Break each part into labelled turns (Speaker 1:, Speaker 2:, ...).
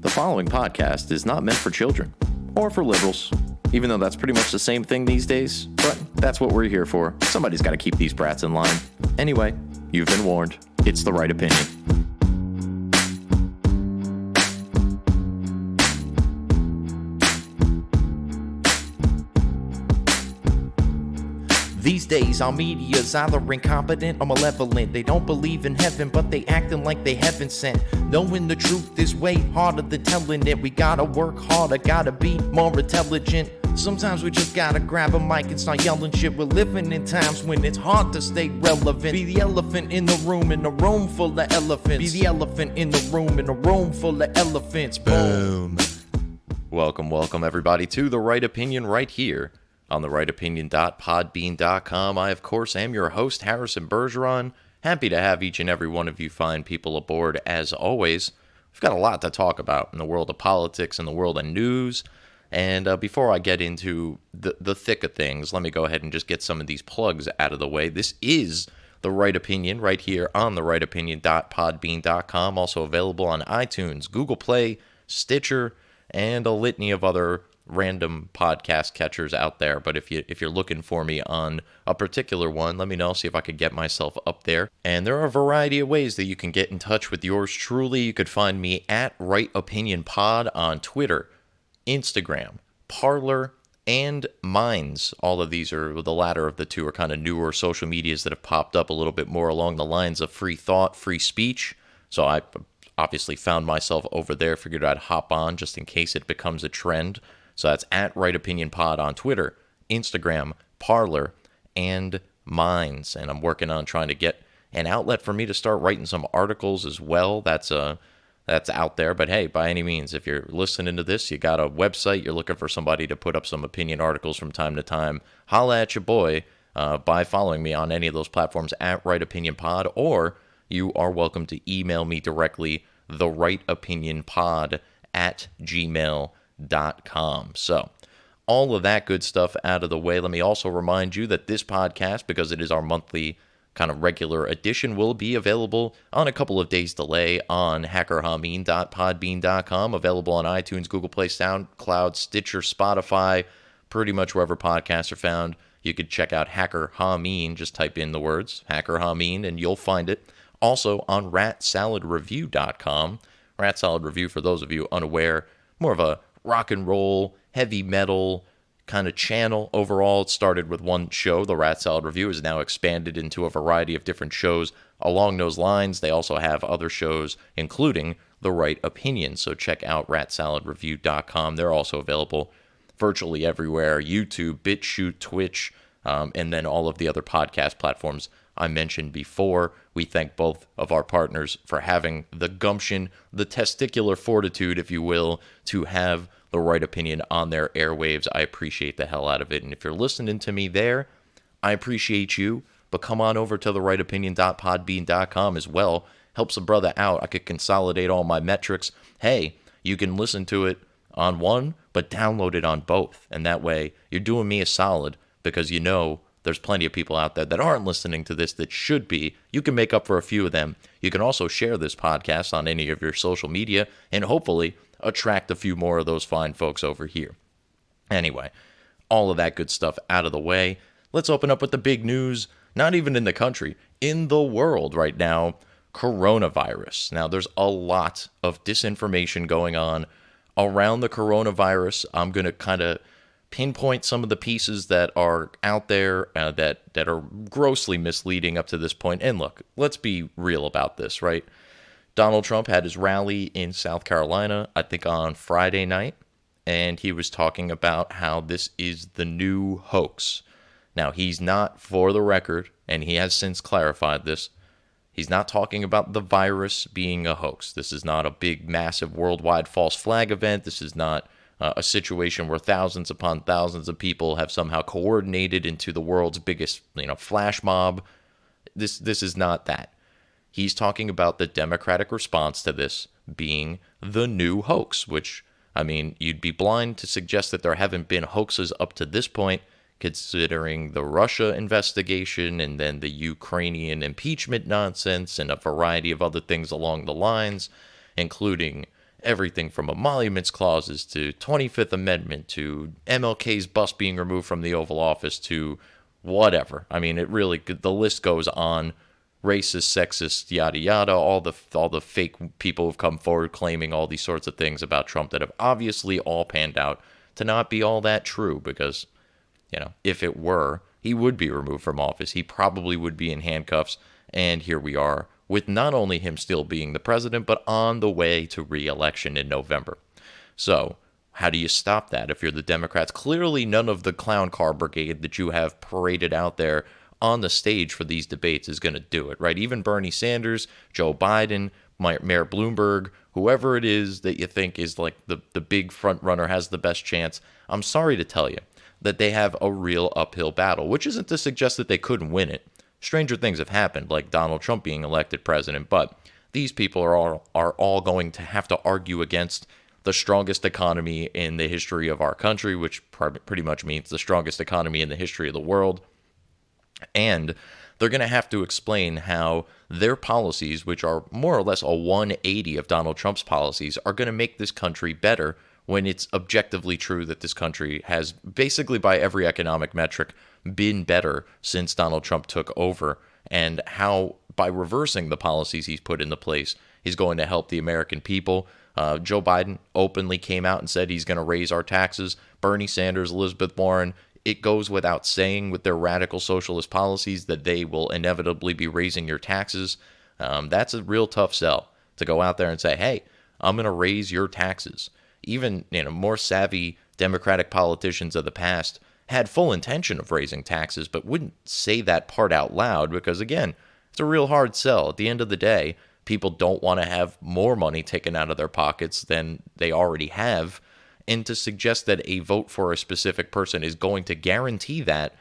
Speaker 1: The following podcast is not meant for children or for liberals, even though that's pretty much the same thing these days, but that's what we're here for. Somebody's got to keep these brats in line. Anyway, you've been warned. It's the right opinion.
Speaker 2: These days, our media's either incompetent or malevolent. They don't believe in heaven, but they acting like they heaven sent. Knowing the truth is way harder than telling it. We gotta work harder, gotta be more intelligent. Sometimes we just gotta grab a mic and start yelling shit. We're living in times when it's hard to stay relevant. Be the elephant in the room full of elephants. Be the elephant in the room full of elephants. Boom.
Speaker 1: Welcome everybody to The Right Opinion right here on therightopinion.podbean.com. I, of course, am your host, Harrison Bergeron. Happy to have each and every one of you fine people aboard, as always. We've got a lot to talk about in the world of politics and the world of news. And before I get into the thick of things, let me go ahead and just get some of these plugs out of the way. This is The Right Opinion right here on therightopinion.podbean.com. Also available on iTunes, Google Play, Stitcher, and a litany of other random podcast catchers out there. But if you're looking for me on a particular one, let me know, see if I could get myself up there. And there are a variety of ways that you can get in touch with yours truly. You could find me at Right Opinion Pod on Twitter, Instagram, Parler, and Minds. All of these are, the latter of the two are kind of newer social medias that have popped up a little bit more along the lines of free thought, free speech. So I obviously found myself over there, figured I'd hop on just in case it becomes a trend. So that's at Right Opinion Pod on Twitter, Instagram, Parler, and Minds. And I'm working on trying to get an outlet for me to start writing some articles as well. That's out there. But hey, by any means, if you're listening to this, you got a website, you're looking for somebody to put up some opinion articles from time to time, holla at your boy by following me on any of those platforms at Right Opinion Pod, or you are welcome to email me directly, therightopinionpod@gmail.com. So, all of that good stuff out of the way, let me also remind you that this podcast, because it is our monthly kind of regular edition, will be available on a couple of days delay on hackerhameen.podbean.com, available on iTunes, Google Play, SoundCloud, Stitcher, Spotify, pretty much wherever podcasts are found. You could check out Hacker Hameen, just type in the words Hacker Hameen and you'll find it. Also on ratsaladreview.com. Rat Salad Review, for those of you unaware, more of a rock and roll, heavy metal kind of channel overall. It started with one show, the Rat Salad Review, is now expanded into a variety of different shows along those lines. They also have other shows, including The Right Opinion, so check out ratsaladreview.com. They're also available virtually everywhere, YouTube, BitChute, Twitch, and then all of the other podcast platforms I mentioned before. We thank both of our partners for having the gumption, the testicular fortitude, if you will, to have The Right Opinion on their airwaves. I appreciate the hell out of it. And if you're listening to me there, I appreciate you. But come on over to therightopinion.podbean.com as well. Helps a brother out. I could consolidate all my metrics. Hey, you can listen to it on one, but download it on both. And that way, you're doing me a solid, because you know there's plenty of people out there that aren't listening to this that should be. You can make up for a few of them. You can also share this podcast on any of your social media and hopefully attract a few more of those fine folks over here. Anyway, all of that good stuff out of the way. Let's open up with the big news, not even in the country, in the world right now, coronavirus. Now, there's a lot of disinformation going on around the coronavirus. I'm going to kind of pinpoint some of the pieces that are out there that are grossly misleading up to this point. And look, let's be real about this, right? Donald Trump had his rally in South Carolina, I think on Friday night, and he was talking about how this is the new hoax. Now, he's not, for the record, and he has since clarified this, he's not talking about the virus being a hoax. This is not a big, massive, worldwide false flag event. This is not a situation where thousands upon thousands of people have somehow coordinated into the world's biggest, flash mob. This is not that. He's talking about the Democratic response to this being the new hoax, which, you'd be blind to suggest that there haven't been hoaxes up to this point, considering the Russia investigation and then the Ukrainian impeachment nonsense and a variety of other things along the lines, including everything from emoluments clauses to 25th Amendment to MLK's bust being removed from the Oval Office to whatever. I mean, the list goes on. Racist, sexist, yada yada, all the fake people who've come forward claiming all these sorts of things about Trump that have obviously all panned out to not be all that true, because, if it were, he would be removed from office. He probably would be in handcuffs, and here we are with not only him still being the president, but on the way to re-election in November. So how do you stop that if you're the Democrats? Clearly none of the clown car brigade that you have paraded out there on the stage for these debates is going to do it, right? Even Bernie Sanders, Joe Biden, Mayor Bloomberg, whoever it is that you think is like the big front runner has the best chance, I'm sorry to tell you that they have a real uphill battle, which isn't to suggest that they couldn't win it. Stranger things have happened, like Donald Trump being elected president, but these people are all going to have to argue against the strongest economy in the history of our country, which pretty much means the strongest economy in the history of the world. And they're going to have to explain how their policies, which are more or less a 180 of Donald Trump's policies, are going to make this country better, when it's objectively true that this country has, basically by every economic metric, been better since Donald Trump took over, and how by reversing the policies he's put into place, he's going to help the American people. Joe Biden openly came out and said he's going to raise our taxes. Bernie Sanders, Elizabeth Warren, it goes without saying with their radical socialist policies that they will inevitably be raising your taxes. That's a real tough sell to go out there and say, hey, I'm going to raise your taxes. Even more savvy Democratic politicians of the past had full intention of raising taxes, but wouldn't say that part out loud because, again, it's a real hard sell. At the end of the day, people don't want to have more money taken out of their pockets than they already have. And to suggest that a vote for a specific person is going to guarantee that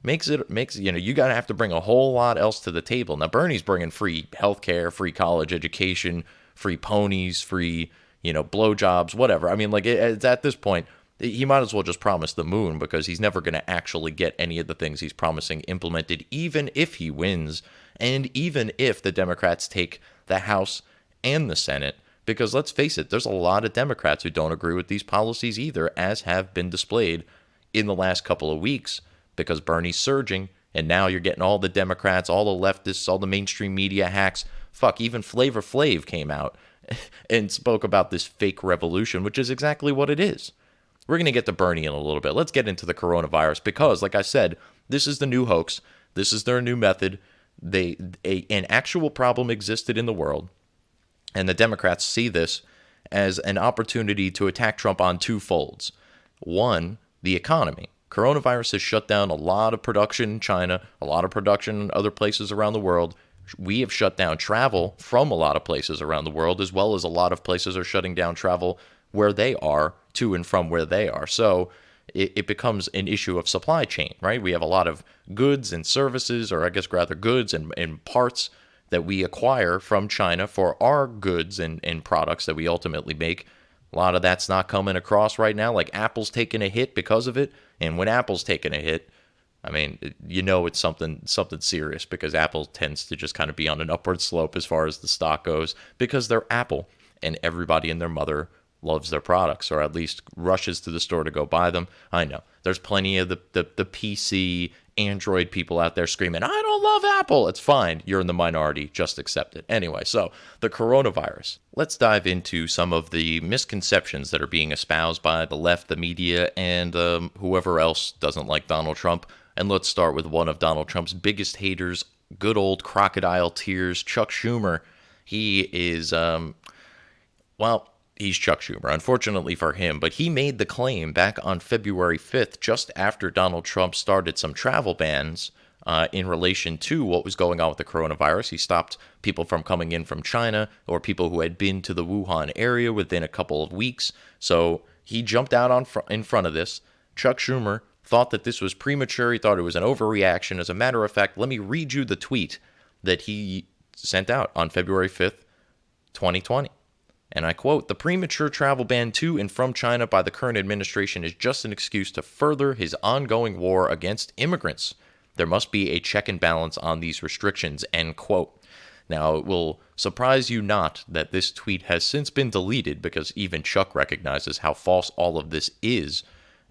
Speaker 1: makes you got to have to bring a whole lot else to the table. Now, Bernie's bringing free healthcare, free college education, free ponies, free, blowjobs, whatever. I mean, it's at this point, he might as well just promise the moon, because he's never going to actually get any of the things he's promising implemented, even if he wins, and even if the Democrats take the House and the Senate. Because let's face it, there's a lot of Democrats who don't agree with these policies either, as have been displayed in the last couple of weeks, because Bernie's surging, and now you're getting all the Democrats, all the leftists, all the mainstream media hacks. Fuck, even Flavor Flav came out and spoke about this fake revolution, which is exactly what it is. We're going to get to Bernie in a little bit. Let's get into the coronavirus, because, like I said, this is the new hoax. This is their new method. An actual problem existed in the world. And the Democrats see this as an opportunity to attack Trump on two folds. One, the economy. Coronavirus has shut down a lot of production in China, a lot of production in other places around the world. We have shut down travel from a lot of places around the world, as well as a lot of places are shutting down travel where they are, to and from where they are. So it becomes an issue of supply chain, right? We have a lot of goods and services, or I guess rather goods and parts that we acquire from China for our goods and products that we ultimately make. A lot of that's not coming across right now. Like Apple's taking a hit because of it. And when Apple's taking a hit, I mean, it's something serious, because Apple tends to just kind of be on an upward slope as far as the stock goes, because they're Apple, and everybody and their mother loves their products, or at least rushes to the store to go buy them. I know there's plenty of the PC Android people out there screaming, I don't love Apple. It's fine. You're in the minority. Just accept it. Anyway, so the coronavirus. Let's dive into some of the misconceptions that are being espoused by the left, the media, and whoever else doesn't like Donald Trump. And let's start with one of Donald Trump's biggest haters, good old crocodile tears, Chuck Schumer. He is, he's Chuck Schumer, unfortunately for him, but he made the claim back on February 5th, just after Donald Trump started some travel bans in relation to what was going on with the coronavirus. He stopped people from coming in from China, or people who had been to the Wuhan area within a couple of weeks. So he jumped out in front of this. Chuck Schumer thought that this was premature. He thought it was an overreaction. As a matter of fact, let me read you the tweet that he sent out on February 5th, 2020. And I quote, "The premature travel ban to and from China by the current administration is just an excuse to further his ongoing war against immigrants. There must be a check and balance on these restrictions," end quote. Now, it will surprise you not that this tweet has since been deleted because even Chuck recognizes how false all of this is.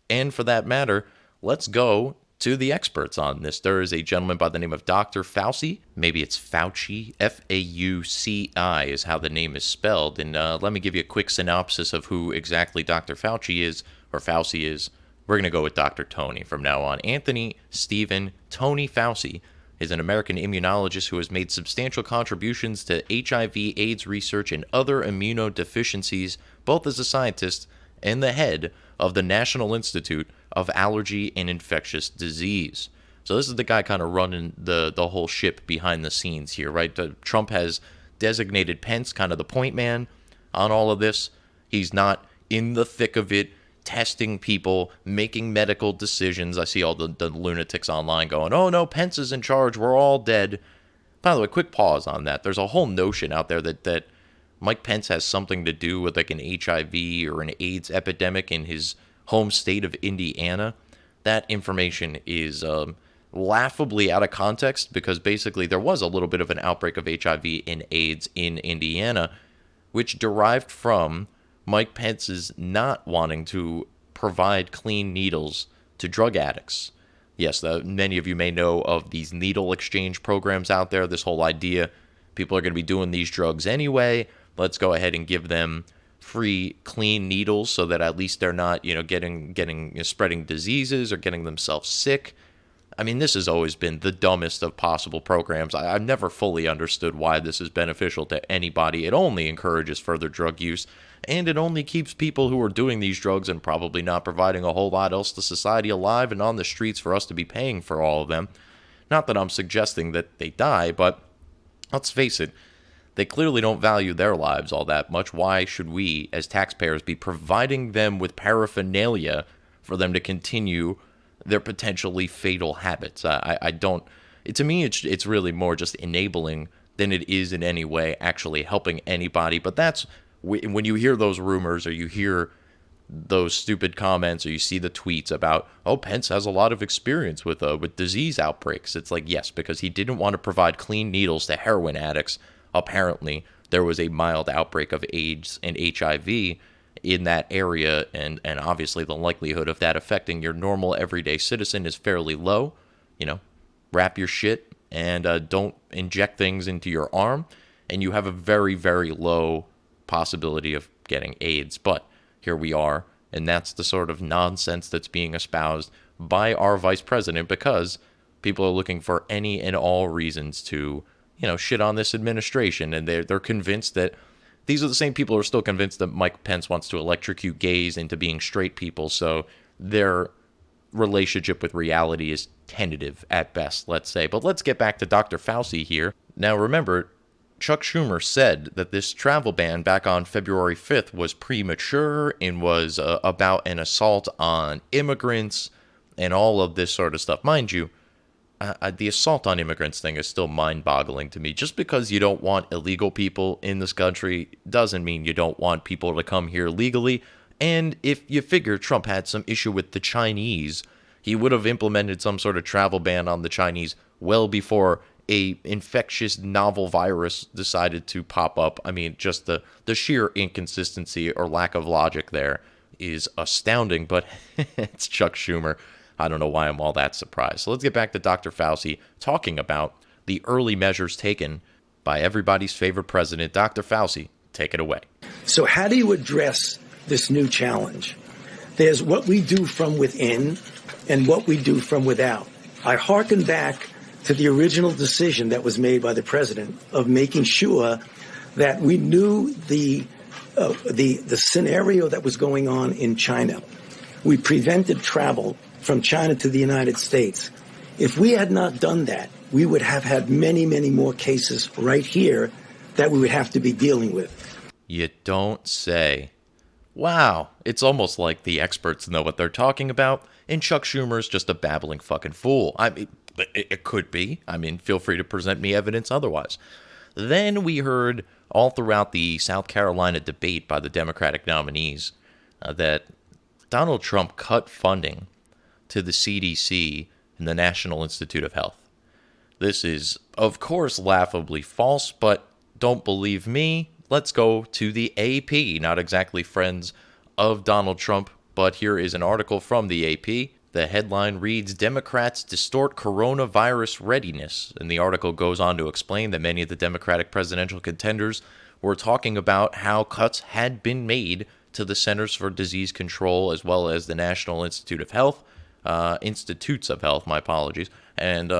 Speaker 1: And for that matter, let's go to the experts on this. There is a gentleman by the name of Dr. Fauci. Maybe it's Fauci. F-A-U-C-I is how the name is spelled. And let me give you a quick synopsis of who exactly Dr. Fauci is, or Fauci is. We're going to go with Dr. Tony from now on. Anthony Stephen Tony Fauci is an American immunologist who has made substantial contributions to HIV/AIDS research and other immunodeficiencies, both as a scientist and the head of the National Institute of Allergy and Infectious Disease. So this is the guy kind of running the whole ship behind the scenes here, right? Trump has designated Pence kind of the point man on all of this. He's not in the thick of it, testing people, making medical decisions. I see all the lunatics online going, oh no, Pence is in charge, we're all dead. By the way, quick pause on that. There's a whole notion out there that Mike Pence has something to do with like an HIV or an AIDS epidemic in his home state of Indiana. That information is laughably out of context because basically there was a little bit of an outbreak of HIV and AIDS in Indiana, which derived from Mike Pence's not wanting to provide clean needles to drug addicts. Yes, many of you may know of these needle exchange programs out there. This whole idea, people are going to be doing these drugs anyway. Let's go ahead and give them free, clean needles so that at least they're not, spreading diseases or getting themselves sick. I mean, this has always been the dumbest of possible programs. I've never fully understood why this is beneficial to anybody. It only encourages further drug use, and it only keeps people who are doing these drugs and probably not providing a whole lot else to society alive and on the streets for us to be paying for all of them. Not that I'm suggesting that they die, but let's face it, they clearly don't value their lives all that much. Why should we, as taxpayers, be providing them with paraphernalia for them to continue their potentially fatal habits? I don't. To me, it's really more just enabling than it is in any way actually helping anybody. But that's when you hear those rumors or you hear those stupid comments or you see the tweets about, oh, Pence has a lot of experience with disease outbreaks. It's like, yes, because he didn't want to provide clean needles to heroin addicts. Apparently, there was a mild outbreak of AIDS and HIV in that area, and obviously the likelihood of that affecting your normal everyday citizen is fairly low. Wrap your shit and don't inject things into your arm, and you have a very, very low possibility of getting AIDS. But here we are, and that's the sort of nonsense that's being espoused by our vice president because people are looking for any and all reasons to shit on this administration, and they're convinced that these are the same people who are still convinced that Mike Pence wants to electrocute gays into being straight people, so their relationship with reality is tentative at best, let's say. But let's get back to Dr. Fauci here. Now remember, Chuck Schumer said that this travel ban back on February 5th was premature and was about an assault on immigrants and all of this sort of stuff. Mind you, the assault on immigrants thing is still mind-boggling to me. Just because you don't want illegal people in this country doesn't mean you don't want people to come here legally. And if you figure Trump had some issue with the Chinese, he would have implemented some sort of travel ban on the Chinese well before a infectious novel virus decided to pop up. I mean, just the sheer inconsistency or lack of logic there is astounding, but it's Chuck Schumer. I don't know why I'm all that surprised. So let's get back to Dr. Fauci talking about the early measures taken by everybody's favorite president. Dr. Fauci, take it away.
Speaker 3: So how do you address this new challenge? There's what we do from within and what we do from without. I hearken back to the original decision that was made by the president of making sure that we knew the scenario that was going on in China. We prevented travel from China to the United States. If we had not done that, we would have had many, many more cases right here that we would have to be dealing with.
Speaker 1: You don't say. Wow, it's almost like the experts know what they're talking about, and Chuck Schumer's just a babbling fucking fool. I mean, it could be. I mean, feel free to present me evidence otherwise. Then we heard all throughout the South Carolina debate by the Democratic nominees that Donald Trump cut funding to the CDC and the National Institute of Health. This is, of course, laughably false, but don't believe me? Let's go to the AP. Not exactly friends of Donald Trump, but here is an article from the AP. The headline reads, Democrats distort coronavirus readiness. And the article goes on to explain that many of the Democratic presidential contenders were talking about how cuts had been made to the Centers for Disease Control as well as the National Institutes of Health, my apologies. And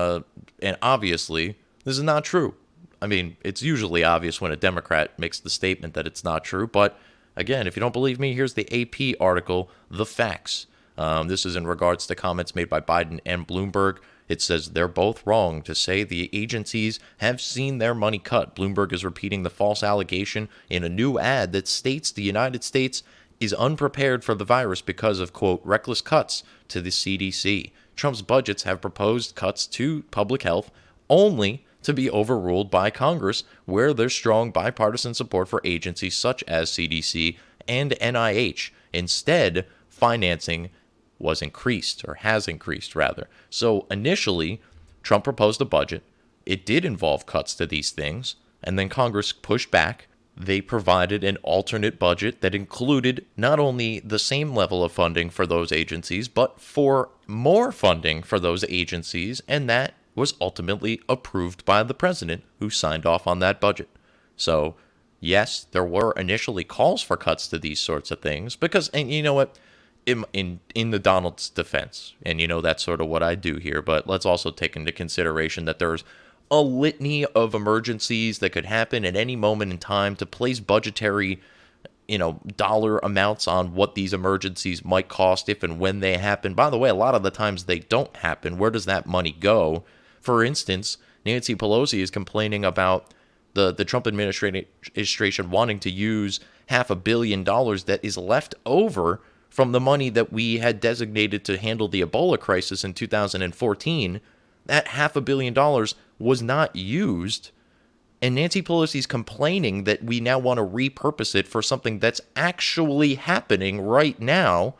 Speaker 1: obviously, this is not true. I mean, it's usually obvious when a Democrat makes the statement that it's not true. But again, if you don't believe me, here's the AP article, The Facts. This is in regards to comments made by Biden and Bloomberg. It says they're both wrong to say the agencies have seen their money cut. Bloomberg is repeating the false allegation in a new ad that states the United States is unprepared for the virus because of, quote, reckless cuts to the CDC. Trump's budgets have proposed cuts to public health only to be overruled by Congress, where there's strong bipartisan support for agencies such as CDC and NIH. Instead, financing was increased, or has increased, rather. So initially, Trump proposed a budget. It did involve cuts to these things, and then Congress pushed back. They provided an alternate budget that included not only the same level of funding for those agencies, but for more funding for those agencies, and that was ultimately approved by the president, who signed off on that budget. So, yes, there were initially calls for cuts to these sorts of things, because, and you know what, in the Donald's defense, and you know that's sort of what I do here, but let's also take into consideration that there's a litany of emergencies that could happen at any moment in time. To place budgetary, dollar amounts on what these emergencies might cost if and when they happen. By the way, a lot of the times they don't happen. Where does that money go? For instance, Nancy Pelosi is complaining about the Trump administration wanting to use $500 million that is left over from the money that we had designated to handle the Ebola crisis in 2014. That $500 million was not used, and Nancy Pelosi's complaining that we now want to repurpose it for something that's actually happening right now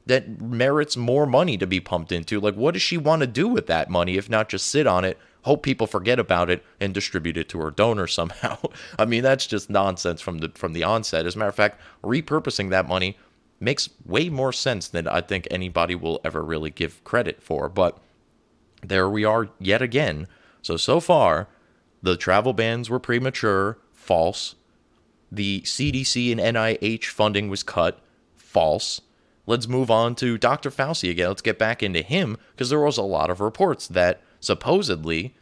Speaker 1: that merits more money to be pumped into. Like, what does she want to do with that money if not just sit on it, hope people forget about it, and distribute it to her donors somehow? I mean, that's just nonsense from the onset. As a matter of fact, repurposing that money makes way more sense than I think anybody will ever really give credit for. But there we are yet again. So far, the travel bans were premature, false. The CDC and NIH funding was cut, false. Let's move on to Dr. Fauci again. Let's get back into him, because there was a lot of reports that supposedly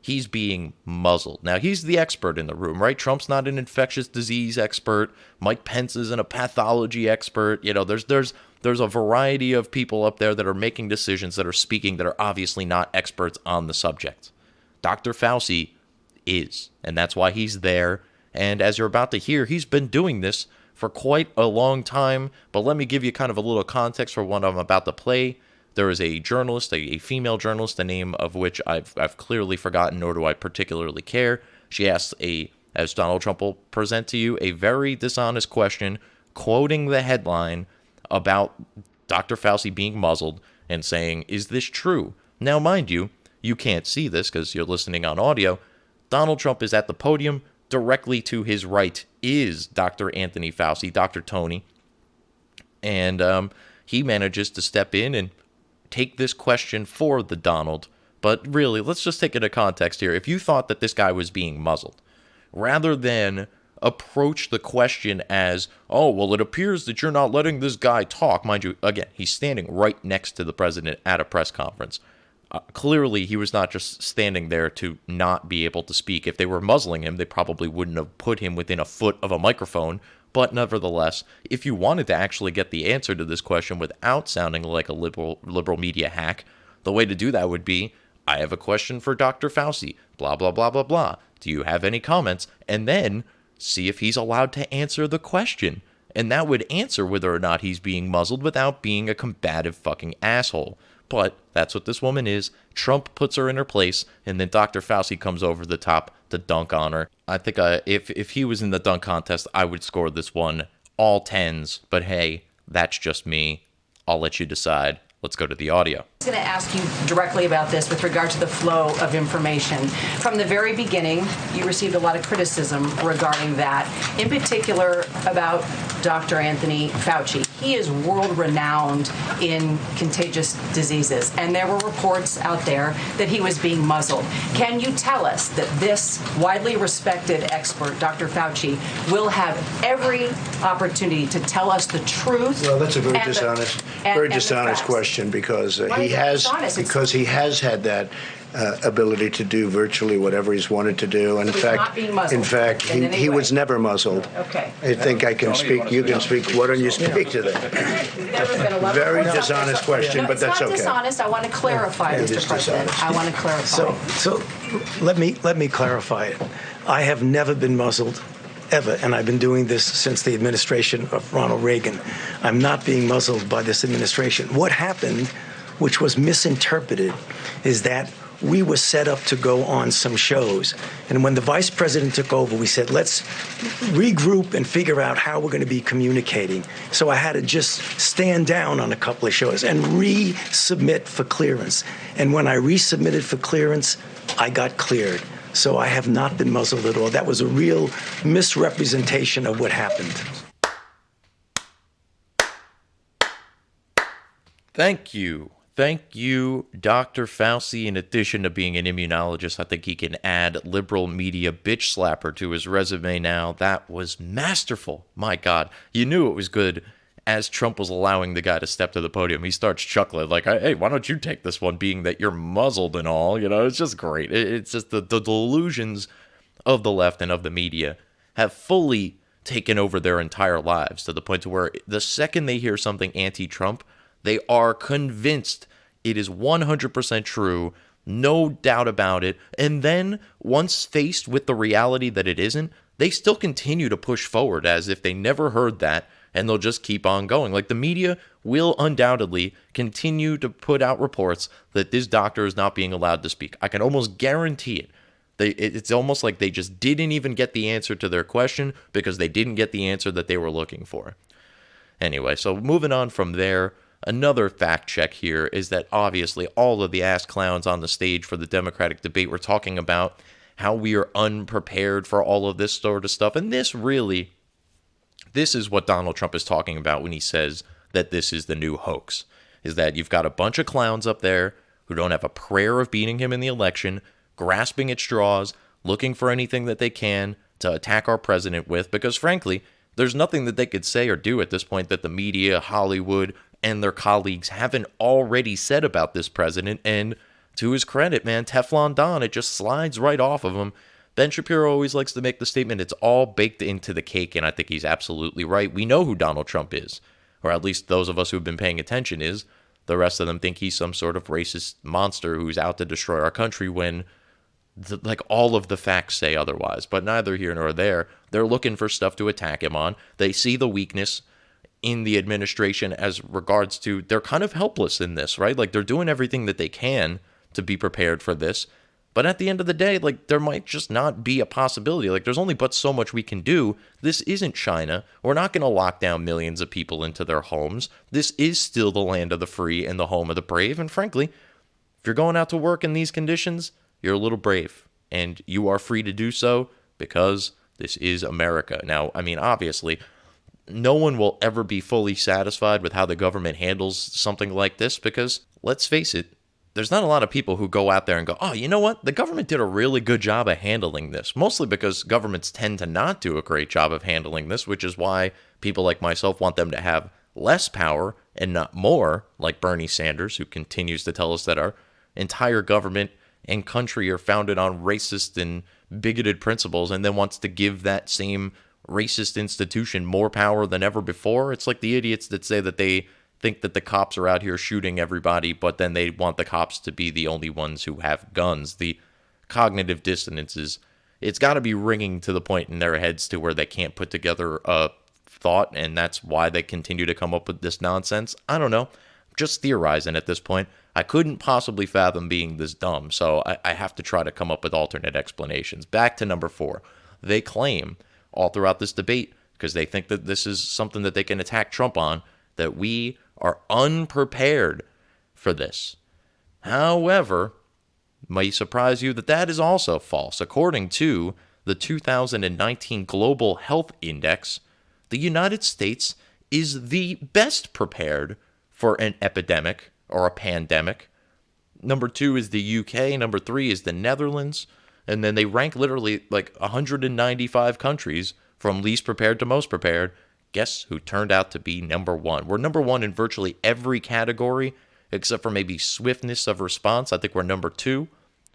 Speaker 1: he's being muzzled. Now, he's the expert in the room, right? Trump's not an infectious disease expert. Mike Pence isn't a pathology expert. There's a variety of people up there that are making decisions, that are speaking, that are obviously not experts on the subject. Dr. Fauci is, and that's why he's there. And as you're about to hear, he's been doing this for quite a long time. But let me give you kind of a little context for what I'm about to play. There is a journalist, a female journalist, the name of which I've clearly forgotten, nor do I particularly care. She asked as Donald Trump will present to you, a very dishonest question, quoting the headline about Dr. Fauci being muzzled and saying, is this true? Now, mind you, you can't see this because you're listening on audio. Donald Trump is at the podium. Directly to his right is Dr. Anthony Fauci, Dr. Tony. And he manages to step in and take this question for the Donald. But really, let's just take it into context here. If you thought that this guy was being muzzled, rather than approach the question as, oh, well, it appears that you're not letting this guy talk. Mind you, again, he's standing right next to the president at a press conference. Clearly, he was not just standing there to not be able to speak. If they were muzzling him, they probably wouldn't have put him within a foot of a microphone. But nevertheless, if you wanted to actually get the answer to this question without sounding like a liberal media hack, the way to do that would be, I have a question for Dr. Fauci, blah, blah, blah, blah, blah. Do you have any comments? And then see if he's allowed to answer the question. And that would answer whether or not he's being muzzled without being a combative fucking asshole. But that's what this woman is. Trump puts her in her place, and then Dr. Fauci comes over the top to dunk on her. I think if he was in the dunk contest, I would score this one all 10s. But hey, that's just me. I'll let you decide. Let's go to the audio.
Speaker 4: I was going to ask you directly about this with regard to the flow of information. From the very beginning, you received a lot of criticism regarding that, in particular about Dr. Anthony Fauci. He is world-renowned in contagious diseases, and there were reports out there that he was being muzzled. Can you tell us that this widely respected expert, Dr. Fauci, will have every opportunity to tell us the truth?
Speaker 5: Well, that's a very dishonest question, because he has had that ability to do virtually whatever he's wanted to do.
Speaker 4: In fact,
Speaker 5: he was never muzzled.
Speaker 4: Okay.
Speaker 5: I think I can speak. You can speak. Why don't you speak to that? Very dishonest question, but that's okay.
Speaker 4: It's not dishonest. I want to clarify, Mr. President. I want to clarify.
Speaker 3: So let me clarify it. I have never been muzzled, ever, and I've been doing this since the administration of Ronald Reagan. I'm not being muzzled by this administration. What happened, which was misinterpreted, is that we were set up to go on some shows. And when the vice president took over, we said, let's regroup and figure out how we're going to be communicating. So I had to just stand down on a couple of shows and resubmit for clearance. And when I resubmitted for clearance, I got cleared. So I have not been muzzled at all. That was a real misrepresentation of what happened.
Speaker 1: Thank you. Thank you, Dr. Fauci. In addition to being an immunologist, I think he can add liberal media bitch slapper to his resume now. That was masterful. My God. You knew it was good as Trump was allowing the guy to step to the podium. He starts chuckling like, hey, why don't you take this one, being that you're muzzled and all? You know, it's just great. It's just the delusions of the left and of the media have fully taken over their entire lives, to the point to where the second they hear something anti-Trump, they are convinced it is 100% true, no doubt about it. And then, once faced with the reality that it isn't, they still continue to push forward as if they never heard that, and they'll just keep on going. Like, the media will undoubtedly continue to put out reports that this doctor is not being allowed to speak. I can almost guarantee it. It's almost like they just didn't even get the answer to their question because they didn't get the answer that they were looking for. Anyway, so moving on from there, another fact check here is that obviously all of the ass clowns on the stage for the Democratic debate were talking about how we are unprepared for all of this sort of stuff. And this is what Donald Trump is talking about when he says that this is the new hoax, is that you've got a bunch of clowns up there who don't have a prayer of beating him in the election, grasping at straws, looking for anything that they can to attack our president with, because frankly, there's nothing that they could say or do at this point that the media, Hollywood, and their colleagues haven't already said about this president. And to his credit, man, Teflon Don, it just slides right off of him. Ben Shapiro always likes to make the statement, it's all baked into the cake, and I think he's absolutely right. We know who Donald Trump is, or at least those of us who've been paying attention is. The rest of them think he's some sort of racist monster who's out to destroy our country when all of the facts say otherwise. But neither here nor there. They're looking for stuff to attack him on. They see the weakness in the administration as regards to they're kind of helpless in this, right? Like, they're doing everything that they can to be prepared for this. But at the end of the day, there might just not be a possibility. There's only but so much we can do. This isn't China. We're not going to lock down millions of people into their homes. This is still the land of the free and the home of the brave. And frankly, if you're going out to work in these conditions, you're a little brave. And you are free to do so because this is America. Now, I mean, obviously, no one will ever be fully satisfied with how the government handles something like this because, let's face it, there's not a lot of people who go out there and go, oh, you know what? The government did a really good job of handling this, mostly because governments tend to not do a great job of handling this, which is why people like myself want them to have less power and not more, like Bernie Sanders, who continues to tell us that our entire government and country are founded on racist and bigoted principles, and then wants to give that same racist institution more power than ever before. It's like the idiots that say that they think that the cops are out here shooting everybody, but then they want the cops to be the only ones who have guns. The cognitive dissonances, it's got to be ringing to the point in their heads to where they can't put together a thought, and that's why they continue to come up with this nonsense. I don't know. Just theorizing at this point. I couldn't possibly fathom being this dumb, so I have to try to come up with alternate explanations. Back to number 4. They claim all throughout this debate, because they think that this is something that they can attack Trump on, that we are unprepared for this. However, may surprise you that that is also false. According to the 2019 Global Health Index, the United States is the best prepared for an epidemic or a pandemic. Number 2 is the UK, number 3 is the Netherlands, and then they rank literally like 195 countries from least prepared to most prepared. Guess who turned out to be number 1? We're number 1 in virtually every category, except for maybe swiftness of response. I think we're number 2.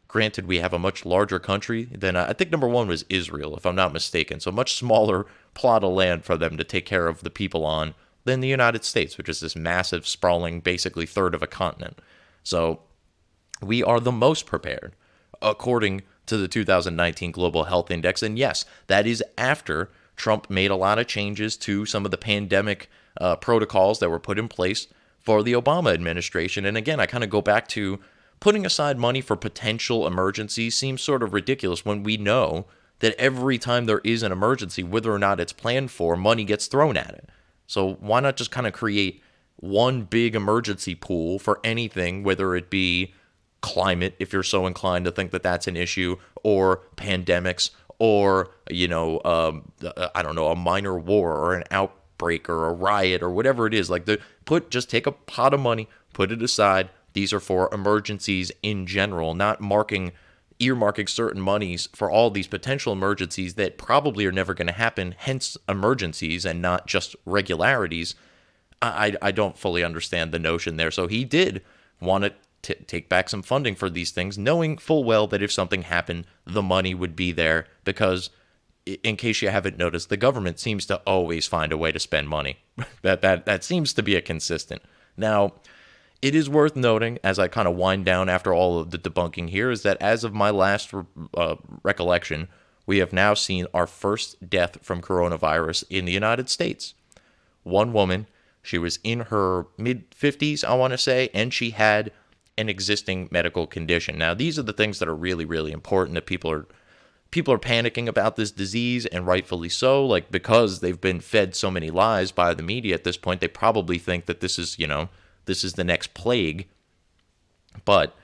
Speaker 1: Granted, we have a much larger country than, I think number 1 was Israel, if I'm not mistaken. So much smaller plot of land for them to take care of the people on than the United States, which is this massive, sprawling, basically third of a continent. So we are the most prepared, according to the 2019 Global Health Index. And yes, that is after Trump made a lot of changes to some of the pandemic protocols that were put in place for the Obama administration. And again, I kind of go back to putting aside money for potential emergencies seems sort of ridiculous when we know that every time there is an emergency, whether or not it's planned for, money gets thrown at it. So why not just kind of create one big emergency pool for anything, whether it be climate, if you're so inclined to think that that's an issue, or pandemics, or, I don't know, a minor war or an outbreak or a riot or whatever it is. Like, just take a pot of money, put it aside. These are for emergencies in general, not earmarking certain monies for all these potential emergencies that probably are never going to happen, hence emergencies and not just regularities. I don't fully understand the notion there. So he did want to take back some funding for these things, knowing full well that if something happened, the money would be there because, in case you haven't noticed, the government seems to always find a way to spend money. That seems to be a consistent. Now, it is worth noting, as I kind of wind down after all of the debunking here, is that as of my last recollection, we have now seen our first death from coronavirus in the United States. One woman, she was in her mid-50s, I want to say, and she had an existing medical condition. Now, these are the things that are really, really important that people are panicking about this disease, and rightfully so, like, because they've been fed so many lies by the media at this point. They probably think that this is the next plague. But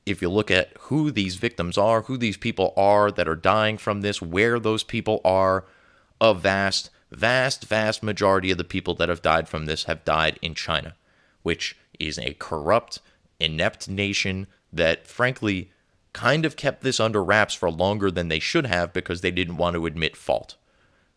Speaker 1: if you look at who these victims are, who these people are that are dying from this, where those people are, a vast, vast, vast majority of the people that have died from this have died in China, which is a corrupt, inept nation that, frankly, kind of kept this under wraps for longer than they should have because they didn't want to admit fault.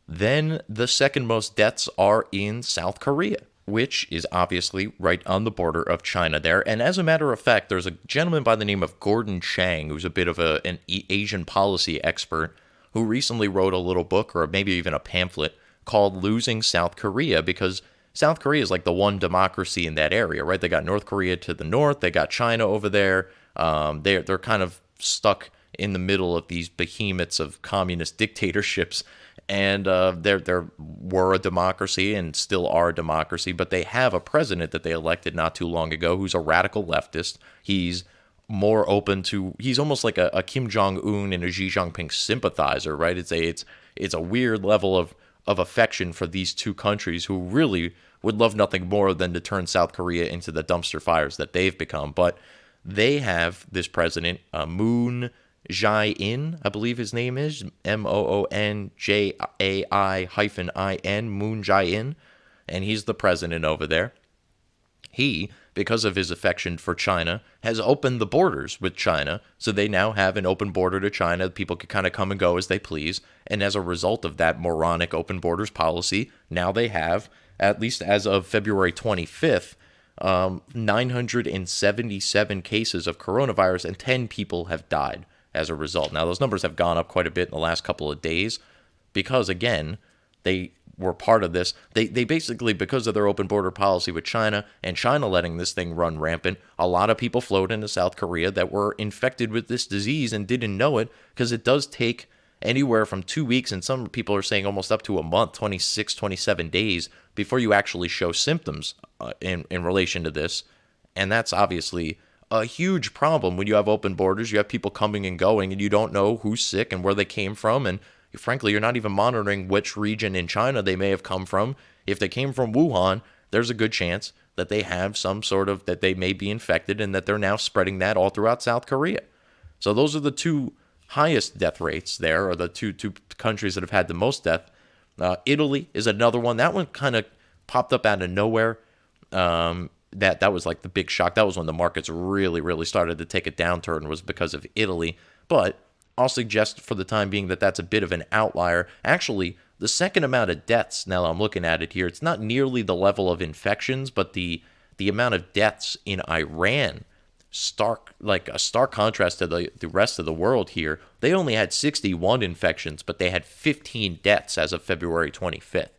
Speaker 1: Then the second most deaths are in South Korea, which is obviously right on the border of China there. And as a matter of fact, there's a gentleman by the name of Gordon Chang, who's a bit of an Asian policy expert, who recently wrote a little book, or maybe even a pamphlet, called Losing South Korea, because South Korea is like the one democracy in that area, right? They got North Korea to the north, they got China over there. They're kind of stuck in the middle of these behemoths of communist dictatorships. And they were a democracy and still are a democracy, but they have a president that they elected not too long ago who's a radical leftist. He's more open to, he's almost like a Kim Jong-un and a Xi Jinping sympathizer, right? It's a weird level of affection for these two countries who really would love nothing more than to turn South Korea into the dumpster fires that they've become. But they have this president, Moon Jae-in, I believe his name is, Moonjai-in, Moon Jae-in, and he's the president over there. He, because of his affection for China, has opened the borders with China, so they now have an open border to China. People can kind of come and go as they please, and as a result of that moronic open borders policy, now they have, at least as of February 25th, 977 cases of coronavirus, and 10 people have died as a result. Now, those numbers have gone up quite a bit in the last couple of days because, again, they were part of this. They basically, because of their open border policy with China and China letting this thing run rampant, a lot of people flowed into South Korea that were infected with this disease and didn't know it, because it does take anywhere from 2 weeks, and some people are saying almost up to a month, 26, 27 days, before you actually show symptoms in relation to this. And that's obviously a huge problem when you have open borders. You have people coming and going, and you don't know who's sick and where they came from. And frankly, you're not even monitoring which region in China they may have come from. If they came from Wuhan, there's a good chance that they have some sort of, that they may be infected and that they're now spreading that all throughout South Korea. So those are the two highest death rates there, or the two countries that have had the most death. Italy is another one. That one kind of popped up out of nowhere. That was like the big shock. That was when the markets really started to take a downturn, was because of Italy. But I'll suggest for the time being that that's a bit of an outlier. Actually, the second amount of deaths, now I'm looking at it here, it's not nearly the level of infections, but the amount of deaths in Iran, a stark contrast to the rest of the world here. They only had 61 infections, but they had 15 deaths as of February 25th.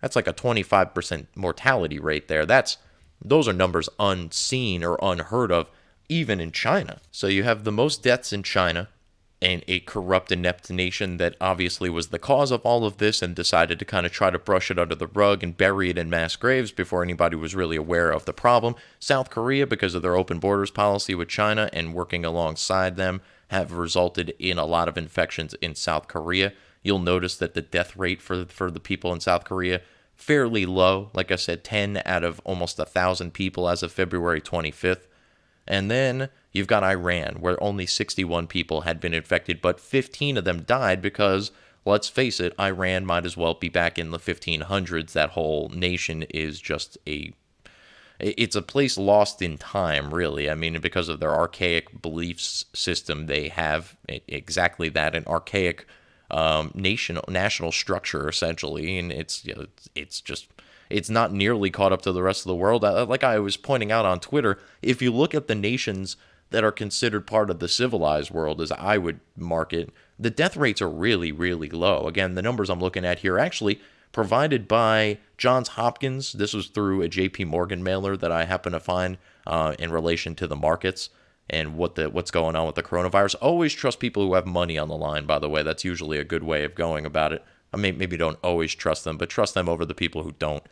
Speaker 1: That's like a 25% mortality rate there. Those are numbers unseen or unheard of, even in China. So you have the most deaths in China, and a corrupt, inept nation that obviously was the cause of all of this and decided to kind of try to brush it under the rug and bury it in mass graves before anybody was really aware of the problem. South Korea, because of their open borders policy with China and working alongside them, have resulted in a lot of infections in South Korea. You'll notice that the death rate for the people in South Korea, fairly low. Like I said, 10 out of almost 1,000 people as of February 25th. And then you've got Iran, where only 61 people had been infected, but 15 of them died because, let's face it, Iran might as well be back in the 1500s. That whole nation is just it's a place lost in time, really. I mean, because of their archaic beliefs system, they have exactly that, an archaic national structure, essentially, and it's not nearly caught up to the rest of the world. Like I was pointing out on Twitter, if you look at the nations that are considered part of the civilized world, as I would mark it, the death rates are really low. Again, the numbers I'm looking at here are actually provided by Johns Hopkins. This was through a JP Morgan mailer that I happen to find in relation to the markets and what's going on with the coronavirus. Always trust people who have money on the line, by the way. That's usually a good way of going about it. I mean, maybe don't always trust them, but trust them over the people who don't.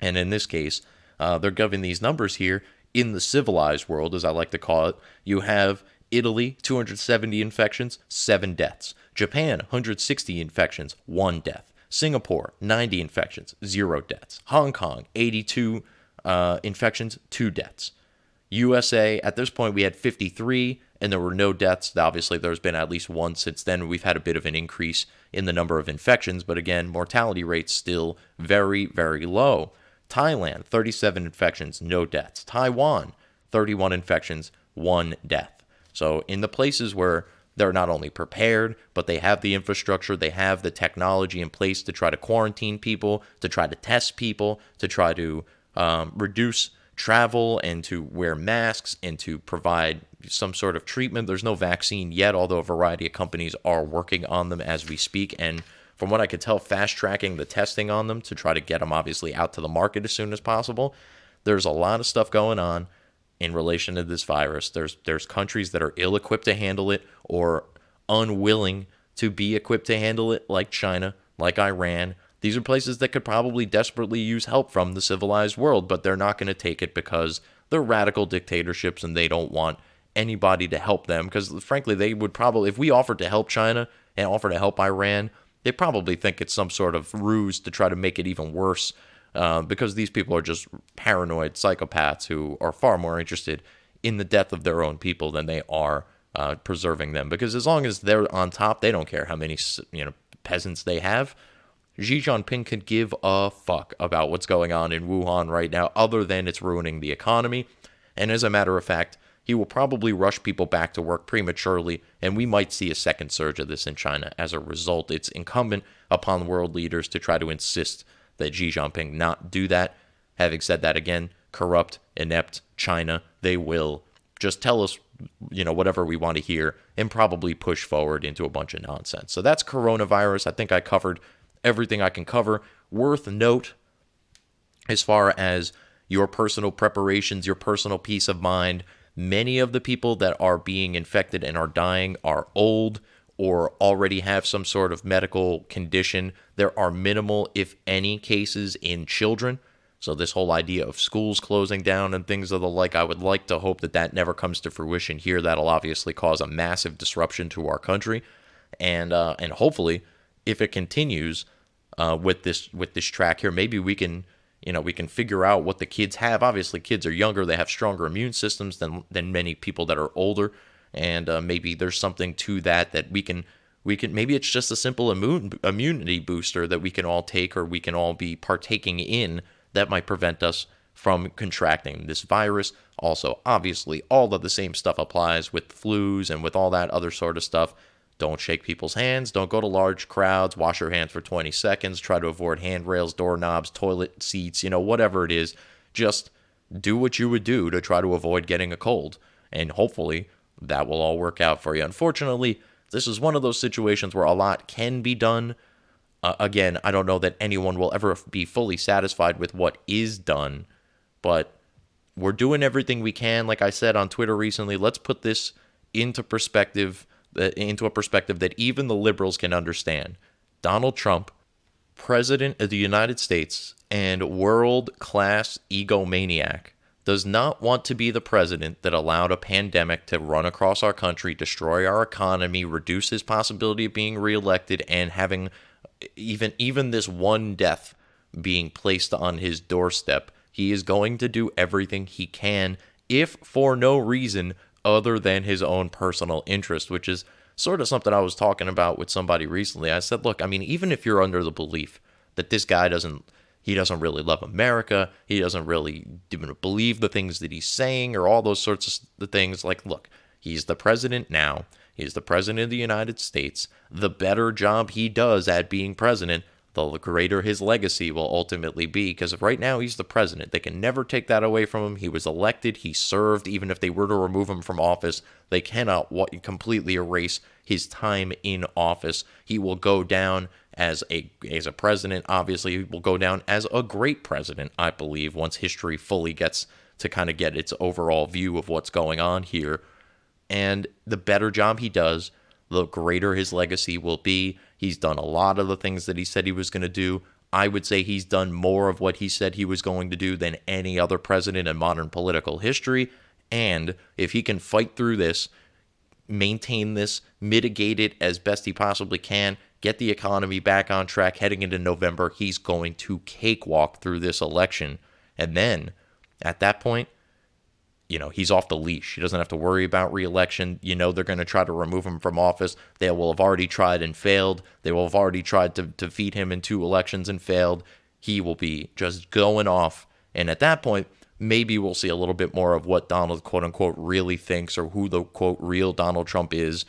Speaker 1: And in this case, they're giving these numbers here in the civilized world, as I like to call it. You have Italy, 270 infections, 7 deaths. Japan, 160 infections, 1 death. Singapore, 90 infections, 0 deaths. Hong Kong, 82 infections, 2 deaths. USA, at this point, we had 53, and there were no deaths. Obviously, there's been at least one since then. We've had a bit of an increase in the number of infections, but again, mortality rates still very low. Thailand, 37 infections, no deaths. Taiwan, 31 infections, 1 death. So in the places where they're not only prepared, but they have the infrastructure, they have the technology in place to try to quarantine people, to try to test people, to try to reduce travel and to wear masks and to provide some sort of treatment. There's no vaccine yet, although a variety of companies are working on them as we speak. And from what I could tell, fast-tracking the testing on them to try to get them obviously out to the market as soon as possible. There's a lot of stuff going on in relation to this virus. There's countries that are ill-equipped to handle it or unwilling to be equipped to handle it, like China, like Iran. These are places that could probably desperately use help from the civilized world, but they're not going to take it because they're radical dictatorships and they don't want anybody to help them. Because frankly, they would probably, if we offered to help China and offered to help Iran, they probably think it's some sort of ruse to try to make it even worse, because these people are just paranoid psychopaths who are far more interested in the death of their own people than they are preserving them. Because as long as they're on top, they don't care how many peasants they have. Xi Jinping could give a fuck about what's going on in Wuhan right now, other than it's ruining the economy. And as a matter of fact, he will probably rush people back to work prematurely, and we might see a second surge of this in China. As a result, it's incumbent upon world leaders to try to insist that Xi Jinping not do that. Having said that, again, corrupt, inept China, they will just tell us, whatever we want to hear and probably push forward into a bunch of nonsense. So that's coronavirus. I think I covered everything I can cover. Worth note, as far as your personal preparations, your personal peace of mind, many of the people that are being infected and are dying are old or already have some sort of medical condition. There are minimal, if any, cases in children. So this whole idea of schools closing down and things of the like, I would like to hope that that never comes to fruition here. That'll obviously cause a massive disruption to our country. And hopefully, if it continues with this track here, maybe we can we can figure out what the kids have. Obviously, kids are younger. They have stronger immune systems than many people that are older. And maybe there's something to that we can, maybe it's just a simple immunity booster that we can all take, or we can all be partaking in, that might prevent us from contracting this virus. Also, obviously, all of the same stuff applies with flus and with all that other sort of stuff. Don't shake people's hands. Don't go to large crowds. Wash your hands for 20 seconds. Try to avoid handrails, doorknobs, toilet seats, whatever it is. Just do what you would do to try to avoid getting a cold. And hopefully that will all work out for you. Unfortunately, this is one of those situations where a lot can be done. Again, I don't know that anyone will ever be fully satisfied with what is done, but we're doing everything we can. Like I said on Twitter recently, let's put this into perspective, into a perspective that even the liberals can understand. Donald Trump, President of the United States and world-class egomaniac, does not want to be the president that allowed a pandemic to run across our country, destroy our economy, reduce his possibility of being reelected, and having even this one death being placed on his doorstep. He is going to do everything he can, if for no reason other than his own personal interest, which is sort of something I was talking about with somebody recently. I said, look, I mean, even if you're under the belief that this guy doesn't really love America, he doesn't really even believe the things that he's saying, or all those sorts of things, like, look, he's the president now. He's the president of the United States. The better job he does at being president, the greater his legacy will ultimately be, because right now he's the president. They can never take that away from him. He was elected. He served. Even if they were to remove him from office, they cannot completely erase his time in office. He will go down as a president. Obviously, he will go down as a great president, I believe, once history fully gets to kind of get its overall view of what's going on here. And the better job he does, the greater his legacy will be. He's done a lot of the things that he said he was going to do. I would say he's done more of what he said he was going to do than any other president in modern political history. And if he can fight through this, maintain this, mitigate it as best he possibly can, get the economy back on track heading into November, he's going to cakewalk through this election. And then, at that point, he's off the leash. He doesn't have to worry about re-election. They're going to try to remove him from office. They will have already tried and failed. They will have already tried to defeat him in 2 elections and failed. He will be just going off. And at that point, maybe we'll see a little bit more of what Donald, quote-unquote, really thinks, or who the, quote, real Donald Trump is.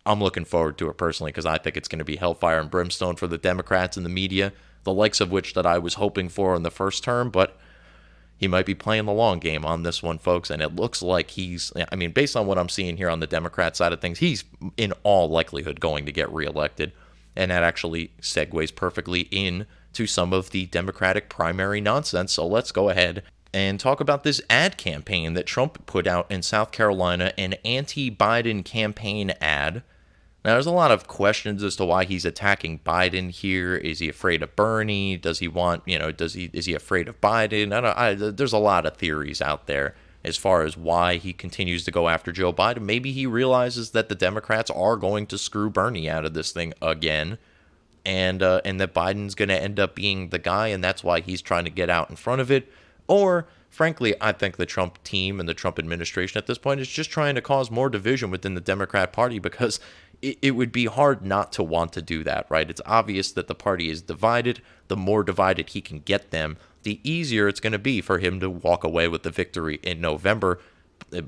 Speaker 1: I'm looking forward to it personally, because I think it's going to be hellfire and brimstone for the Democrats and the media, the likes of which that I was hoping for in the first term, but he might be playing the long game on this one, folks, and it looks like based on what I'm seeing here on the Democrat side of things, he's in all likelihood going to get reelected, and that actually segues perfectly into some of the Democratic primary nonsense. So let's go ahead and talk about this ad campaign that Trump put out in South Carolina, an anti-Biden campaign ad. Now, there's a lot of questions as to why he's attacking Biden here. Is he afraid of Bernie? Does he want, is he afraid of Biden? There's a lot of theories out there as far as why he continues to go after Joe Biden. Maybe he realizes that the Democrats are going to screw Bernie out of this thing again, and that Biden's going to end up being the guy, and that's why he's trying to get out in front of it. Or, frankly, I think the Trump team and the Trump administration at this point is just trying to cause more division within the Democrat Party, because it would be hard not to want to do that, right? It's obvious that the party is divided. The more divided he can get them, the easier it's going to be for him to walk away with the victory in November.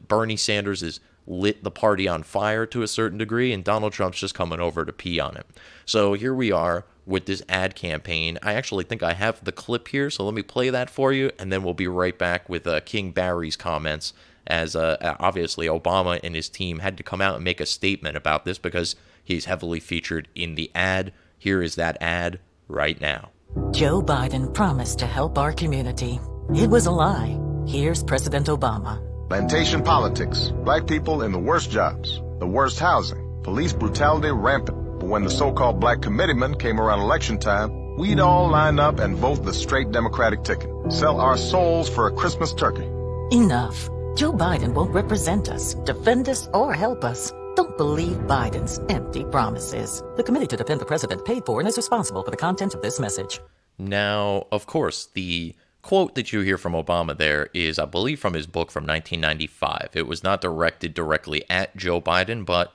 Speaker 1: Bernie Sanders has lit the party on fire to a certain degree, and Donald Trump's just coming over to pee on it. So here we are with this ad campaign. I actually think I have the clip here, so let me play that for you, and then we'll be right back with King Barry's comments, as obviously Obama and his team had to come out and make a statement about this because he's heavily featured in the ad. Here is that ad right now.
Speaker 6: Joe Biden promised to help our community. It was a lie. Here's President Obama.
Speaker 7: Plantation politics, black people in the worst jobs, the worst housing, police brutality rampant. But when the so-called black committeemen came around election time, we'd all line up and vote the straight Democratic ticket. Sell our souls for a Christmas turkey.
Speaker 6: Enough. Joe Biden won't represent us, defend us, or help us. Don't believe Biden's empty promises. The Committee to Defend the President paid for and is responsible for the content of this message.
Speaker 1: Now, of course, the quote that you hear from Obama there is, I believe, from his book from 1995. It was not directed directly at Joe Biden, but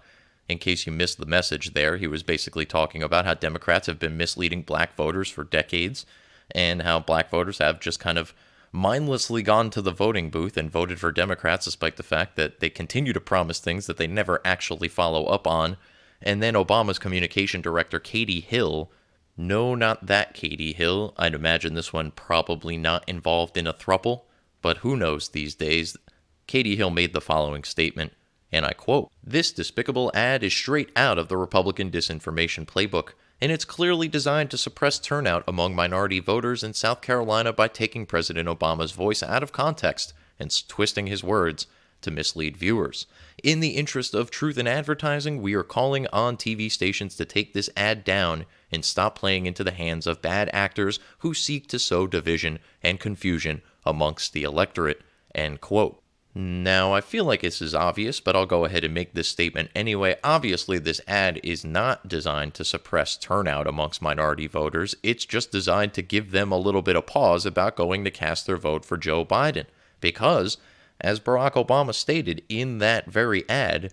Speaker 1: in case you missed the message there, he was basically talking about how Democrats have been misleading black voters for decades and how black voters have just kind of mindlessly gone to the voting booth and voted for Democrats despite the fact that they continue to promise things that they never actually follow up on. And then Obama's communication director, Katie Hill, no, not that Katie Hill. I'd imagine this one probably not involved in a throuple, but who knows these days. Katie Hill made the following statement, and I quote, "This despicable ad is straight out of the Republican disinformation playbook, and it's clearly designed to suppress turnout among minority voters in South Carolina by taking President Obama's voice out of context and twisting his words to mislead viewers. In the interest of truth in advertising, we are calling on TV stations to take this ad down and stop playing into the hands of bad actors who seek to sow division and confusion amongst the electorate." End quote. Now, I feel like this is obvious, but I'll go ahead and make this statement anyway. Obviously, this ad is not designed to suppress turnout amongst minority voters. It's just designed to give them a little bit of pause about going to cast their vote for Joe Biden. Because, as Barack Obama stated in that very ad,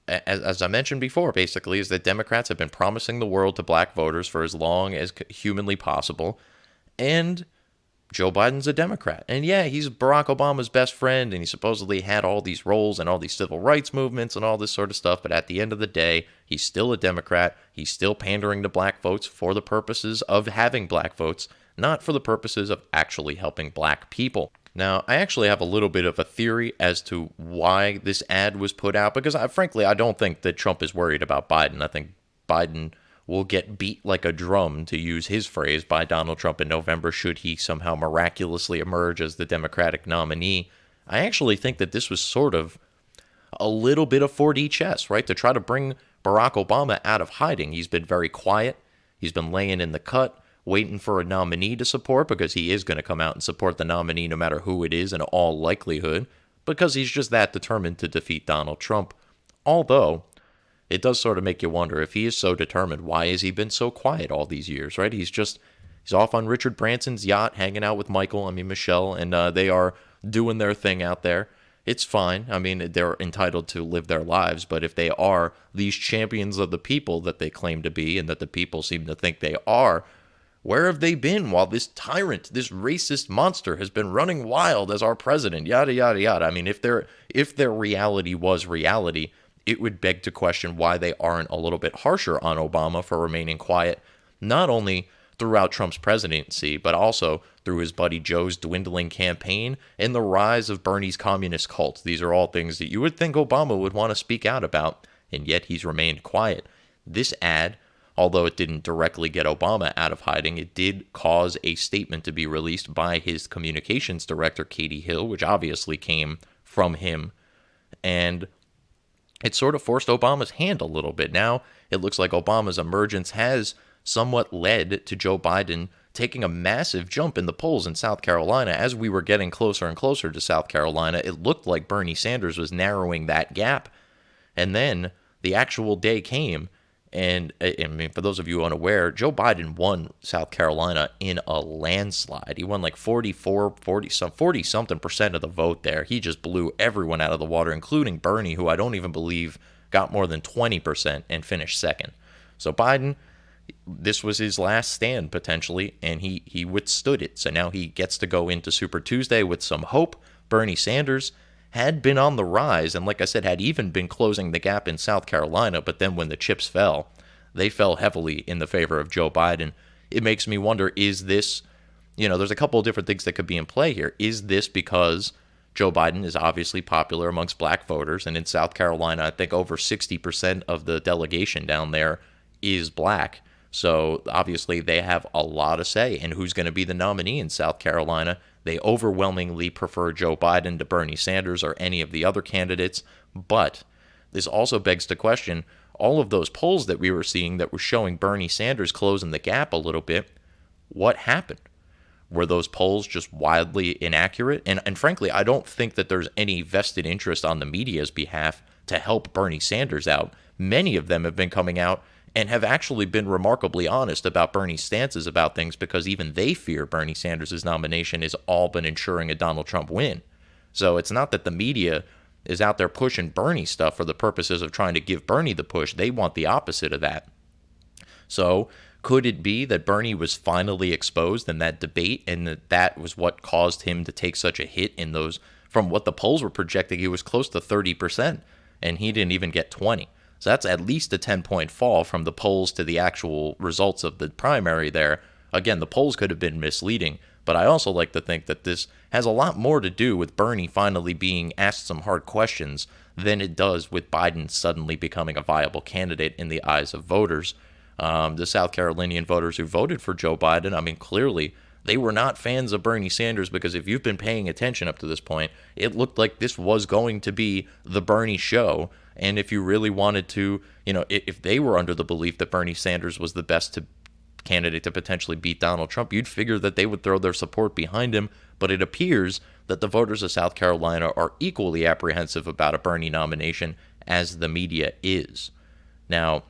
Speaker 1: as I mentioned before, basically, is that Democrats have been promising the world to black voters for as long as humanly possible, and Joe Biden's a Democrat. And yeah, he's Barack Obama's best friend, and he supposedly had all these roles and all these civil rights movements and all this sort of stuff, but at the end of the day, he's still a Democrat. He's still pandering to black votes for the purposes of having black votes, not for the purposes of actually helping black people. Now, I actually have a little bit of a theory as to why this ad was put out, because frankly, I don't think that Trump is worried about Biden. I think Biden will get beat like a drum, to use his phrase, by Donald Trump in November should he somehow miraculously emerge as the Democratic nominee. I actually think that this was sort of a little bit of 4D chess, right? To try to bring Barack Obama out of hiding. He's been very quiet. He's been laying in the cut, waiting for a nominee to support, because he is going to come out and support the nominee no matter who it is in all likelihood, because he's just that determined to defeat Donald Trump. Although, it does sort of make you wonder, if he is so determined, why has he been so quiet all these years, right? He's off on Richard Branson's yacht, hanging out with Michelle, and they are doing their thing out there. It's fine. I mean, they're entitled to live their lives, but if they are these champions of the people that they claim to be, and that the people seem to think they are, where have they been while this tyrant, this racist monster, has been running wild as our president, yada, yada, yada? I mean, if their reality was reality, it would beg to question why they aren't a little bit harsher on Obama for remaining quiet, not only throughout Trump's presidency, but also through his buddy Joe's dwindling campaign and the rise of Bernie's communist cult. These are all things that you would think Obama would want to speak out about, and yet he's remained quiet. This ad, although it didn't directly get Obama out of hiding, it did cause a statement to be released by his communications director, Katie Hill, which obviously came from him, and it sort of forced Obama's hand a little bit. Now, it looks like Obama's emergence has somewhat led to Joe Biden taking a massive jump in the polls in South Carolina. As we were getting closer and closer to South Carolina, it looked like Bernie Sanders was narrowing that gap. And then the actual day came, and I mean, for those of you unaware, Joe Biden won South Carolina in a landslide. He won like 40-something% of the vote there. He just blew everyone out of the water, including Bernie, who I don't even believe got more than 20% and finished second. So Biden, this was his last stand potentially, and he withstood it. So now he gets to go into Super Tuesday with some hope. Bernie Sanders had been on the rise, and like I said, had even been closing the gap in South Carolina, but then when the chips fell, they fell heavily in the favor of Joe Biden. It makes me wonder, is this, there's a couple of different things that could be in play here. Is this because Joe Biden is obviously popular amongst black voters, and in South Carolina, I think over 60% of the delegation down there is black, so obviously they have a lot to say in who's going to be the nominee in South Carolina. They overwhelmingly prefer Joe Biden to Bernie Sanders or any of the other candidates. But this also begs to question all of those polls that we were seeing that were showing Bernie Sanders closing the gap a little bit. What happened? Were those polls just wildly inaccurate? And frankly, I don't think that there's any vested interest on the media's behalf to help Bernie Sanders out. Many of them have been coming out and have actually been remarkably honest about Bernie's stances about things, because even they fear Bernie Sanders' nomination is all but ensuring a Donald Trump win. So it's not that the media is out there pushing Bernie stuff for the purposes of trying to give Bernie the push. They want the opposite of that. So could it be that Bernie was finally exposed in that debate, and that was what caused him to take such a hit in those, from what the polls were projecting, he was close to 30%, and he didn't even get 20. So that's at least a 10-point fall from the polls to the actual results of the primary there. Again, the polls could have been misleading, but I also like to think that this has a lot more to do with Bernie finally being asked some hard questions than it does with Biden suddenly becoming a viable candidate in the eyes of voters. The South Carolinian voters who voted for Joe Biden, I mean, clearly they were not fans of Bernie Sanders, because if you've been paying attention up to this point, it looked like this was going to be the Bernie show. And if you really wanted to, if they were under the belief that Bernie Sanders was the best candidate to potentially beat Donald Trump, you'd figure that they would throw their support behind him. But it appears that the voters of South Carolina are equally apprehensive about a Bernie nomination as the media is. Now,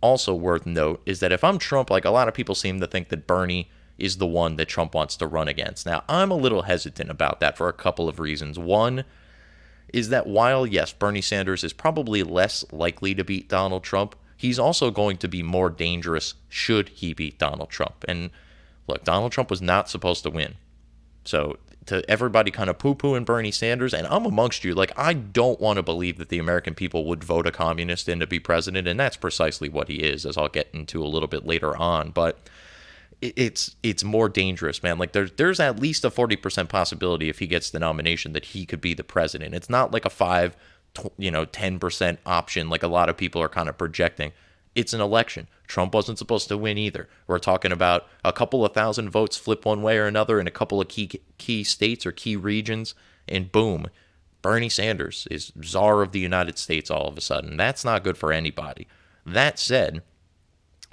Speaker 1: also worth note is that if I'm Trump, like a lot of people seem to think that Bernie is the one that Trump wants to run against. Now, I'm a little hesitant about that for a couple of reasons. One is that while, yes, Bernie Sanders is probably less likely to beat Donald Trump, he's also going to be more dangerous should he beat Donald Trump. And look, Donald Trump was not supposed to win. So to everybody kind of poo-pooing Bernie Sanders, and I'm amongst you, like, I don't want to believe that the American people would vote a communist in to be president, and that's precisely what he is, as I'll get into a little bit later on. But it's more dangerous, man. Like, there's at least a 40% possibility if he gets the nomination that he could be the president. It's not like a 10% option like a lot of people are kind of projecting. It's an election. Trump wasn't supposed to win either. We're talking about a couple of thousand votes flip one way or another in a couple of key states or key regions, and boom, Bernie Sanders is czar of the United States all of a sudden. That's not good for anybody. That said,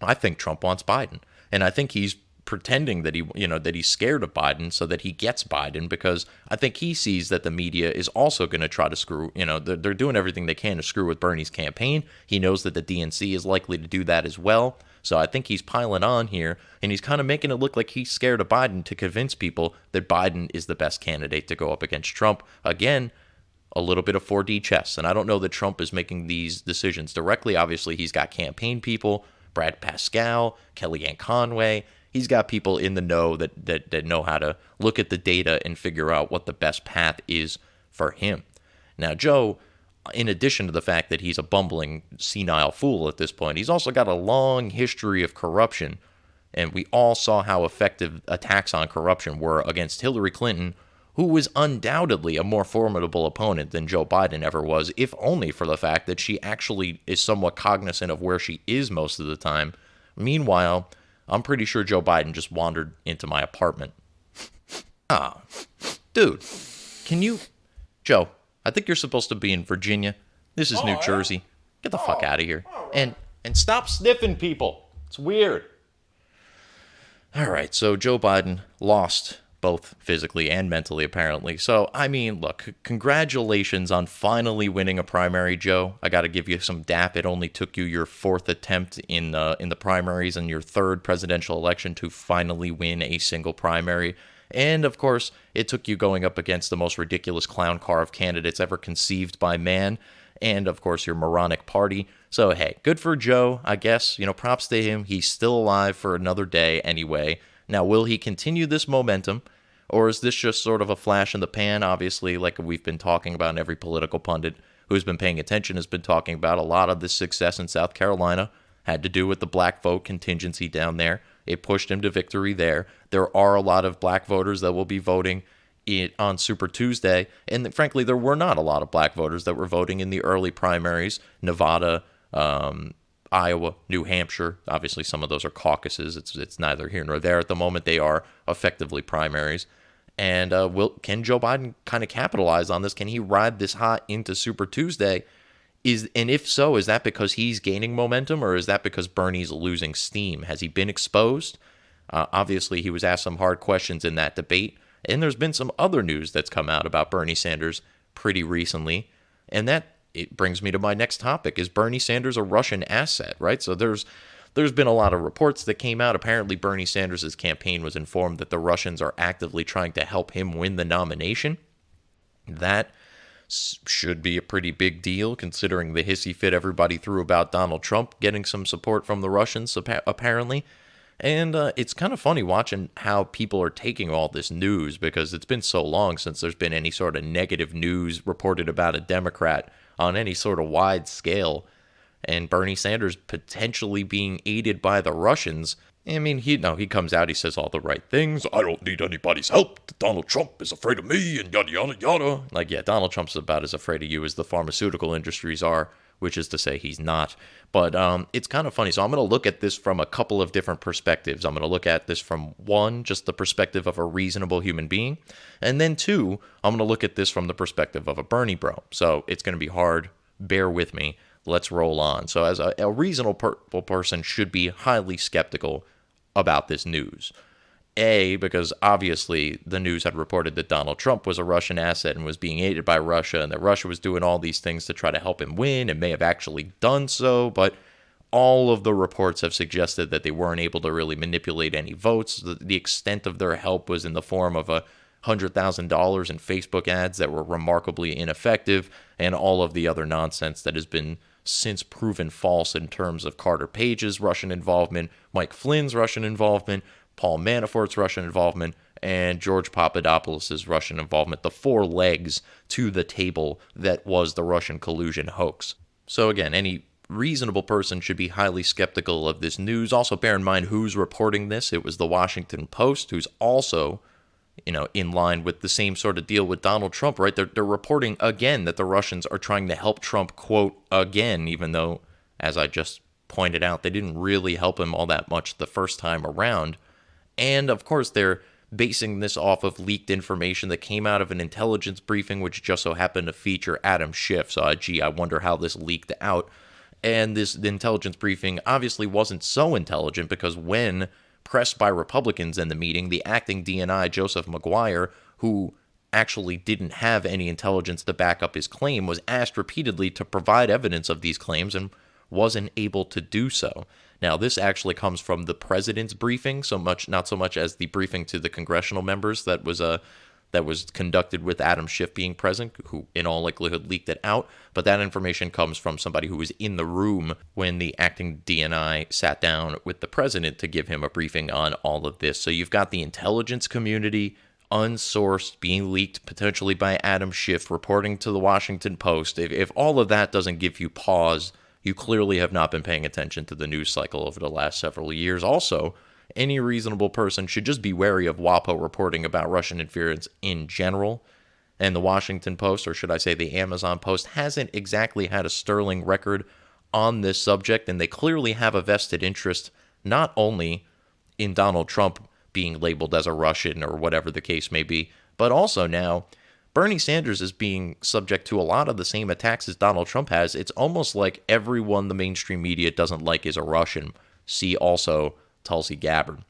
Speaker 1: I think Trump wants Biden. And I think he's pretending that he's scared of Biden so that he gets Biden, because I think he sees that the media is also going to try to screw, they're doing everything they can to screw with Bernie's campaign. He knows that the DNC is likely to do that as well. So I think he's piling on here, and he's kind of making it look like he's scared of Biden to convince people that Biden is the best candidate to go up against Trump. Again, a little bit of 4D chess. And I don't know that Trump is making these decisions directly. Obviously, he's got campaign people, Brad Pascal, Kellyanne Conway. He's got people in the know that know how to look at the data and figure out what the best path is for him. Now, Joe, in addition to the fact that he's a bumbling, senile fool at this point, he's also got a long history of corruption. And we all saw how effective attacks on corruption were against Hillary Clinton, who was undoubtedly a more formidable opponent than Joe Biden ever was, if only for the fact that she actually is somewhat cognizant of where she is most of the time. Meanwhile, I'm pretty sure Joe Biden just wandered into my apartment. Dude, Joe, I think you're supposed to be in Virginia. This is New Jersey. Get the fuck out of here. And stop sniffing people. It's weird. All right, so Joe Biden lost both physically and mentally, apparently. So, I mean, look, congratulations on finally winning a primary, Joe. I got to give you some dap. It only took you your fourth attempt in the primaries and your third presidential election to finally win a single primary. And, of course, it took you going up against the most ridiculous clown car of candidates ever conceived by man. And, of course, your moronic party. So, hey, good for Joe, I guess. Props to him. He's still alive for another day anyway. Now, will he continue this momentum? Or is this just sort of a flash in the pan? Obviously, like we've been talking about, and every political pundit who's been paying attention has been talking about, a lot of this success in South Carolina had to do with the black vote contingency down there. It pushed him to victory there. There are a lot of black voters that will be voting on Super Tuesday. And frankly, there were not a lot of black voters that were voting in the early primaries. Nevada, Iowa, New Hampshire. Obviously, some of those are caucuses. It's neither here nor there at the moment. They are effectively primaries. And can Joe Biden kind of capitalize on this? Can he ride this hot into Super Tuesday? And if so, is that because he's gaining momentum, or is that because Bernie's losing steam? Has he been exposed? Obviously, he was asked some hard questions in that debate. And there's been some other news that's come out about Bernie Sanders pretty recently. And it brings me to my next topic. Is Bernie Sanders a Russian asset, right? So there's there's been a lot of reports that came out. Apparently, Bernie Sanders' campaign was informed that the Russians are actively trying to help him win the nomination. That should be a pretty big deal, considering the hissy fit everybody threw about Donald Trump getting some support from the Russians, apparently. And it's kind of funny watching how people are taking all this news, because it's been so long since there's been any sort of negative news reported about a Democrat on any sort of wide scale. And Bernie Sanders potentially being aided by the Russians. I mean, he comes out, he says all the right things. I don't need anybody's help. Donald Trump is afraid of me, and yada, yada, yada. Like, yeah, Donald Trump's about as afraid of you as the pharmaceutical industries are, which is to say he's not. But it's kind of funny. So I'm going to look at this from a couple of different perspectives. I'm going to look at this from, one, just the perspective of a reasonable human being. And then two, I'm going to look at this from the perspective of a Bernie bro. So it's going to be hard. Bear with me. Let's roll on. So as a reasonable person should be highly skeptical about this news. A, because obviously the news had reported that Donald Trump was a Russian asset and was being aided by Russia, and that Russia was doing all these things to try to help him win, and may have actually done so, but all of the reports have suggested that they weren't able to really manipulate any votes. The extent of their help was in the form of $100,000 in Facebook ads that were remarkably ineffective, and all of the other nonsense that has been since proven false in terms of Carter Page's Russian involvement, Mike Flynn's Russian involvement, Paul Manafort's Russian involvement, and George Papadopoulos' Russian involvement, the four legs to the table that was the Russian collusion hoax. So again, any reasonable person should be highly skeptical of this news. Also, bear in mind who's reporting this. It was the Washington Post, who's also, in line with the same sort of deal with Donald Trump, right? They're reporting again that the Russians are trying to help Trump, quote, again, even though, as I just pointed out, they didn't really help him all that much the first time around. And, of course, they're basing this off of leaked information that came out of an intelligence briefing, which just so happened to feature Adam Schiff. So, I wonder how this leaked out. And the intelligence briefing obviously wasn't so intelligent, because when pressed by Republicans in the meeting, the acting DNI, Joseph Maguire, who actually didn't have any intelligence to back up his claim, was asked repeatedly to provide evidence of these claims and wasn't able to do so. Now, this actually comes from the president's briefing, not so much as the briefing to the congressional members that was conducted with Adam Schiff being present, who in all likelihood leaked it out. But that information comes from somebody who was in the room when the acting DNI sat down with the president to give him a briefing on all of this. So you've got the intelligence community, unsourced, being leaked potentially by Adam Schiff, reporting to the Washington Post. If all of that doesn't give you pause, you clearly have not been paying attention to the news cycle over the last several years. Also, any reasonable person should just be wary of WAPO reporting about Russian interference in general. And the Washington Post, or should I say the Amazon Post, hasn't exactly had a sterling record on this subject, and they clearly have a vested interest not only in Donald Trump being labeled as a Russian or whatever the case may be, but also now Bernie Sanders is being subject to a lot of the same attacks as Donald Trump has. It's almost like everyone the mainstream media doesn't like is a Russian. See also Tulsi Gabbard.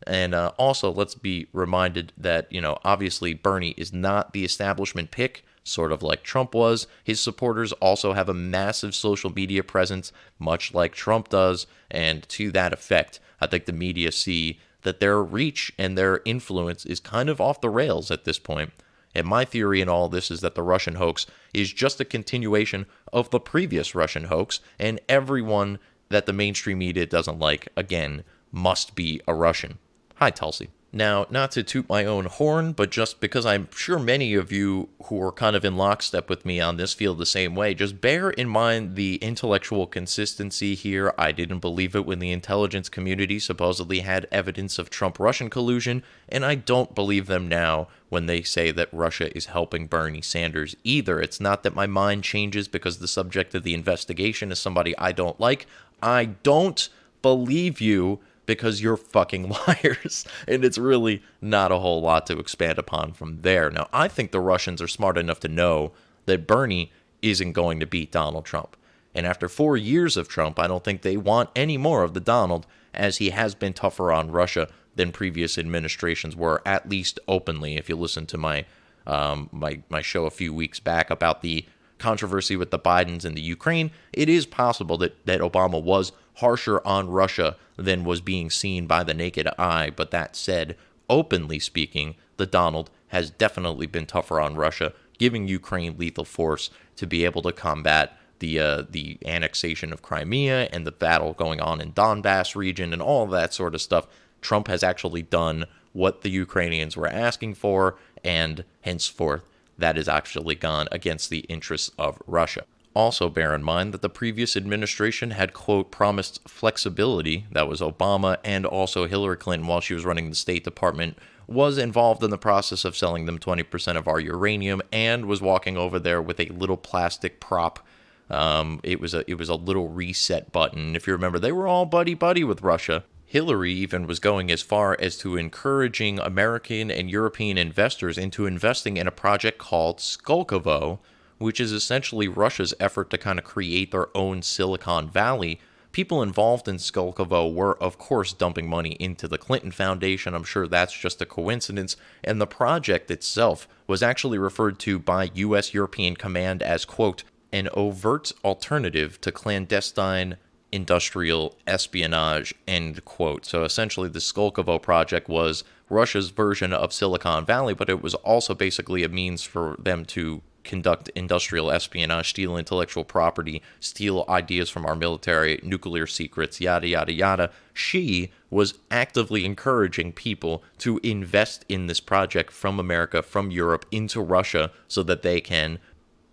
Speaker 1: And also, let's be reminded that, obviously Bernie is not the establishment pick, sort of like Trump was. His supporters also have a massive social media presence, much like Trump does. And to that effect, I think the media see that their reach and their influence is kind of off the rails at this point. And my theory in all this is that the Russian hoax is just a continuation of the previous Russian hoax, and everyone that the mainstream media doesn't like, again, must be a Russian. Hi, Tulsi. Now, not to toot my own horn, but just because I'm sure many of you who are kind of in lockstep with me on this feel the same way, just bear in mind the intellectual consistency here. I didn't believe it when the intelligence community supposedly had evidence of Trump-Russian collusion, and I don't believe them now when they say that Russia is helping Bernie Sanders either. It's not that my mind changes because the subject of the investigation is somebody I don't like. I don't believe you because you're fucking liars. And it's really not a whole lot to expand upon from there. Now, I think the Russians are smart enough to know that Bernie isn't going to beat Donald Trump. And after 4 years of Trump, I don't think they want any more of the Donald, as he has been tougher on Russia than previous administrations were, at least openly. If you listen to my my show a few weeks back about the controversy with the Bidens and the Ukraine, it is possible that Obama was harsher on Russia than was being seen by the naked eye. But that said, openly speaking, the Donald has definitely been tougher on Russia, giving Ukraine lethal force to be able to combat the annexation of Crimea and the battle going on in Donbass region and all of that sort of stuff. Trump has actually done what the Ukrainians were asking for, and henceforth, that has actually gone against the interests of Russia. Also, bear in mind that the previous administration had, quote, promised flexibility. That was Obama, and also Hillary Clinton, while she was running the State Department, was involved in the process of selling them 20% of our uranium and was walking over there with a little plastic prop. It was a little reset button. If you remember, they were all buddy-buddy with Russia. Hillary even was going as far as to encouraging American and European investors into investing in a project called Skolkovo, which is essentially Russia's effort to kind of create their own Silicon Valley. People involved in Skolkovo were, of course, dumping money into the Clinton Foundation. I'm sure that's just a coincidence. And the project itself was actually referred to by U.S. European Command as, quote, an overt alternative to clandestine industrial espionage, end quote. So essentially the Skolkovo project was Russia's version of Silicon Valley, but it was also basically a means for them to conduct industrial espionage, steal intellectual property, steal ideas from our military, nuclear secrets, yada, yada, yada. She was actively encouraging people to invest in this project from America, from Europe, into Russia so that they can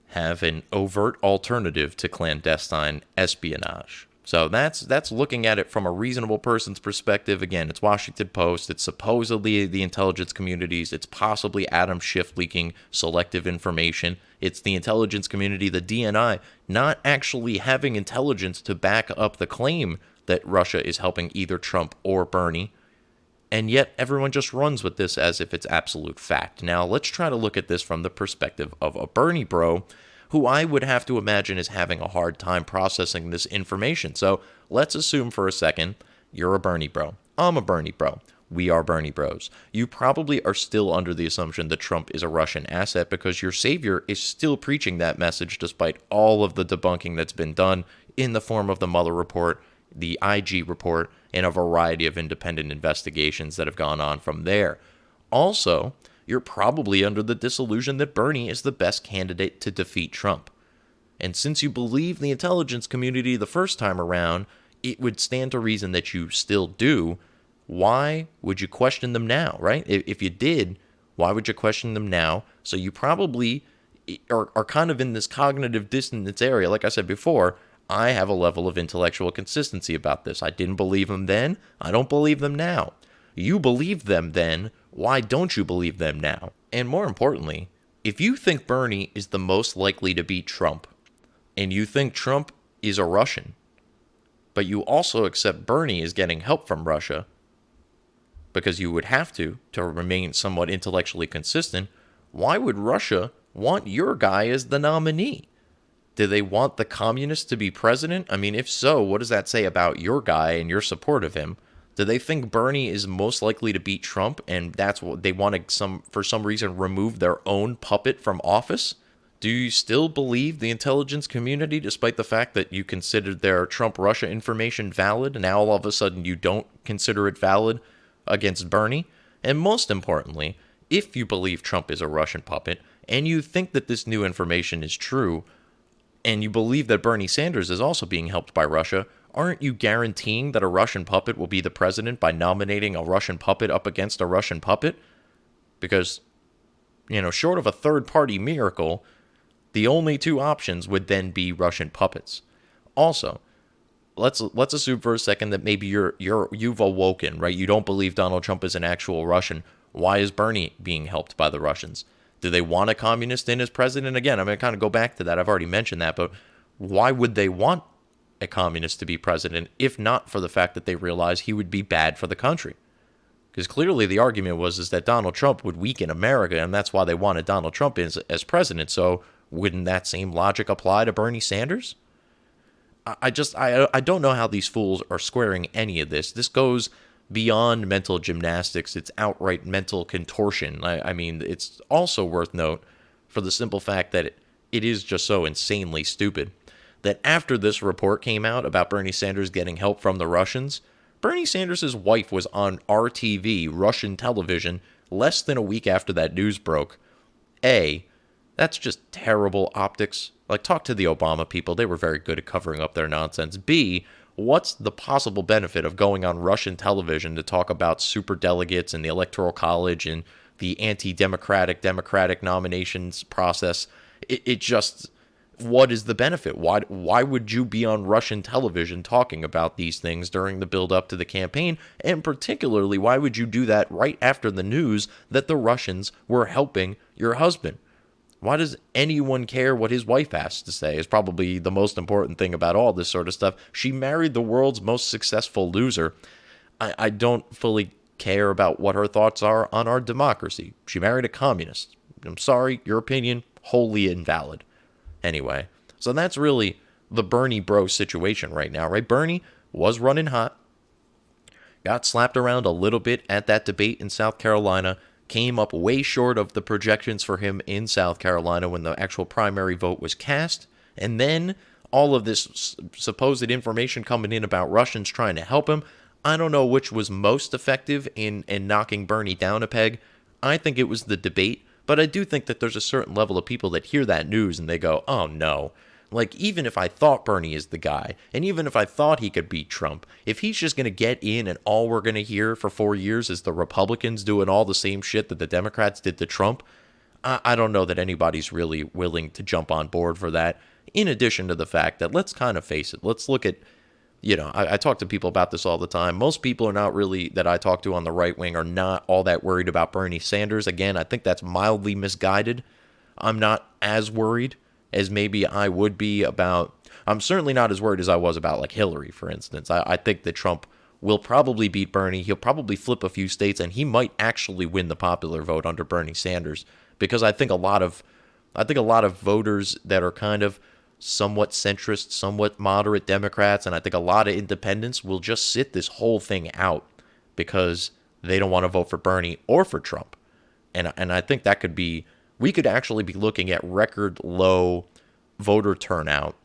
Speaker 1: have an overt alternative to clandestine espionage. So that's looking at it from a reasonable person's perspective. Again, it's Washington Post. It's supposedly the intelligence communities. It's possibly Adam Schiff leaking selective information. It's the intelligence community, the DNI, not actually having intelligence to back up the claim that Russia is helping either Trump or Bernie. And yet everyone just runs with this as if it's absolute fact. Now, let's try to look at this from the perspective of a Bernie bro, who I would have to imagine is having a hard time processing this information. So let's assume for a second you're a Bernie bro. I'm a Bernie bro. We are Bernie bros. You probably are still under the assumption that Trump is a Russian asset because your savior is still preaching that message despite all of the debunking that's been done in the form of the Mueller report, the IG report, and a variety of independent investigations that have gone on from there. Also, you're probably under the disillusion that Bernie is the best candidate to defeat Trump. And since you believe the intelligence community the first time around, it would stand to reason that you still do. Why would you question them now, right? If you did, why would you question them now? So you probably are kind of in this cognitive dissonance area. Like I said before, I have a level of intellectual consistency about this. I didn't believe them then. I don't believe them now. You believed them then. Why don't you believe them now? And more importantly, if you think Bernie is the most likely to beat Trump, and you think Trump is a Russian, but you also accept Bernie is getting help from Russia, because you would have to remain somewhat intellectually consistent, why would Russia want your guy as the nominee? Do they want the communists to be president? I mean, if so, what does that say about your guy and your support of him? Do they think Bernie is most likely to beat Trump, and that's what they want to, for some reason, remove their own puppet from office? Do you still believe the intelligence community, despite the fact that you considered their Trump-Russia information valid, and now all of a sudden you don't consider it valid against Bernie? And most importantly, if you believe Trump is a Russian puppet, and you think that this new information is true, and you believe that Bernie Sanders is also being helped by Russia, aren't you guaranteeing that a Russian puppet will be the president by nominating a Russian puppet up against a Russian puppet? Because, short of a third-party miracle, the only two options would then be Russian puppets. Also, let's assume for a second that maybe you've awoken, right? You don't believe Donald Trump is an actual Russian. Why is Bernie being helped by the Russians? Do they want a communist in as president? Again, I'm going to kind of go back to that. I've already mentioned that, but why would they want a communist to be president, if not for the fact that they realize he would be bad for the country? Because clearly the argument was that Donald Trump would weaken America, and that's why they wanted Donald Trump as president. So wouldn't that same logic apply to Bernie Sanders? I don't know how these fools are squaring any of this. This goes beyond mental gymnastics. It's outright mental contortion. I mean, it's also worth note for the simple fact that it is just so insanely stupid that after this report came out about Bernie Sanders getting help from the Russians, Bernie Sanders' wife was on RTV, Russian television, less than a week after that news broke. A, that's just terrible optics. Like, talk to the Obama people. They were very good at covering up their nonsense. B, what's the possible benefit of going on Russian television to talk about superdelegates and the Electoral College and the anti-democratic Democratic nominations process? It just, what is the benefit? Why would you be on Russian television talking about these things during the build-up to the campaign? And particularly, why would you do that right after the news that the Russians were helping your husband? Why does anyone care what his wife has to say is probably the most important thing about all this sort of stuff. She married the world's most successful loser. I don't fully care about what her thoughts are on our democracy. She married a communist. I'm sorry, your opinion, wholly invalid. Anyway, so that's really the Bernie bro situation right now, right? Bernie was running hot, got slapped around a little bit at that debate in South Carolina, came up way short of the projections for him in South Carolina when the actual primary vote was cast, and then all of this supposed information coming in about Russians trying to help him. I don't know which was most effective in knocking Bernie down a peg. I think it was the debate, but I do think that there's a certain level of people that hear that news and they go, oh no. Like, even if I thought Bernie is the guy, and even if I thought he could beat Trump, if he's just going to get in and all we're going to hear for 4 years is the Republicans doing all the same shit that the Democrats did to Trump, I don't know that anybody's really willing to jump on board for that. In addition to the fact that, let's kind of face it, let's look at, I talk to people about this all the time. Most people are not really, that I talk to on the right wing, are not all that worried about Bernie Sanders. Again, I think that's mildly misguided. I'm not as worried as maybe I would be about, I'm certainly not as worried as I was about like Hillary, for instance. I think that Trump will probably beat Bernie. He'll probably flip a few states, and he might actually win the popular vote under Bernie Sanders, because I think a lot of voters that are kind of somewhat centrist, somewhat moderate Democrats, and I think a lot of independents will just sit this whole thing out because they don't want to vote for Bernie or for Trump. And I think that could be, we could actually be looking at record low voter turnout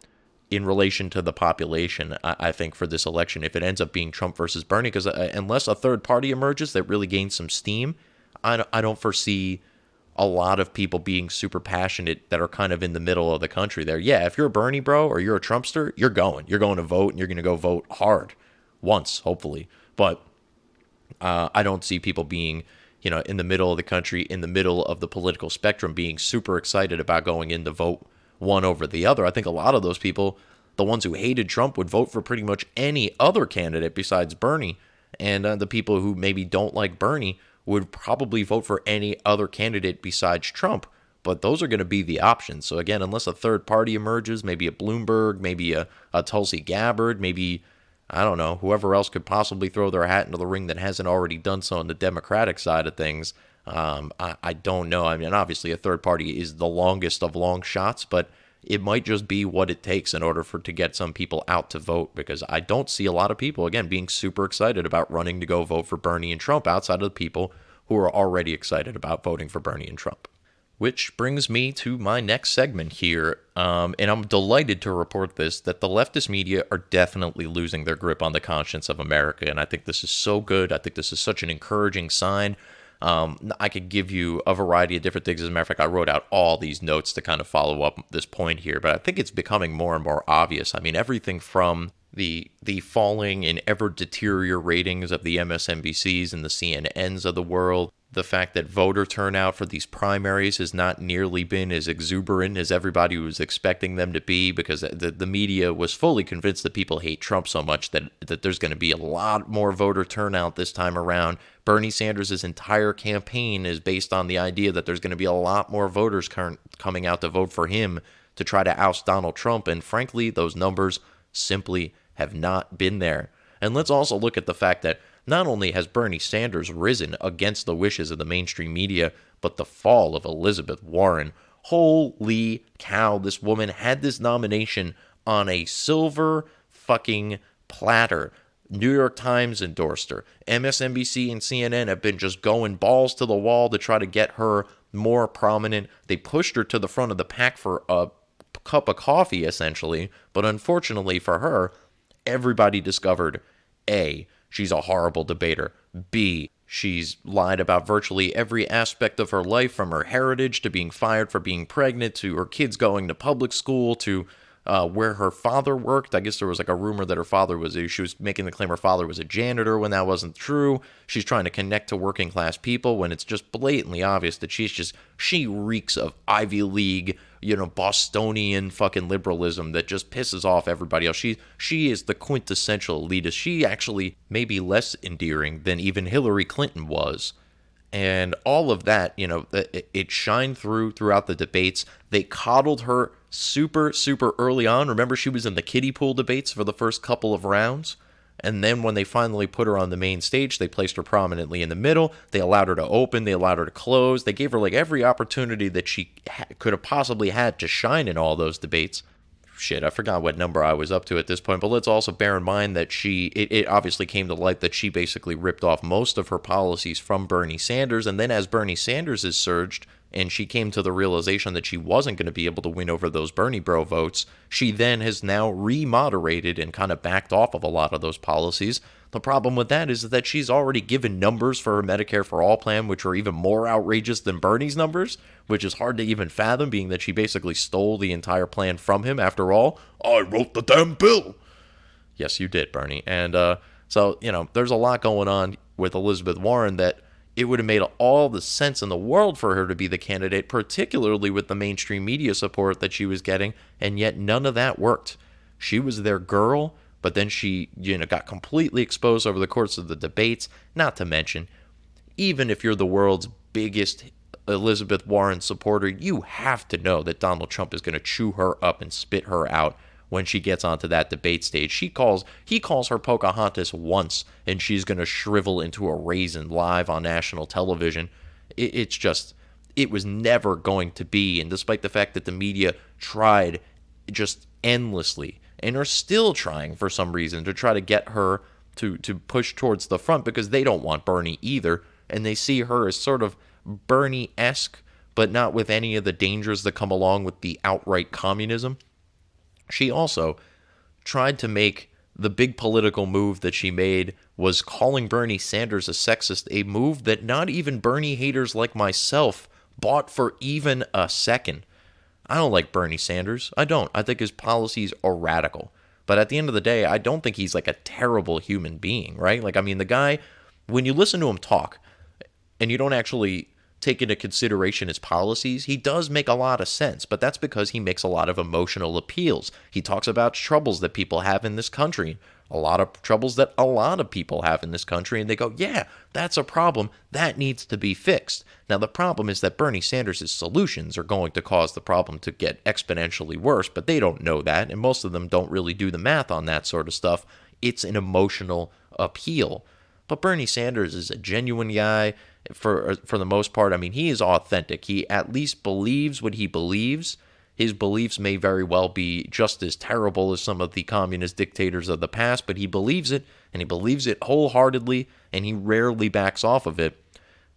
Speaker 1: in relation to the population, I think, for this election, if it ends up being Trump versus Bernie, because unless a third party emerges that really gains some steam, I don't foresee a lot of people being super passionate that are kind of in the middle of the country there. Yeah, if you're a Bernie bro or you're a Trumpster, you're going to vote, and you're going to go vote hard once, hopefully. But I don't see people being, in the middle of the country, in the middle of the political spectrum, being super excited about going in to vote one over the other. I think a lot of those people, the ones who hated Trump, would vote for pretty much any other candidate besides Bernie. And the people who maybe don't like Bernie would probably vote for any other candidate besides Trump. But those are going to be the options. So again, unless a third party emerges, maybe a Bloomberg, maybe a Tulsi Gabbard, maybe, I don't know, whoever else could possibly throw their hat into the ring that hasn't already done so on the Democratic side of things. I don't know. I mean, obviously a third party is the longest of long shots, but it might just be what it takes in order to get some people out to vote, because I don't see a lot of people, again, being super excited about running to go vote for Bernie and Trump outside of the people who are already excited about voting for Bernie and Trump. Which brings me to my next segment here, and I'm delighted to report this, that the leftist media are definitely losing their grip on the conscience of America, and I think this is so good. I think this is such an encouraging sign. I could give you a variety of different things. As a matter of fact, I wrote out all these notes to kind of follow up this point here, but I think it's becoming more and more obvious. I mean, everything from the falling and ever deteriorating ratings of the MSNBCs and the CNNs of the world, the fact that voter turnout for these primaries has not nearly been as exuberant as everybody was expecting them to be, because the media was fully convinced that people hate Trump so much that there's going to be a lot more voter turnout this time around. Bernie Sanders' entire campaign is based on the idea that there's going to be a lot more voters coming out to vote for him to try to oust Donald Trump, and frankly, those numbers simply have not been there. And let's also look at the fact that not only has Bernie Sanders risen against the wishes of the mainstream media, but the fall of Elizabeth Warren. Holy cow, this woman had this nomination on a silver fucking platter. New York Times endorsed her. MSNBC and CNN have been just going balls to the wall to try to get her more prominent. They pushed her to the front of the pack for cup of coffee, essentially. But unfortunately for her, everybody discovered, A, she's a horrible debater. B, she's lied about virtually every aspect of her life, from her heritage to being fired for being pregnant to her kids going to public school to where her father worked. I guess there was like a rumor that she was making the claim her father was a janitor when that wasn't true. She's trying to connect to working class people when it's just blatantly obvious that she reeks of Ivy League, Bostonian fucking liberalism that just pisses off everybody else. She is the quintessential elitist. She actually may be less endearing than even Hillary Clinton was. And all of that, it shined throughout the debates. They coddled her super, super early on. Remember, she was in the kiddie pool debates for the first couple of rounds. And then when they finally put her on the main stage, they placed her prominently in the middle. They allowed her to open. They allowed her to close. They gave her like every opportunity that she could have possibly had to shine in all those debates. Shit, I forgot what number I was up to at this point, but let's also bear in mind that it obviously came to light that she basically ripped off most of her policies from Bernie Sanders, and then as Bernie Sanders has surged, and she came to the realization that she wasn't going to be able to win over those Bernie bro votes, she then has now remoderated and kind of backed off of a lot of those policies. The problem with that is that she's already given numbers for her Medicare for All plan, which are even more outrageous than Bernie's numbers, which is hard to even fathom, being that she basically stole the entire plan from him. After all, I wrote the damn bill. Yes, you did, Bernie. And so, there's a lot going on with Elizabeth Warren that it would have made all the sense in the world for her to be the candidate, particularly with the mainstream media support that she was getting, and yet none of that worked. She was their girl, but then she, got completely exposed over the course of the debates. Not to mention, even if you're the world's biggest Elizabeth Warren supporter, you have to know that Donald Trump is going to chew her up and spit her out when she gets onto that debate stage. He calls her Pocahontas once, and she's going to shrivel into a raisin live on national television. It was never going to be, and despite the fact that the media tried just endlessly, and are still trying for some reason to try to get her to push towards the front, because they don't want Bernie either, and they see her as sort of Bernie-esque, but not with any of the dangers that come along with the outright communism. She also tried to make the big political move that she made was calling Bernie Sanders a sexist, a move that not even Bernie haters like myself bought for even a second. I don't like Bernie Sanders. I don't. I think his policies are radical. But at the end of the day, I don't think he's like a terrible human being, right? Like, I mean, the guy, when you listen to him talk and you don't actually take into consideration his policies, he does make a lot of sense, but that's because he makes a lot of emotional appeals. He talks about troubles that people have in this country, a lot of troubles that a lot of people have in this country, and they go, yeah, that's a problem. That needs to be fixed. Now, the problem is that Bernie Sanders' solutions are going to cause the problem to get exponentially worse, but they don't know that, and most of them don't really do the math on that sort of stuff. It's an emotional appeal. But Bernie Sanders is a genuine guy for the most part. I mean, he is authentic. He at least believes what he believes. His beliefs may very well be just as terrible as some of the communist dictators of the past, but he believes it, and he believes it wholeheartedly, and he rarely backs off of it.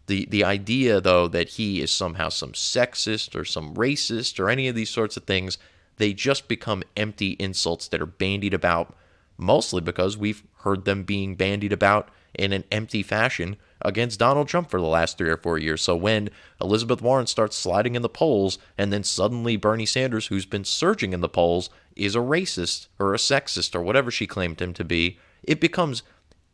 Speaker 1: The idea, though, that he is somehow some sexist or some racist or any of these sorts of things, they just become empty insults that are bandied about, mostly because we've heard them being bandied about in an empty fashion against Donald Trump for the last 3 or 4 years. So when Elizabeth Warren starts sliding in the polls, and then suddenly Bernie Sanders, who's been surging in the polls, is a racist or a sexist or whatever she claimed him to be, it becomes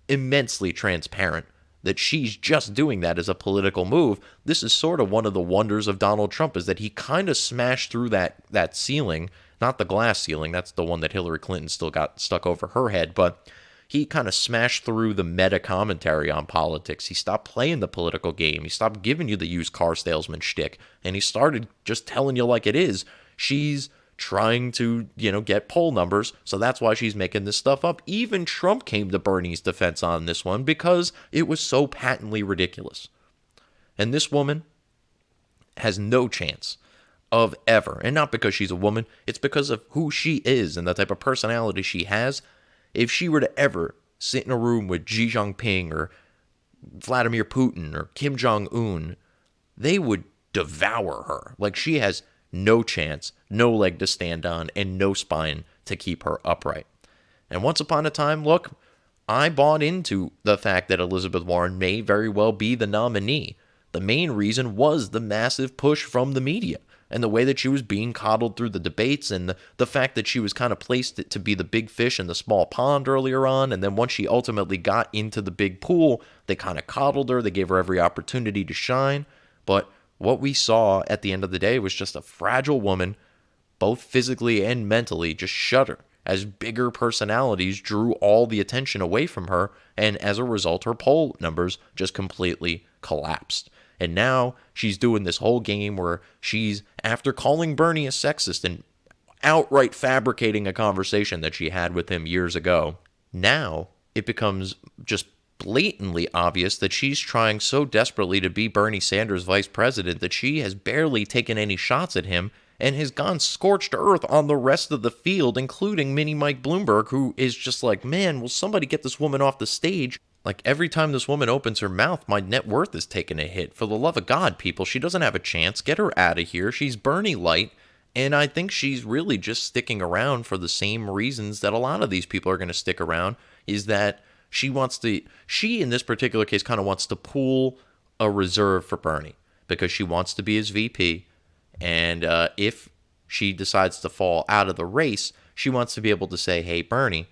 Speaker 1: immensely transparent that she's just doing that as a political move. This is sort of one of the wonders of Donald Trump, is that he kind of smashed through that ceiling, not the glass ceiling, that's the one that Hillary Clinton still got stuck over her head, but he kind of smashed through the meta commentary on politics. He stopped playing the political game. He stopped giving you the used car salesman shtick, and he started just telling you like it is. She's trying to, get poll numbers, so that's why she's making this stuff up. Even Trump came to Bernie's defense on this one because it was so patently ridiculous. And this woman has no chance of ever, and not because she's a woman, it's because of who she is and the type of personality she has. If she were to ever sit in a room with Xi Jinping or Vladimir Putin or Kim Jong-un, they would devour her. Like, she has no chance, no leg to stand on, and no spine to keep her upright. And once upon a time, look, I bought into the fact that Elizabeth Warren may very well be the nominee. The main reason was the massive push from the media and the way that she was being coddled through the debates, and the fact that she was kind of placed to be the big fish in the small pond earlier on. And then once she ultimately got into the big pool, they kind of coddled her. They gave her every opportunity to shine. But what we saw at the end of the day was just a fragile woman, both physically and mentally, just shudder as bigger personalities drew all the attention away from her. And as a result, her poll numbers just completely collapsed. And now she's doing this whole game where she's, after calling Bernie a sexist and outright fabricating a conversation that she had with him years ago, now it becomes just blatantly obvious that she's trying so desperately to be Bernie Sanders' vice president that she has barely taken any shots at him and has gone scorched earth on the rest of the field, including Mini Mike Bloomberg, who is just like, man, will somebody get this woman off the stage? Like, every time this woman opens her mouth, my net worth is taking a hit. For the love of God, people, she doesn't have a chance. Get her out of here. She's Bernie light. And I think she's really just sticking around for the same reasons that a lot of these people are going to stick around, is that she in this particular case kind of wants to pool a reserve for Bernie because she wants to be his VP. And if she decides to fall out of the race, she wants to be able to say, hey, Bernie,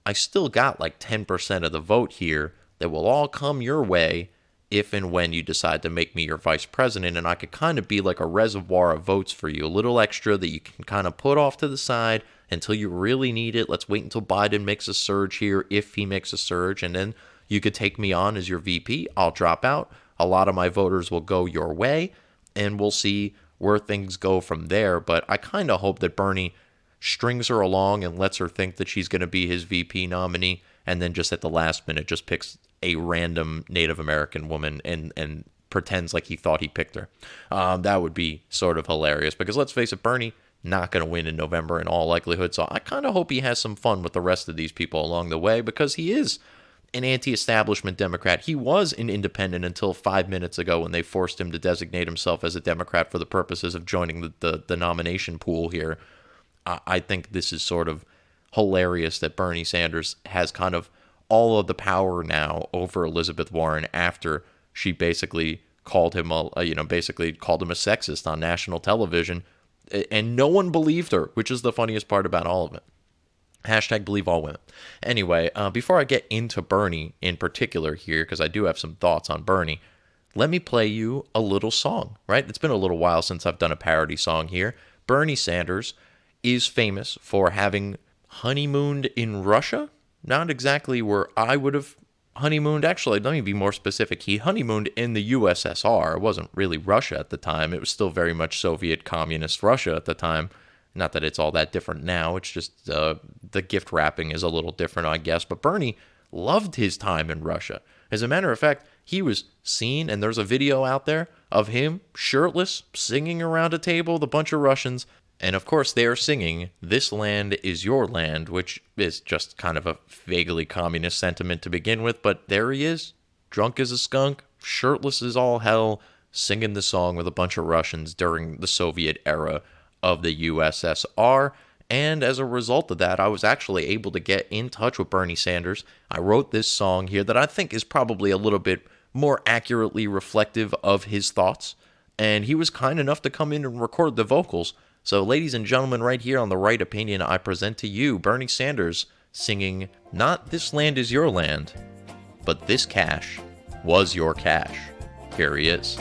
Speaker 1: I still got like 10% of the vote here that will all come your way if and when you decide to make me your vice president, and I could kind of be like a reservoir of votes for you, a little extra that you can kind of put off to the side until you really need it. Let's wait until Biden makes a surge here, if he makes a surge, and then you could take me on as your VP. I'll drop out. A lot of my voters will go your way, and we'll see where things go from there. But I kind of hope that Bernie strings her along and lets her think that she's going to be his VP nominee, and then just at the last minute just picks a random Native American woman and pretends like he thought he picked her. That would be sort of hilarious, because let's face it, Bernie not going to win in November in all likelihood. So I kind of hope he has some fun with the rest of these people along the way, because he is an anti-establishment Democrat. He was an independent until 5 minutes ago when they forced him to designate himself as a Democrat for the purposes of joining the nomination pool here. I think this is sort of hilarious that Bernie Sanders has kind of all of the power now over Elizabeth Warren after she basically called him a sexist on national television, and no one believed her, which is the funniest part about all of it. Hashtag believe all women. Anyway, before I get into Bernie in particular here, because I do have some thoughts on Bernie, let me play you a little song, right? It's been a little while since I've done a parody song here. Bernie Sanders is famous for having honeymooned in Russia. Not exactly where I would have honeymooned. Actually, let me be more specific. He honeymooned in the USSR. It wasn't really Russia at the time. It was still very much Soviet communist Russia at the time. Not that it's all that different now. It's just the gift wrapping is a little different, I guess. But Bernie loved his time in Russia. As a matter of fact, he was seen, and there's a video out there of him shirtless, singing around a table with a bunch of Russians. And of course, they are singing "This Land Is Your Land," which is just kind of a vaguely communist sentiment to begin with. But there he is, drunk as a skunk, shirtless as all hell, singing the song with a bunch of Russians during the Soviet era of the USSR. And as a result of that, I was actually able to get in touch with Bernie Sanders. I wrote this song here that I think is probably a little bit more accurately reflective of his thoughts. And he was kind enough to come in and record the vocals. So, ladies and gentlemen, right here on The Right Opinion, I present to you Bernie Sanders singing not "This Land Is Your Land," but "This Cash Was Your Cash." Here he is.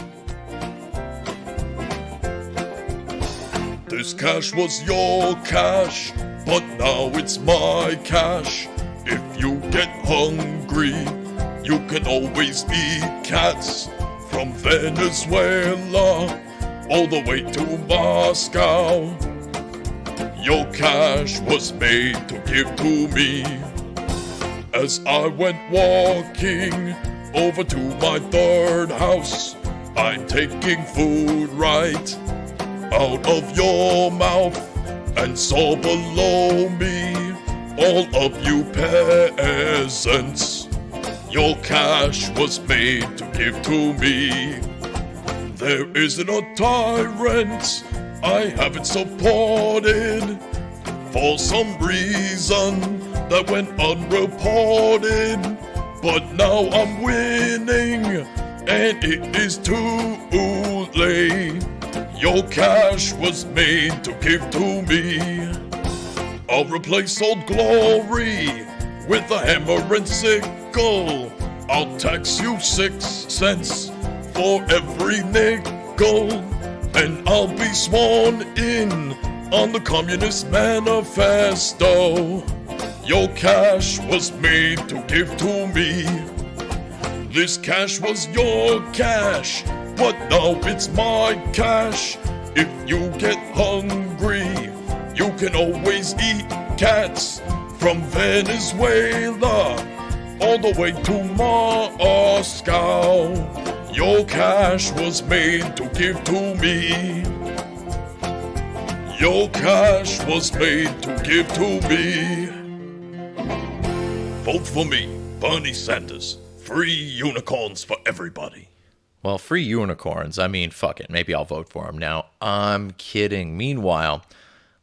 Speaker 8: This cash was your cash, but now it's my cash. If you get hungry, you can always eat cats. From Venezuela all the way to Moscow, your cash was made to give to me. As I went walking over to my third house, I'm taking food right out of your mouth, and saw below me all of you peasants. Your cash was made to give to me. There isn't a tyrant I haven't supported for some reason that went unreported. But now I'm winning, and it is too late. Your cash was made to give to me. I'll replace old glory with a hammer and sickle. I'll tax you 6 cents for every nickel. And I'll be sworn in on the Communist Manifesto. Your cash was made to give to me. This cash was your cash, but now it's my cash. If you get hungry, you can always eat cats. From Venezuela all the way to Moscow. Your cash was made to give to me. Your cash was made to give to me. Vote for me, Bernie Sanders. Free unicorns for everybody.
Speaker 1: Well, free unicorns, I mean, fuck it. Maybe I'll vote for him now. I'm kidding. Meanwhile,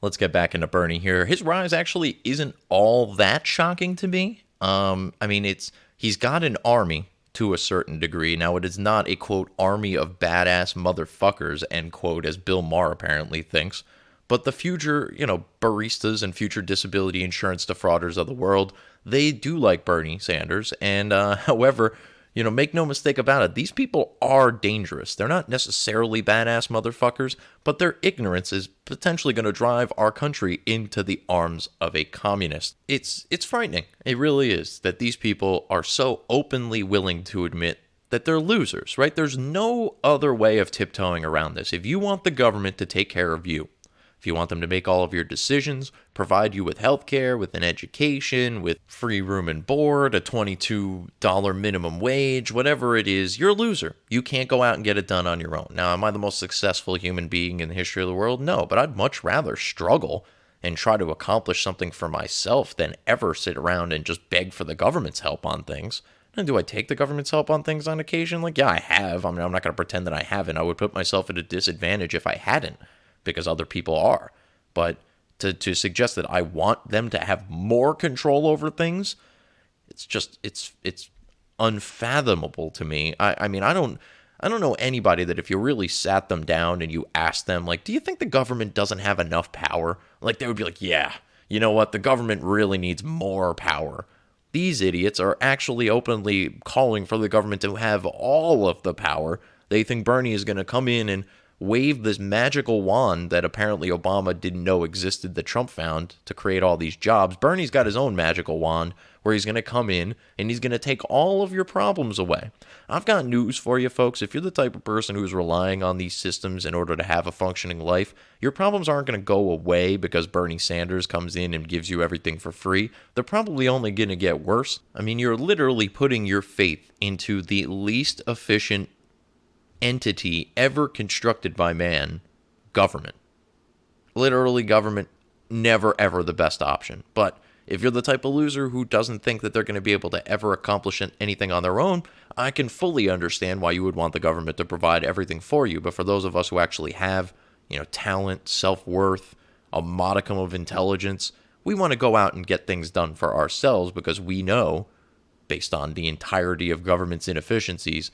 Speaker 1: let's get back into Bernie here. His rise actually isn't all that shocking to me. I mean, he's got an army to a certain degree. Now, it is not a, quote, army of badass motherfuckers, end quote, as Bill Maher apparently thinks. But the future, baristas and future disability insurance defrauders of the world, they do like Bernie Sanders. And however, make no mistake about it, these people are dangerous. They're not necessarily badass motherfuckers, but their ignorance is potentially going to drive our country into the arms of a communist. It's frightening. It really is, that these people are so openly willing to admit that they're losers, right? There's no other way of tiptoeing around this. If you want the government to take care of you, if you want them to make all of your decisions, provide you with health care, with an education, with free room and board, a $22 minimum wage, whatever it is, you're a loser. You can't go out and get it done on your own. Now, am I the most successful human being in the history of the world? No, but I'd much rather struggle and try to accomplish something for myself than ever sit around and just beg for the government's help on things. And do I take the government's help on things on occasion? Like, yeah, I have. I mean, I'm not going to pretend that I haven't. I would put myself at a disadvantage if I hadn't, because other people are. But to suggest that I want them to have more control over things, it's unfathomable to me. I mean, I don't know anybody that if you really sat them down and you asked them, like, do you think the government doesn't have enough power? Like, they would be like, yeah, you know what? The government really needs more power. These idiots are actually openly calling for the government to have all of the power. They think Bernie is going to come in and wave this magical wand that apparently Obama didn't know existed, that Trump found, to create all these jobs. Bernie's got his own magical wand where he's going to come in and he's going to take all of your problems away. I've got news for you, folks. If you're the type of person who's relying on these systems in order to have a functioning life, your problems aren't going to go away because Bernie Sanders comes in and gives you everything for free. They're probably only going to get worse. I mean, you're literally putting your faith into the least efficient entity ever constructed by man, government. Literally, government, never ever the best option. But if you're the type of loser who doesn't think that they're going to be able to ever accomplish anything on their own, I can fully understand why you would want the government to provide everything for you. But for those of us who actually have, talent, self-worth, a modicum of intelligence, we want to go out and get things done for ourselves because we know, based on the entirety of government's inefficiencies,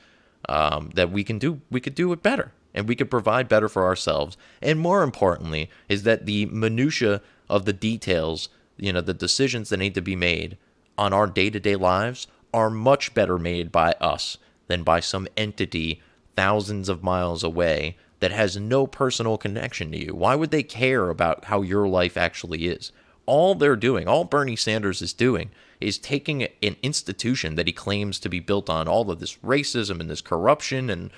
Speaker 1: that we could do it better, and we could provide better for ourselves. And more importantly is that the minutia of the details, the decisions that need to be made on our day-to-day lives are much better made by us than by some entity thousands of miles away that has no personal connection to you. Why would they care about how your life actually is? All they're doing, all Bernie Sanders is doing, is taking an institution that he claims to be built on all of this racism and this corruption and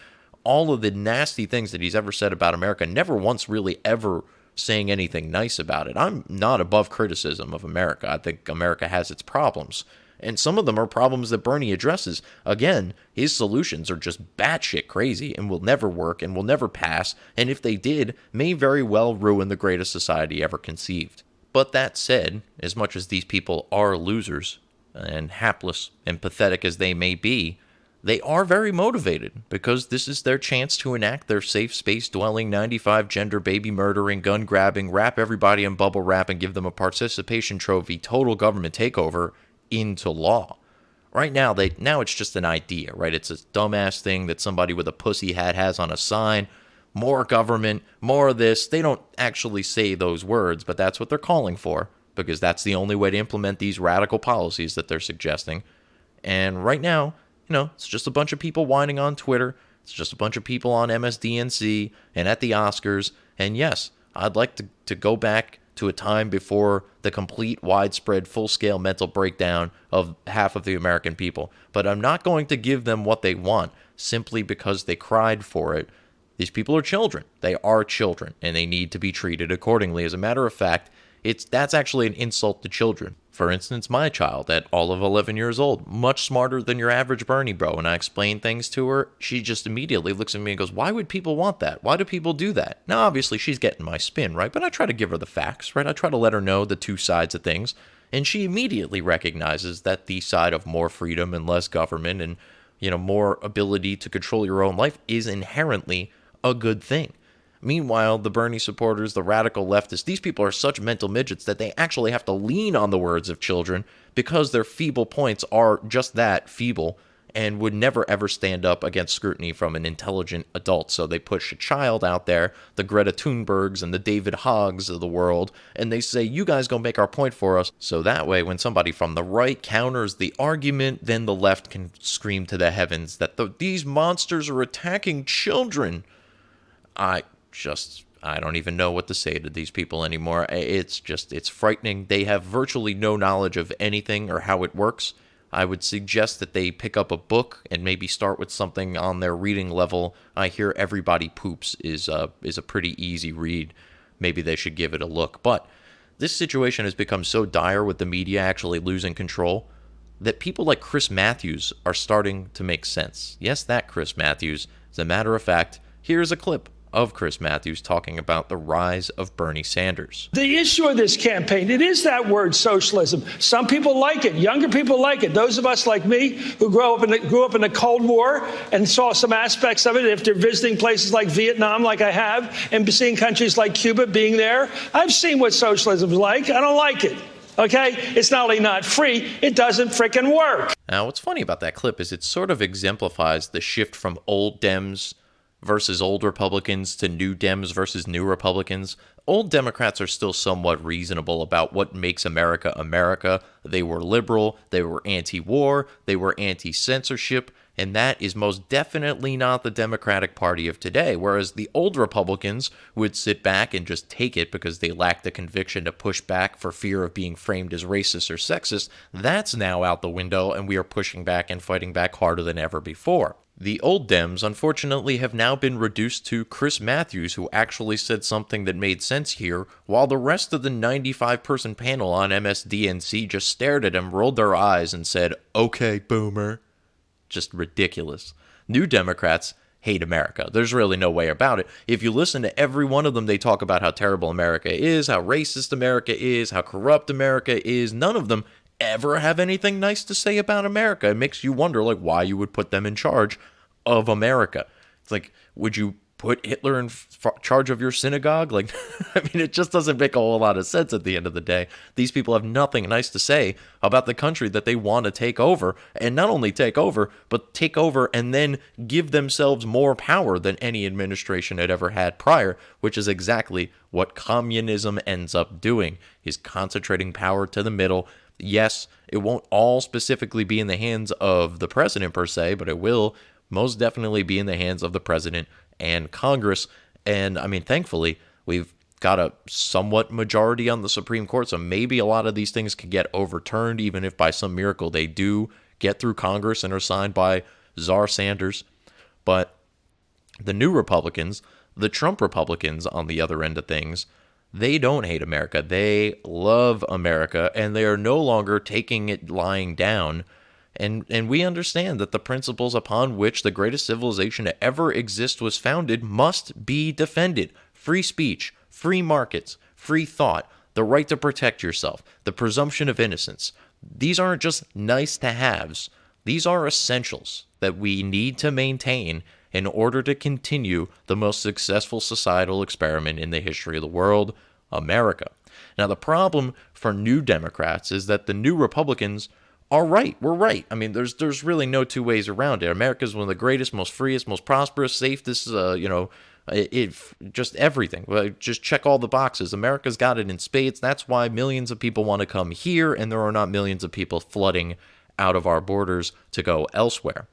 Speaker 1: all of the nasty things that he's ever said about America, never once really ever saying anything nice about it. I'm not above criticism of America. I think America has its problems, and some of them are problems that Bernie addresses. Again, his solutions are just batshit crazy and will never work and will never pass, and if they did, may very well ruin the greatest society ever conceived. But that said, as much as these people are losers, and hapless and pathetic as they may be, they are very motivated because this is their chance to enact their safe space dwelling, 95 gender baby murdering, gun grabbing, wrap everybody in bubble wrap and give them a participation trophy, total government takeover into law. Right now, it's just an idea, right? It's a dumbass thing that somebody with a pussy hat has on a sign. More government, more of this. They don't actually say those words, but that's what they're calling for because that's the only way to implement these radical policies that they're suggesting. And right now, it's just a bunch of people whining on Twitter. It's just a bunch of people on MSDNC and at the Oscars. And yes, I'd like to go back to a time before the complete, widespread, full-scale mental breakdown of half of the American people. But I'm not going to give them what they want simply because they cried for it. These people are children. They are children, and they need to be treated accordingly. As a matter of fact, that's actually an insult to children. For instance, my child at all of 11 years old, much smarter than your average Bernie bro. When I explain things to her, she just immediately looks at me and goes, why would people want that? Why do people do that? Now, obviously, she's getting my spin, right? But I try to give her the facts, right? I try to let her know the two sides of things. And she immediately recognizes that the side of more freedom and less government and, more ability to control your own life is inherently a good thing. Meanwhile, the Bernie supporters, the radical leftists, these people are such mental midgets that they actually have to lean on the words of children because their feeble points are just that, feeble, and would never ever stand up against scrutiny from an intelligent adult. So they push a child out there, the Greta Thunbergs and the David Hoggs of the world, and they say, you guys go make our point for us. So that way, when somebody from the right counters the argument, then the left can scream to the heavens that these monsters are attacking children. I don't even know what to say to these people anymore. It's frightening. They have virtually no knowledge of anything or how it works. I would suggest that they pick up a book and maybe start with something on their reading level. I hear Everybody Poops is a pretty easy read. Maybe they should give it a look. But this situation has become so dire with the media actually losing control that people like Chris Matthews are starting to make sense. Yes, that Chris Matthews. As a matter of fact, here's a clip of Chris Matthews talking about the rise of Bernie Sanders.
Speaker 9: The issue of this campaign, it is that word socialism. Some people like it. Younger people like it. Those of us like me who grew up in the Cold War and saw some aspects of it, if they're visiting places like Vietnam, like I have, and seeing countries like Cuba being there, I've seen what socialism is like. I don't like it. Okay? It's not only not free, it doesn't frickin' work.
Speaker 1: Now, what's funny about that clip is it sort of exemplifies the shift from old Dems versus old Republicans to new Dems versus new Republicans. Old Democrats are still somewhat reasonable about what makes America America. They were liberal, they were anti-war, they were anti-censorship, and that is most definitely not the Democratic Party of today, whereas the old Republicans would sit back and just take it because they lacked the conviction to push back for fear of being framed as racist or sexist. That's now out the window, and we are pushing back and fighting back harder than ever before. The old Dems, unfortunately, have now been reduced to Chris Matthews, who actually said something that made sense here, while the rest of the 95-person panel on MSDNC just stared at him, rolled their eyes, and said, "Okay, boomer." Just ridiculous. New Democrats hate America. There's really no way about it. If you listen to every one of them, they talk about how terrible America is, how racist America is, how corrupt America is. None of them ever have anything nice to say about America. It makes you wonder, why you would put them in charge of America. It's like, would you put Hitler in charge of your synagogue? It just doesn't make a whole lot of sense at the end of the day. These people have nothing nice to say about the country that they want to take over, and not only take over, but take over and then give themselves more power than any administration had ever had prior, which is exactly what communism ends up doing, is concentrating power to the middle. Yes, it won't all specifically be in the hands of the president per se, but it will most definitely be in the hands of the president and Congress. And thankfully, we've got a somewhat majority on the Supreme Court, so maybe a lot of these things can get overturned, even if by some miracle they do get through Congress and are signed by Czar Sanders. But the new Republicans, the Trump Republicans on the other end of things, they don't hate America. They love America, and they are no longer taking it lying down. And we understand that the principles upon which the greatest civilization to ever exist was founded must be defended. Free speech, free markets, free thought, the right to protect yourself, the presumption of innocence. These aren't just nice to haves. These are essentials that we need to maintain in order to continue the most successful societal experiment in the history of the world, America. Now, the problem for new Democrats is that the new Republicans are right. We're right. I mean, there's really no two ways around it. America is one of the greatest, most freest, most prosperous, safest, just everything. Just check all the boxes. America's got it in spades. That's why millions of people want to come here, and there are not millions of people flooding out of our borders to go elsewhere.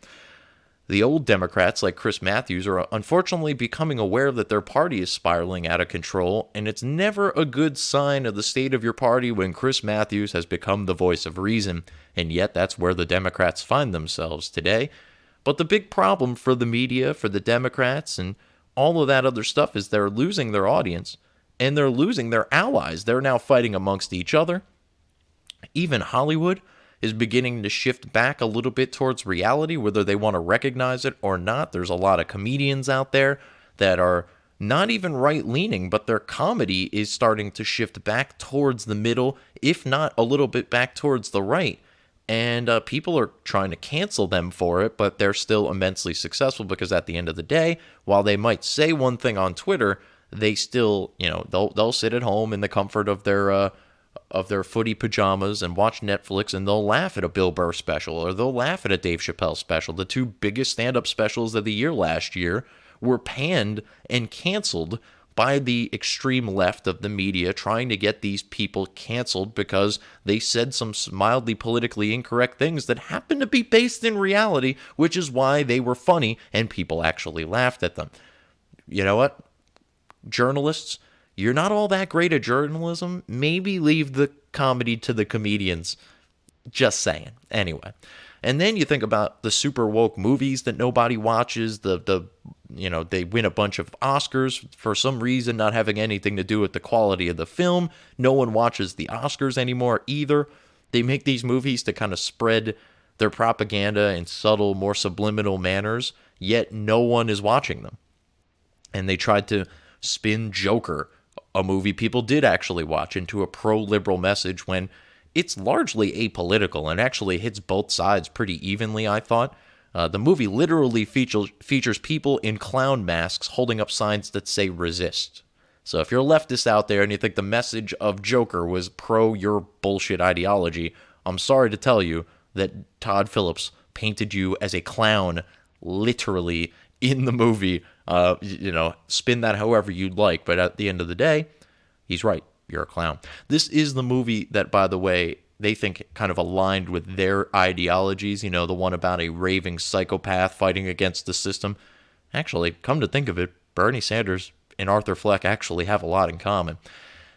Speaker 1: The old Democrats, like Chris Matthews, are unfortunately becoming aware that their party is spiraling out of control, and it's never a good sign of the state of your party when Chris Matthews has become the voice of reason, and yet that's where the Democrats find themselves today. But the big problem for the media, for the Democrats, and all of that other stuff is they're losing their audience, and they're losing their allies. They're now fighting amongst each other. Even Hollywood is beginning to shift back a little bit towards reality, whether they want to recognize it or not. There's a lot of comedians out there that are not even right-leaning, but their comedy is starting to shift back towards the middle, if not a little bit back towards the right. And people are trying to cancel them for it, but they're still immensely successful because at the end of the day, while they might say one thing on Twitter, they still, they'll sit at home in the comfort of their footy pajamas and watch Netflix, and they'll laugh at a Bill Burr special, or they'll laugh at a Dave Chappelle special. The two biggest stand-up specials of the year last year were panned and canceled by the extreme left of the media, trying to get these people canceled because they said some mildly politically incorrect things that happen to be based in reality, which is why they were funny and people actually laughed at them. You know what? Journalists, you're not all that great at journalism. Maybe leave the comedy to the comedians. Just saying. Anyway. And then you think about the super woke movies that nobody watches. They win a bunch of Oscars for some reason, not having anything to do with the quality of the film. No one watches the Oscars anymore either. They make these movies to kind of spread their propaganda in subtle, more subliminal manners, yet no one is watching them. And they tried to spin Joker, a movie people did actually watch, into a pro-liberal message when it's largely apolitical and actually hits both sides pretty evenly, I thought. The movie literally features people in clown masks holding up signs that say resist. So if you're a leftist out there and you think the message of Joker was pro your bullshit ideology, I'm sorry to tell you that Todd Phillips painted you as a clown literally in the movie. Spin that however you'd like, but at the end of the day, he's right. You're a clown. This is the movie that, by the way, they think kind of aligned with their ideologies, the one about a raving psychopath fighting against the system. Actually, come to think of it, Bernie Sanders and Arthur Fleck actually have a lot in common.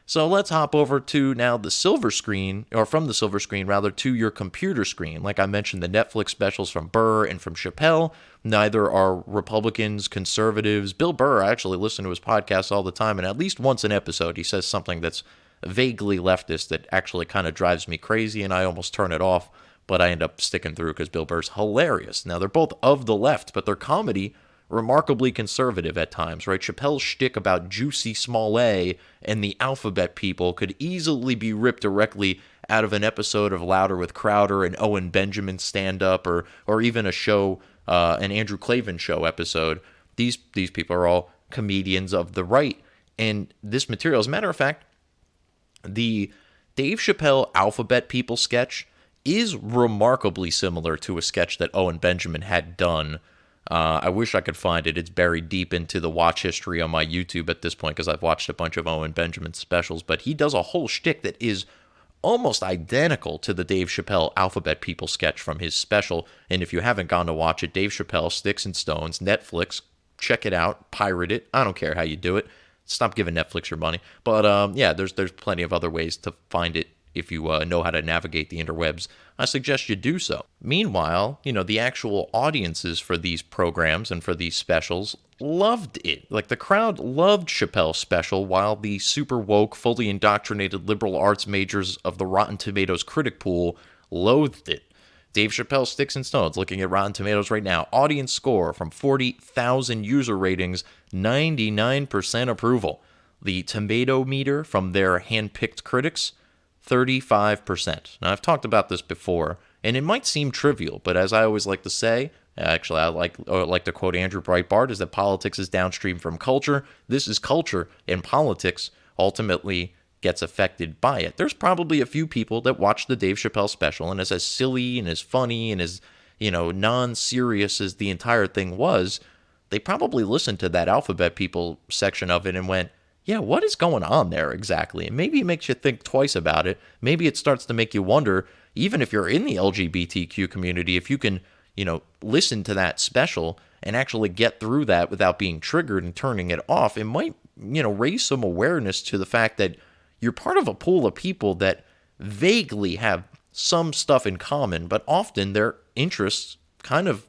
Speaker 1: So let's hop over to now the silver screen, or from the silver screen, rather, to your computer screen. Like I mentioned, the Netflix specials from Burr and from Chappelle. Neither are Republicans, conservatives. Bill Burr, I actually listen to his podcast all the time, and at least once an episode, he says something that's vaguely leftist that actually kind of drives me crazy, and I almost turn it off, but I end up sticking through because Bill Burr's hilarious. Now, they're both of the left, but their comedy remarkably conservative at times, right? Chappelle's shtick about Juicy Smollett and the alphabet people could easily be ripped directly out of an episode of Louder with Crowder and Owen Benjamin stand-up, or even a show, an Andrew Klavan show episode. These people are all comedians of the right, and this material, as a matter of fact, the Dave Chappelle alphabet people sketch is remarkably similar to a sketch that Owen Benjamin had done. I wish I could find it. It's buried deep into the watch history on my YouTube at this point because I've watched a bunch of Owen Benjamin specials, but he does a whole shtick that is almost identical to the Dave Chappelle alphabet people sketch from his special. And if you haven't gone to watch it, Dave Chappelle, Sticks and Stones, Netflix, check it out, pirate it. I don't care how you do it. Stop giving Netflix your money. But there's plenty of other ways to find it. If you know how to navigate the interwebs, I suggest you do so. Meanwhile, the actual audiences for these programs and for these specials loved it. Like, the crowd loved Chappelle's special, while the super woke, fully indoctrinated liberal arts majors of the Rotten Tomatoes critic pool loathed it. Dave Chappelle, Sticks and Stones, looking at Rotten Tomatoes right now. Audience score from 40,000 user ratings, 99% approval. The tomato meter from their hand-picked critics, 35%. Now, I've talked about this before, And it might seem trivial, but as I always like to say, actually I like to quote Andrew Breitbart, is that politics is downstream from culture. This is culture, and politics ultimately gets affected by it. There's probably a few people that watch the Dave Chappelle special, and as silly and as funny and as, non-serious as the entire thing was, they probably listened to that Alphabet People section of it and went, yeah, what is going on there exactly? And maybe it makes you think twice about it. Maybe it starts to make you wonder, even if you're in the LGBTQ community, if you can, listen to that special and actually get through that without being triggered and turning it off, it might, raise some awareness to the fact that you're part of a pool of people that vaguely have some stuff in common, but often their interests kind of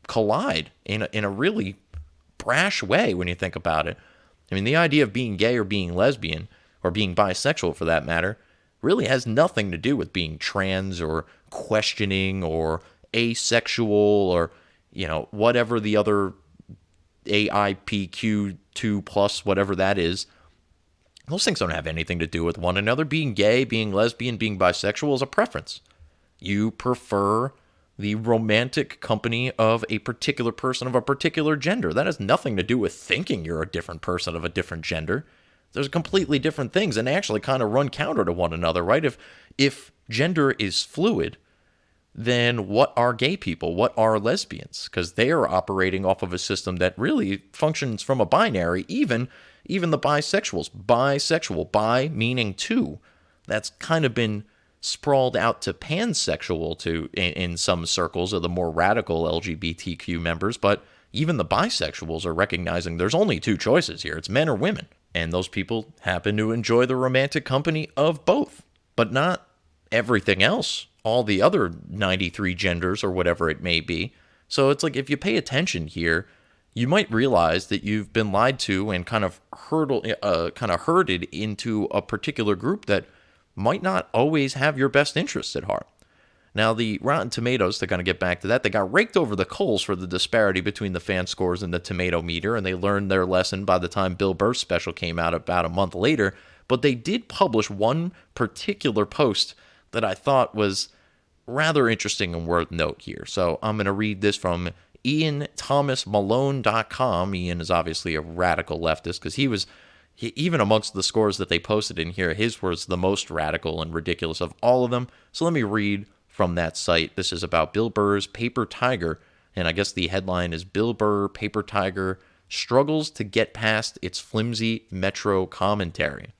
Speaker 1: collide in a really brash way when you think about it. I mean, the idea of being gay or being lesbian, or being bisexual for that matter, really has nothing to do with being trans or questioning or asexual or, whatever the other AIPQ2 plus, whatever that is. Those things don't have anything to do with one another. Being gay, being lesbian, being bisexual is a preference. You prefer the romantic company of a particular person of a particular gender. That has nothing to do with thinking you're a different person of a different gender. There's completely different things, and they actually kind of run counter to one another, right? If gender is fluid, then what are gay people? What are lesbians? Because they are operating off of a system that really functions from a binary, even the bisexuals. Bisexual, bi meaning two. That's kind of been sprawled out to pansexual in some circles of the more radical LGBTQ members, but even the bisexuals are recognizing there's only two choices here. It's men or women. And those people happen to enjoy the romantic company of both, but not everything else, all the other 93 genders or whatever it may be. So it's like, if you pay attention here, you might realize that you've been lied to and kind of herded into a particular group that might not always have your best interests at heart. Now, the Rotten Tomatoes, to kind of get back to that, they got raked over the coals for the disparity between the fan scores and the tomato meter, and they learned their lesson by the time Bill Burr's special came out about a month later. But they did publish one particular post that I thought was rather interesting and worth note here. So I'm going to read this from IanThomasMalone.com. Ian is obviously a radical leftist, because even amongst the scores that they posted in here, his was the most radical and ridiculous of all of them. So let me read from that site. This is about Bill Burr's Paper Tiger, and I guess the headline is Bill Burr, Paper Tiger, struggles to get past its flimsy Metro commentary.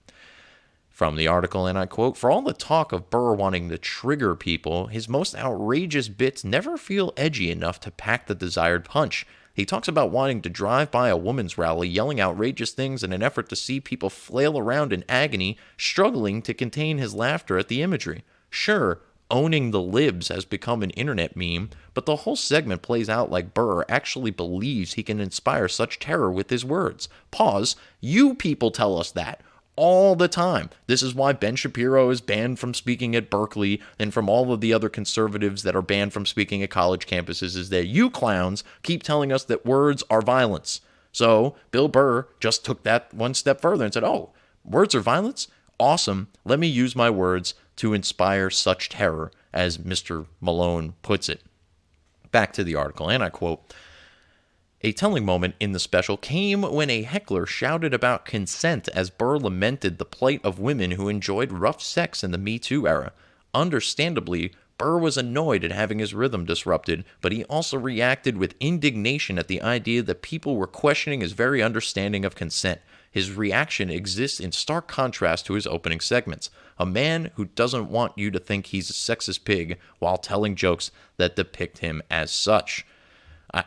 Speaker 1: From the article, and I quote, "For all the talk of Burr wanting to trigger people, his most outrageous bits never feel edgy enough to pack the desired punch. He talks about wanting to drive by a women's rally, yelling outrageous things in an effort to see people flail around in agony, struggling to contain his laughter at the imagery. Sure, owning the libs has become an internet meme, but the whole segment plays out like Burr actually believes he can inspire such terror with his words. Pause. You people tell us that all the time. This is why Ben Shapiro is banned from speaking at Berkeley, and from all of the other conservatives that are banned from speaking at college campuses, is that you clowns keep telling us that words are violence. So Bill Burr just took that one step further and said, oh, words are violence? Awesome. Let me use my words to inspire such terror, as Mr. Malone puts it. Back to the article, and I quote, "A telling moment in the special came when a heckler shouted about consent as Burr lamented the plight of women who enjoyed rough sex in the Me Too era. Understandably, Burr was annoyed at having his rhythm disrupted, but he also reacted with indignation at the idea that people were questioning his very understanding of consent. His reaction exists in stark contrast to his opening segments. A man who doesn't want you to think he's a sexist pig while telling jokes that depict him as such."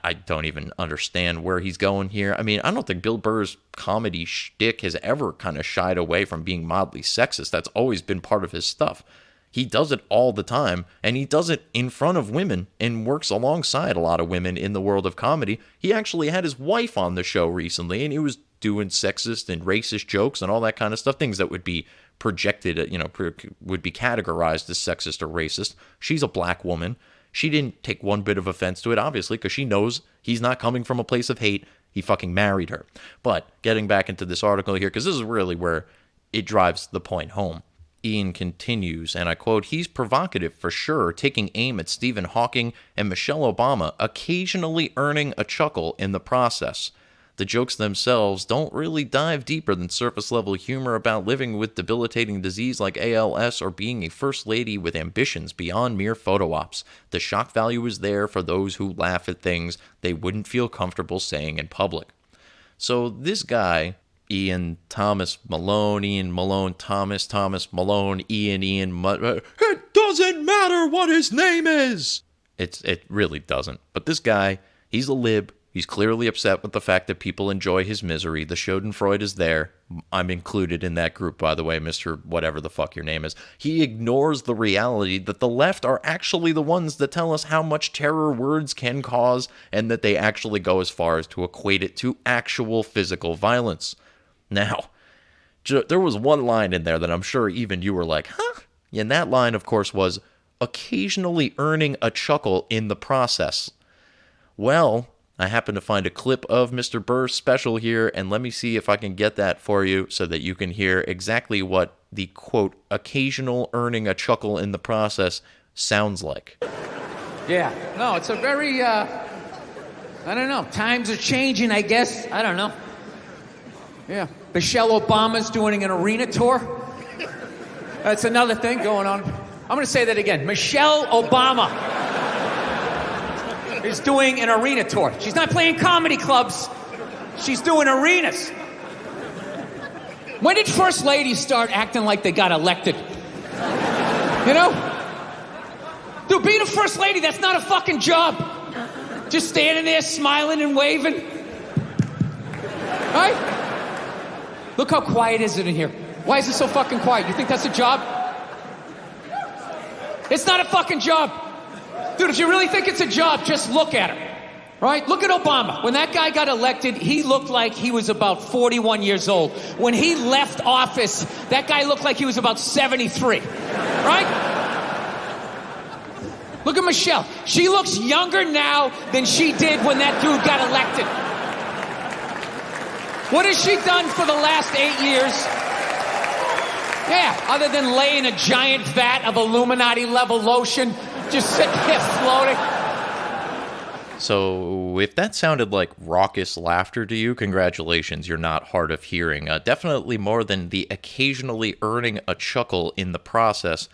Speaker 1: I don't even understand where he's going here. I mean, I don't think Bill Burr's comedy shtick has ever kind of shied away from being mildly sexist. That's always been part of his stuff. He does it all the time, and he does it in front of women and works alongside a lot of women in the world of comedy. He actually had his wife on the show recently, and he was doing sexist and racist jokes and all that kind of stuff, things that would be projected, would be categorized as sexist or racist. She's a black woman. She didn't take one bit of offense to it, obviously, because she knows he's not coming from a place of hate. He fucking married her. But getting back into this article here, because this is really where it drives the point home. Ian continues, and I quote, "He's provocative for sure, taking aim at Stephen Hawking and Michelle Obama, occasionally earning a chuckle in the process. The jokes themselves don't really dive deeper than surface-level humor about living with debilitating disease like ALS or being a first lady with ambitions beyond mere photo ops. The shock value is there for those who laugh at things they wouldn't feel comfortable saying in public." So this guy, Ian Thomas Malone, Ian Malone, Thomas Malone, it doesn't matter what his name is. It really doesn't. But this guy, he's a lib. He's clearly upset with the fact that people enjoy his misery. The Schadenfreude is there. I'm included in that group, by the way, Mr. Whatever the fuck your name is. He ignores the reality that the left are actually the ones that tell us how much terror words can cause, and that they actually go as far as to equate it to actual physical violence. Now, there was one line in there that I'm sure even you were like, huh? And that line, of course, was occasionally earning a chuckle in the process. Well, I happen to find a clip of Mr. Burr's special here, and let me see if I can get that for you so that you can hear exactly what the, quote, occasional earning a chuckle in the process sounds like.
Speaker 10: Yeah, no, it's a very, I don't know, times are changing, I guess. I don't know. Yeah, Michelle Obama's doing an arena tour. That's another thing going on. I'm going to say that again. Michelle Obama is doing an arena tour. She's not playing comedy clubs. She's doing arenas. When did first ladies start acting like they got elected? You know? Dude, being a first lady, that's not a fucking job. Just standing there smiling and waving. Right? Look how quiet is it in here. Why is it so fucking quiet? You think that's a job? It's not a fucking job. Dude, if you really think it's a job, just look at him. Right? Look at Obama. When that guy got elected, he looked like he was about 41 years old. When he left office, that guy looked like he was about 73. Right? Look at Michelle. She looks younger now than she did when that dude got elected. What has she done for the last 8 years? Yeah, other than laying a giant vat of Illuminati-level lotion, just sitting there floating.
Speaker 1: So if that sounded like raucous laughter to you, congratulations, you're not hard of hearing. Definitely more than the occasionally earning a chuckle in the process.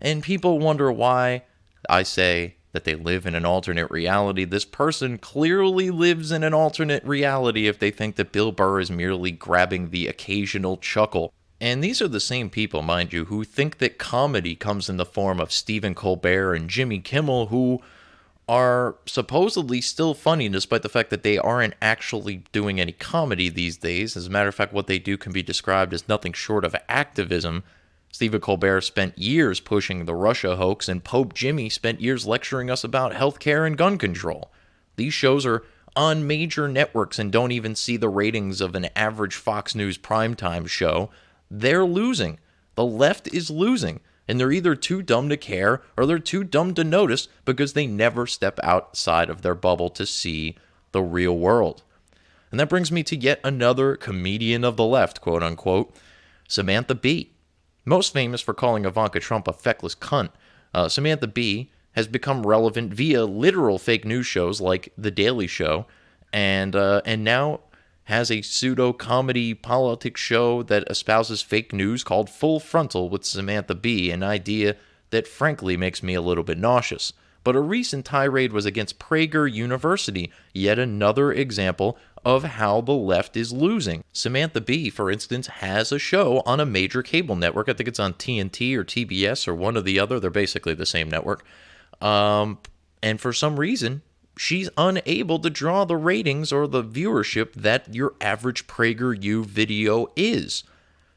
Speaker 1: And people wonder why I say that they live in an alternate reality. This person clearly lives in an alternate reality if they think that Bill Burr is merely grabbing the occasional chuckle. And these are the same people, mind you, who think that comedy comes in the form of Stephen Colbert and Jimmy Kimmel, who are supposedly still funny despite the fact that they aren't actually doing any comedy these days. As a matter of fact, what they do can be described as nothing short of activism. Stephen Colbert spent years pushing the Russia hoax, and Pope Jimmy spent years lecturing us about healthcare and gun control. These shows are on major networks and don't even see the ratings of an average Fox News primetime show. They're losing. The left is losing. And they're either too dumb to care or they're too dumb to notice because they never step outside of their bubble to see the real world. And that brings me to yet another comedian of the left, quote unquote, Samantha Bee. Most famous for calling Ivanka Trump a feckless cunt, Samantha Bee has become relevant via literal fake news shows like The Daily Show, and now has a pseudo-comedy politics show that espouses fake news called Full Frontal with Samantha Bee, an idea that frankly makes me a little bit nauseous. But a recent tirade was against Prager University, yet another example of how the left is losing. Samantha Bee, for instance, has a show on a major cable network. I think it's on TNT or TBS or one or the other. They're basically the same network. And for some reason, she's unable to draw the ratings or the viewership that your average PragerU video is.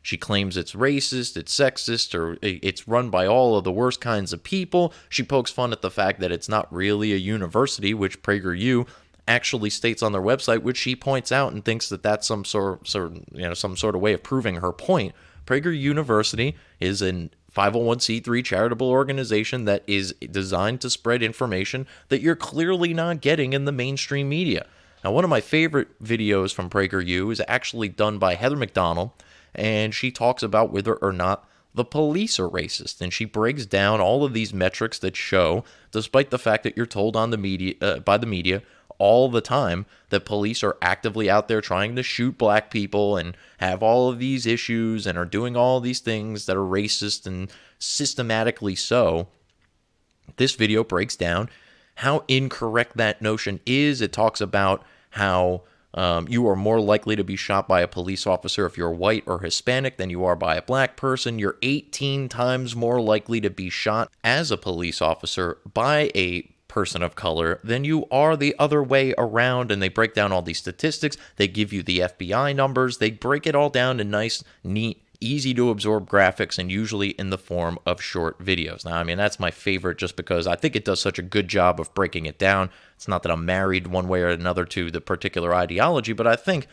Speaker 1: She claims it's racist, it's sexist, or it's run by all of the worst kinds of people. She pokes fun at the fact that it's not really a university, which PragerU actually states on their website, which she points out and thinks that that's some sort of way of proving her point. Prager University is an 501c3 charitable organization that is designed to spread information that you're clearly not getting in the mainstream media. Now, one of my favorite videos from PragerU is actually done by Heather McDonald, and she talks about whether or not the police are racist. And she breaks down all of these metrics that show, despite the fact that you're told on the media by the media all the time that police are actively out there trying to shoot black people and have all of these issues and are doing all these things that are racist and systematically so. This video breaks down how incorrect that notion is. It talks about how you are more likely to be shot by a police officer if you're white or Hispanic than you are by a black person. You're 18 times more likely to be shot as a police officer by a person of color than you are the other way around. And they break down all these statistics. They give you the FBI numbers. They break it all down in nice, neat, easy to absorb graphics, and usually in the form of short videos. Now, I mean, that's my favorite just because I think it does such a good job of breaking it down. It's not that I'm married one way or another to the particular ideology, but I think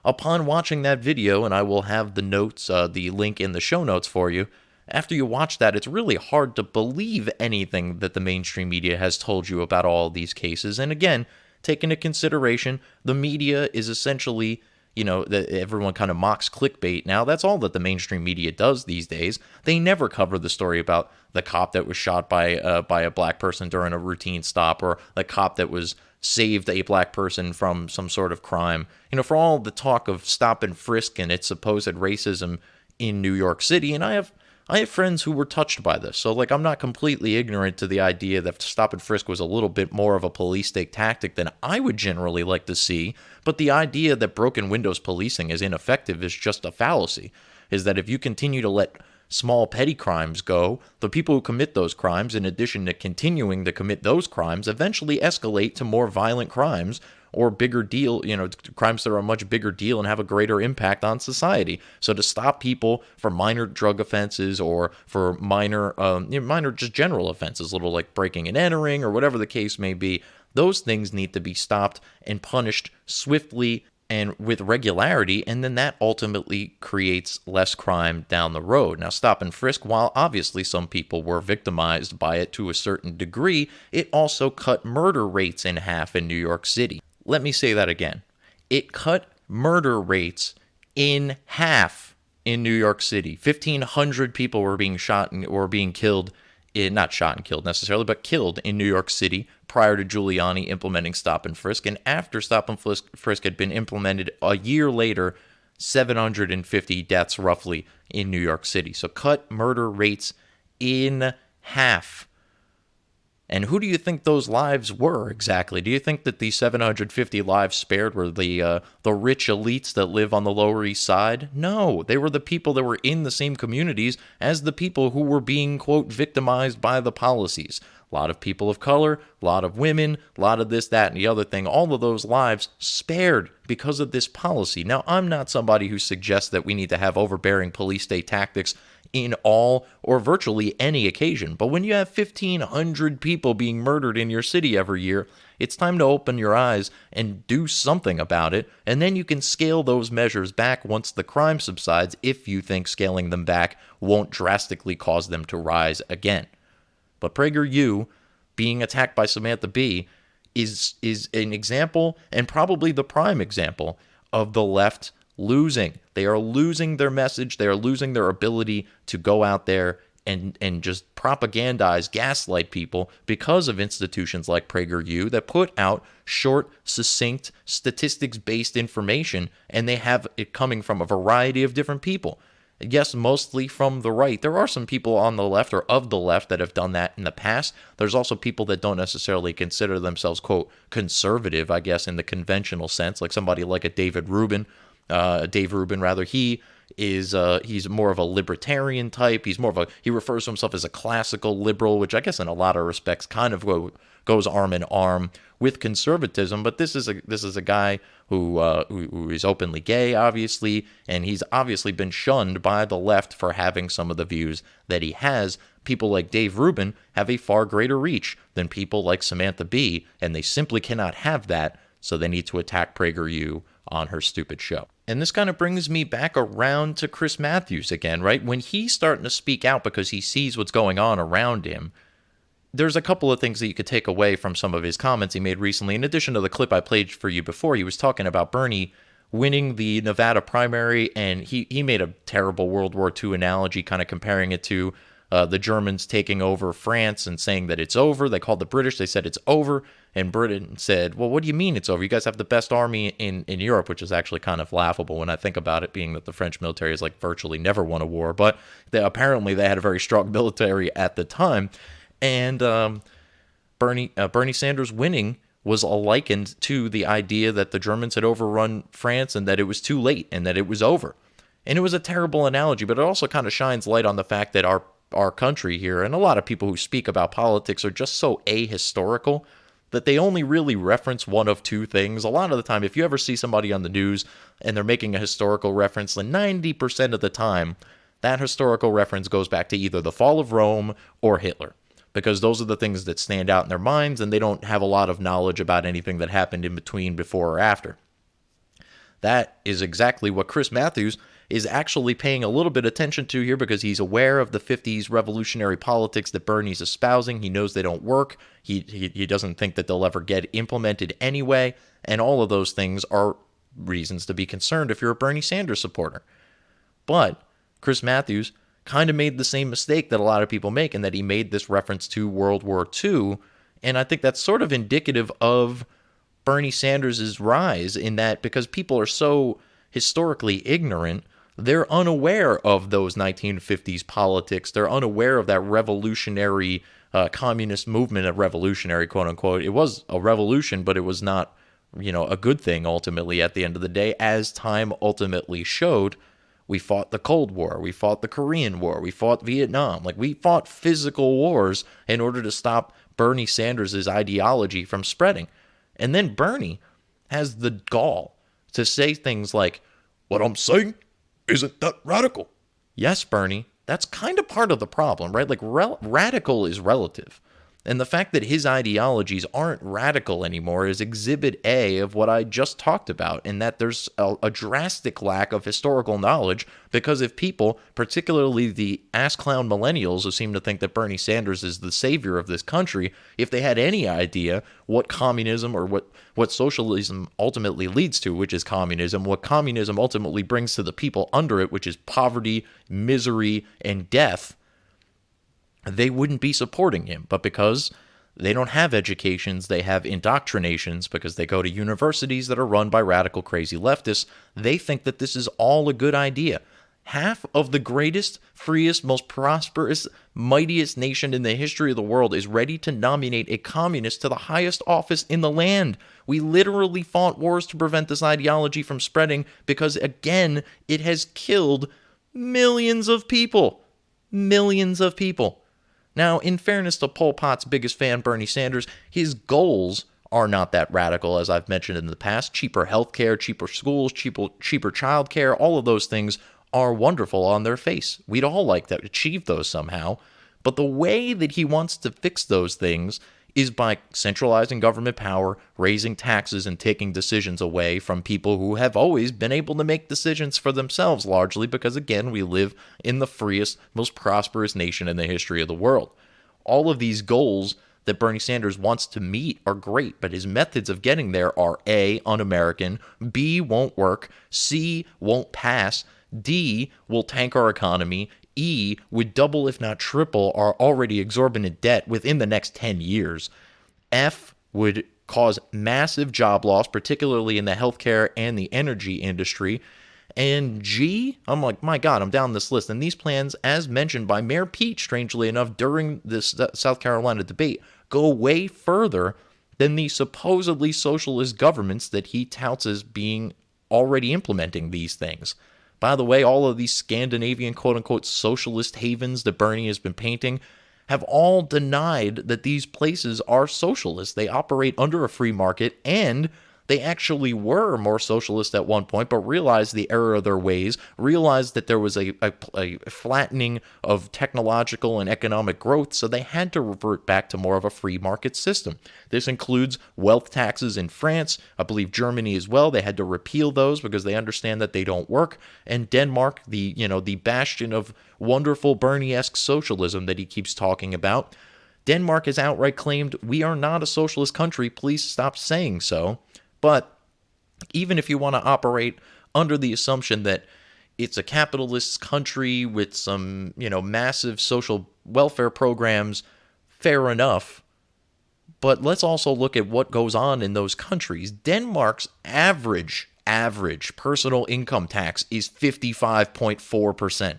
Speaker 1: upon watching that video, and I will have the notes, the link in the show notes for you, after you watch that, it's really hard to believe anything that the mainstream media has told you about all of these cases. And again, take into consideration, the media is essentially, you know, that everyone kind of mocks clickbait now. That's all that the mainstream media does these days. They never cover the story about the cop that was shot by a black person during a routine stop, or the cop that was saved a black person from some sort of crime. You know, for all the talk of stop and frisk and its supposed racism in New York City, and I have friends who were touched by this. So, like, I'm not completely ignorant to the idea that stop and frisk was a little bit more of a police state tactic than I would generally like to see. But the idea that broken windows policing is ineffective is just a fallacy. Is that if you continue to let small petty crimes go, the people who commit those crimes, in addition to continuing to commit those crimes, eventually escalate to more violent crimes, or bigger deal, you know, crimes that are a much bigger deal and have a greater impact on society. So to stop people for minor drug offenses or for minor just general offenses, little like breaking and entering or whatever the case may be, those things need to be stopped and punished swiftly and with regularity, and then that ultimately creates less crime down the road. Now, stop and frisk, while obviously some people were victimized by it to a certain degree, it also cut murder rates in half in New York City. Let me say that again. It cut murder rates in half in New York City. 1,500 people were being shot or being killed, not shot and killed necessarily, but killed in New York City prior to Giuliani implementing stop and frisk. And after stop and frisk had been implemented a year later, 750 deaths roughly in New York City. So cut murder rates in half. And who do you think those lives were exactly? Do you think that the 750 lives spared were the rich elites that live on the Lower East Side? No, they were the people that were in the same communities as the people who were being, quote, victimized by the policies. A lot of people of color, a lot of women, a lot of this, that, and the other thing. All of those lives spared because of this policy. Now, I'm not somebody who suggests that we need to have overbearing police state tactics in all or virtually any occasion. But when you have 1,500 people being murdered in your city every year, it's time to open your eyes and do something about it. And then you can scale those measures back once the crime subsides, if you think scaling them back won't drastically cause them to rise again. But PragerU being attacked by Samantha Bee is an example, and probably the prime example, of the left losing. They are losing their message. They are losing their ability to go out there and just propagandize, gaslight people because of institutions like PragerU that put out short, succinct, statistics-based information, and they have it coming from a variety of different people. Yes, mostly from the right. There are some people on the left or of the left that have done that in the past. There's also people that don't necessarily consider themselves, quote, conservative, I guess, in the conventional sense, like somebody like a Dave Rubin. He's more of a libertarian type. He refers to himself as a classical liberal, which I guess in a lot of respects kind of goes arm in arm with conservatism. But this is a guy who is openly gay, obviously, and he's obviously been shunned by the left for having some of the views that he has. People like Dave Rubin have a far greater reach than people like Samantha Bee, and they simply cannot have that, so they need to attack PragerU on her stupid show. And this kind of brings me back around to Chris Matthews again, right? When he's starting to speak out because he sees what's going on around him, there's a couple of things that you could take away from some of his comments he made recently. In addition to the clip I played for you before, he was talking about Bernie winning the Nevada primary, and he made a terrible World War II analogy, kind of comparing it to the Germans taking over France and saying that it's over. They called the British, they said it's over, and Britain said, well, what do you mean it's over? You guys have the best army in Europe, which is actually kind of laughable when I think about it, being that the French military has like virtually never won a war, but apparently they had a very strong military at the time. And Bernie Sanders winning was likened to the idea that the Germans had overrun France and that it was too late and that it was over. And it was a terrible analogy, but it also kind of shines light on the fact that our country here, and a lot of people who speak about politics, are just so ahistorical that they only really reference one of two things. A lot of the time, if you ever see somebody on the news and they're making a historical reference, then 90% of the time, that historical reference goes back to either the fall of Rome or Hitler, because those are the things that stand out in their minds, and they don't have a lot of knowledge about anything that happened in between, before or after. That is exactly what Chris Matthews is actually paying a little bit of attention to here, because he's aware of the 50s revolutionary politics that Bernie's espousing. He knows they don't work. He doesn't think that they'll ever get implemented anyway, and all of those things are reasons to be concerned if you're a Bernie Sanders supporter. But Chris Matthews kind of made the same mistake that a lot of people make, in that he made this reference to World War II, and I think that's sort of indicative of Bernie Sanders' rise, in that because people are so historically ignorant, they're unaware of those 1950s politics. They're unaware of that revolutionary communist movement, a revolutionary, quote unquote. It was a revolution, but it was not, a good thing ultimately at the end of the day, as time ultimately showed. We fought the Cold War. We fought the Korean War. We fought Vietnam. We fought physical wars in order to stop Bernie Sanders' ideology from spreading. And then Bernie has the gall to say things like,
Speaker 8: what I'm saying isn't that radical.
Speaker 1: Yes, Bernie, that's kind of part of the problem, right? Radical is relative. And the fact that his ideologies aren't radical anymore is exhibit A of what I just talked about, in that there's a drastic lack of historical knowledge, because if people, particularly the ass-clown millennials who seem to think that Bernie Sanders is the savior of this country, if they had any idea what communism or what socialism ultimately leads to, which is communism, what communism ultimately brings to the people under it, which is poverty, misery, and death, they wouldn't be supporting him. But because they don't have educations, they have indoctrinations, because they go to universities that are run by radical, crazy leftists, they think that this is all a good idea. Half of the greatest, freest, most prosperous, mightiest nation in the history of the world is ready to nominate a communist to the highest office in the land. We literally fought wars to prevent this ideology from spreading, because, again, it has killed millions of people. Millions of people. Now, in fairness to Pol Pot's biggest fan, Bernie Sanders, his goals are not that radical, as I've mentioned in the past. Cheaper healthcare, cheaper schools, cheaper childcare, all of those things are wonderful on their face. We'd all like to achieve those somehow. But the way that he wants to fix those things is by centralizing government power, raising taxes, and taking decisions away from people who have always been able to make decisions for themselves, largely because, again, we live in the freest, most prosperous nation in the history of the world. All of these goals that Bernie Sanders wants to meet are great, but his methods of getting there are A, un-American, B, won't work, C, won't pass, D, will tank our economy, E, would double if not triple our already exorbitant debt within the next 10 years. F, would cause massive job loss, particularly in the healthcare and the energy industry. And G, I'm like, my God, I'm down this list. And these plans, as mentioned by Mayor Pete, strangely enough, during this South Carolina debate, go way further than the supposedly socialist governments that he touts as being already implementing these things. By the way, all of these Scandinavian quote-unquote socialist havens that Bernie has been painting have all denied that these places are socialist. They operate under a free market, and they actually were more socialist at one point, but realized the error of their ways, realized that there was a flattening of technological and economic growth, so they had to revert back to more of a free market system. This includes wealth taxes in France, I believe Germany as well. They had to repeal those because they understand that they don't work. And Denmark, the bastion of wonderful Bernie-esque socialism that he keeps talking about, Denmark has outright claimed, we are not a socialist country, please stop saying so. But even if you want to operate under the assumption that it's a capitalist country with some, massive social welfare programs, fair enough. But let's also look at what goes on in those countries. Denmark's average personal income tax is 55.4%.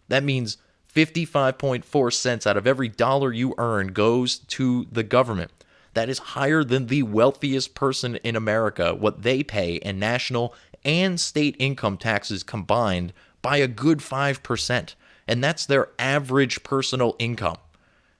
Speaker 1: That means 55.4 cents out of every dollar you earn goes to the government. That is higher than the wealthiest person in America, what they pay in national and state income taxes combined by a good 5%. And that's their average personal income.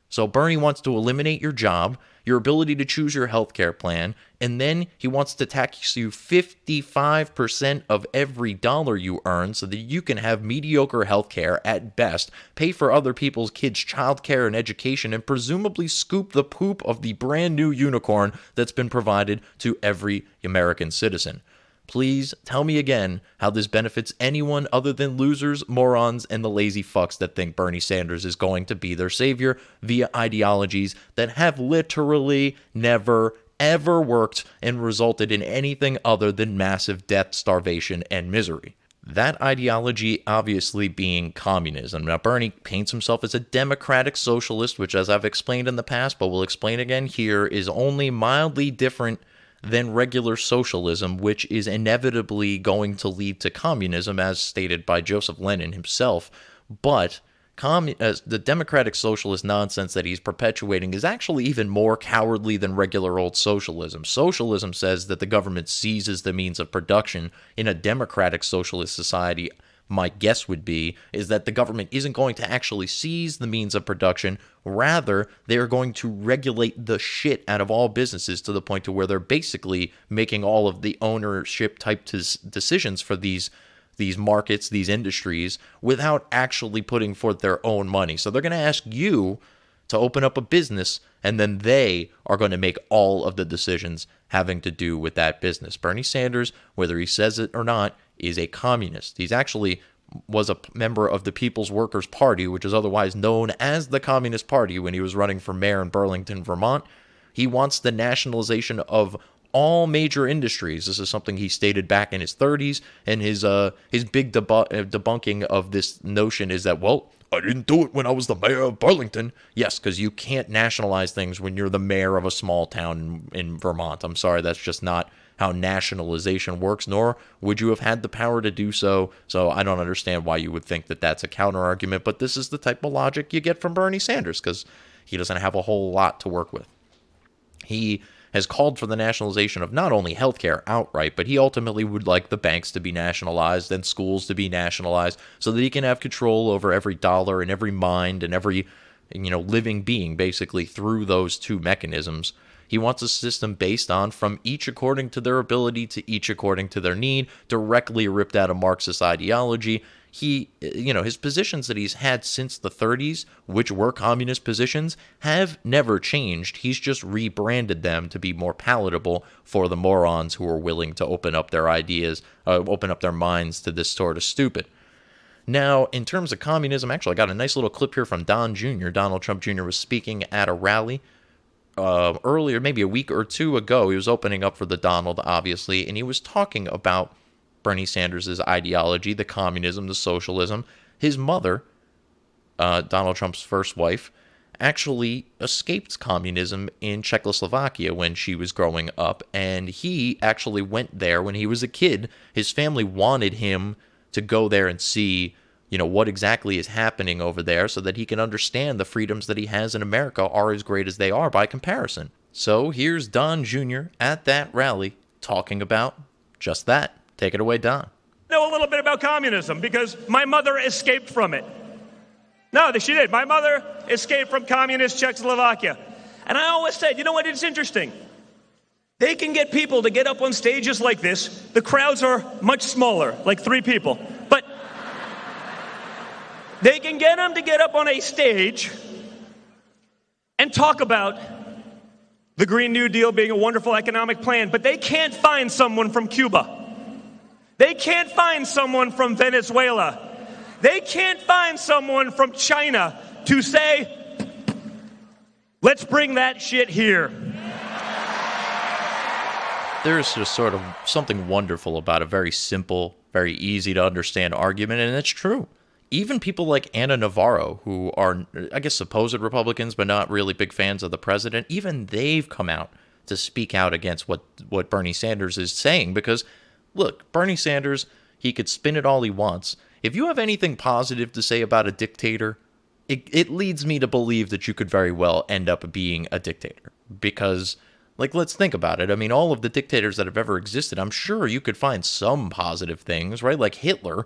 Speaker 1: So Bernie wants to eliminate your job, your ability to choose your healthcare plan, and then he wants to tax you 55% of every dollar you earn so that you can have mediocre healthcare at best, pay for other people's kids' childcare and education, and presumably scoop the poop of the brand new unicorn that's been provided to every American citizen. Please tell me again how this benefits anyone other than losers, morons, and the lazy fucks that think Bernie Sanders is going to be their savior via ideologies that have literally never, ever worked and resulted in anything other than massive death, starvation, and misery. That ideology obviously being communism. Now, Bernie paints himself as a democratic socialist, which, as I've explained in the past, but will explain again here, is only mildly different than regular socialism, which is inevitably going to lead to communism, as stated by Joseph Lenin himself. But the democratic socialist nonsense that he's perpetuating is actually even more cowardly than regular old socialism. Socialism says that the government seizes the means of production. In a democratic socialist society, my guess would be, is that the government isn't going to actually seize the means of production. Rather, they are going to regulate the shit out of all businesses to the point to where they're basically making all of the ownership type decisions for these markets, these industries, without actually putting forth their own money. So they're going to ask you to open up a business, and then they are going to make all of the decisions having to do with that business. Bernie Sanders, whether he says it or not, is a communist. He's actually was a member of the People's Workers' Party, which is otherwise known as the Communist Party, when he was running for mayor in Burlington, Vermont. He wants the nationalization of all major industries. This is something he stated back in his 30s, and his big debunking of this notion is that, well, I didn't do it when I was the mayor of Burlington. Yes, because you can't nationalize things when you're the mayor of a small town in Vermont. I'm sorry, that's just not how nationalization works, nor would you have had the power to do so. So I don't understand why you would think that that's a counter-argument, but this is the type of logic you get from Bernie Sanders, because he doesn't have a whole lot to work with. He has called for the nationalization of not only healthcare outright, but he ultimately would like the banks to be nationalized and schools to be nationalized so that he can have control over every dollar and every mind and every, living being, basically, through those two mechanisms. He wants a system based on from each according to their ability to each according to their need, directly ripped out of Marxist ideology. He, his positions that he's had since the 30s, which were communist positions, have never changed. He's just rebranded them to be more palatable for the morons who are willing to open up their ideas, open up their minds to this sort of stupid. Now, in terms of communism, actually, I got a nice little clip here from Don Jr. Donald Trump Jr. was speaking at a rally earlier, maybe a week or two ago. He was opening up for the Donald, obviously, and he was talking about Bernie Sanders' ideology, the communism, the socialism. His mother, Donald Trump's first wife, actually escaped communism in Czechoslovakia when she was growing up, and he actually went there when he was a kid. His family wanted him to go there and see, what exactly is happening over there so that he can understand the freedoms that he has in America are as great as they are by comparison. So here's Don Jr. at that rally talking about just that. Take it away, Don.
Speaker 11: Know a little bit about communism because my mother escaped from it. No, she did. My mother escaped from communist Czechoslovakia. And I always said, what is interesting? They can get people to get up on stages like this. The crowds are much smaller, like 3 people. But they can get them to get up on a stage and talk about the Green New Deal being a wonderful economic plan, but they can't find someone from Cuba. They can't find someone from Venezuela. They can't find someone from China to say, let's bring that shit here.
Speaker 1: there's just sort of something wonderful about a very simple, very easy to understand argument, and it's true. Even people like Ana Navarro, who are, I guess, supposed Republicans, but not really big fans of the president, even they've come out to speak out against what Bernie Sanders is saying. Because, look, Bernie Sanders, he could spin it all he wants. If you have anything positive to say about a dictator, it leads me to believe that you could very well end up being a dictator. Because, like, let's think about it. I mean, all of the dictators that have ever existed, I'm sure you could find some positive things, right? Like Hitler,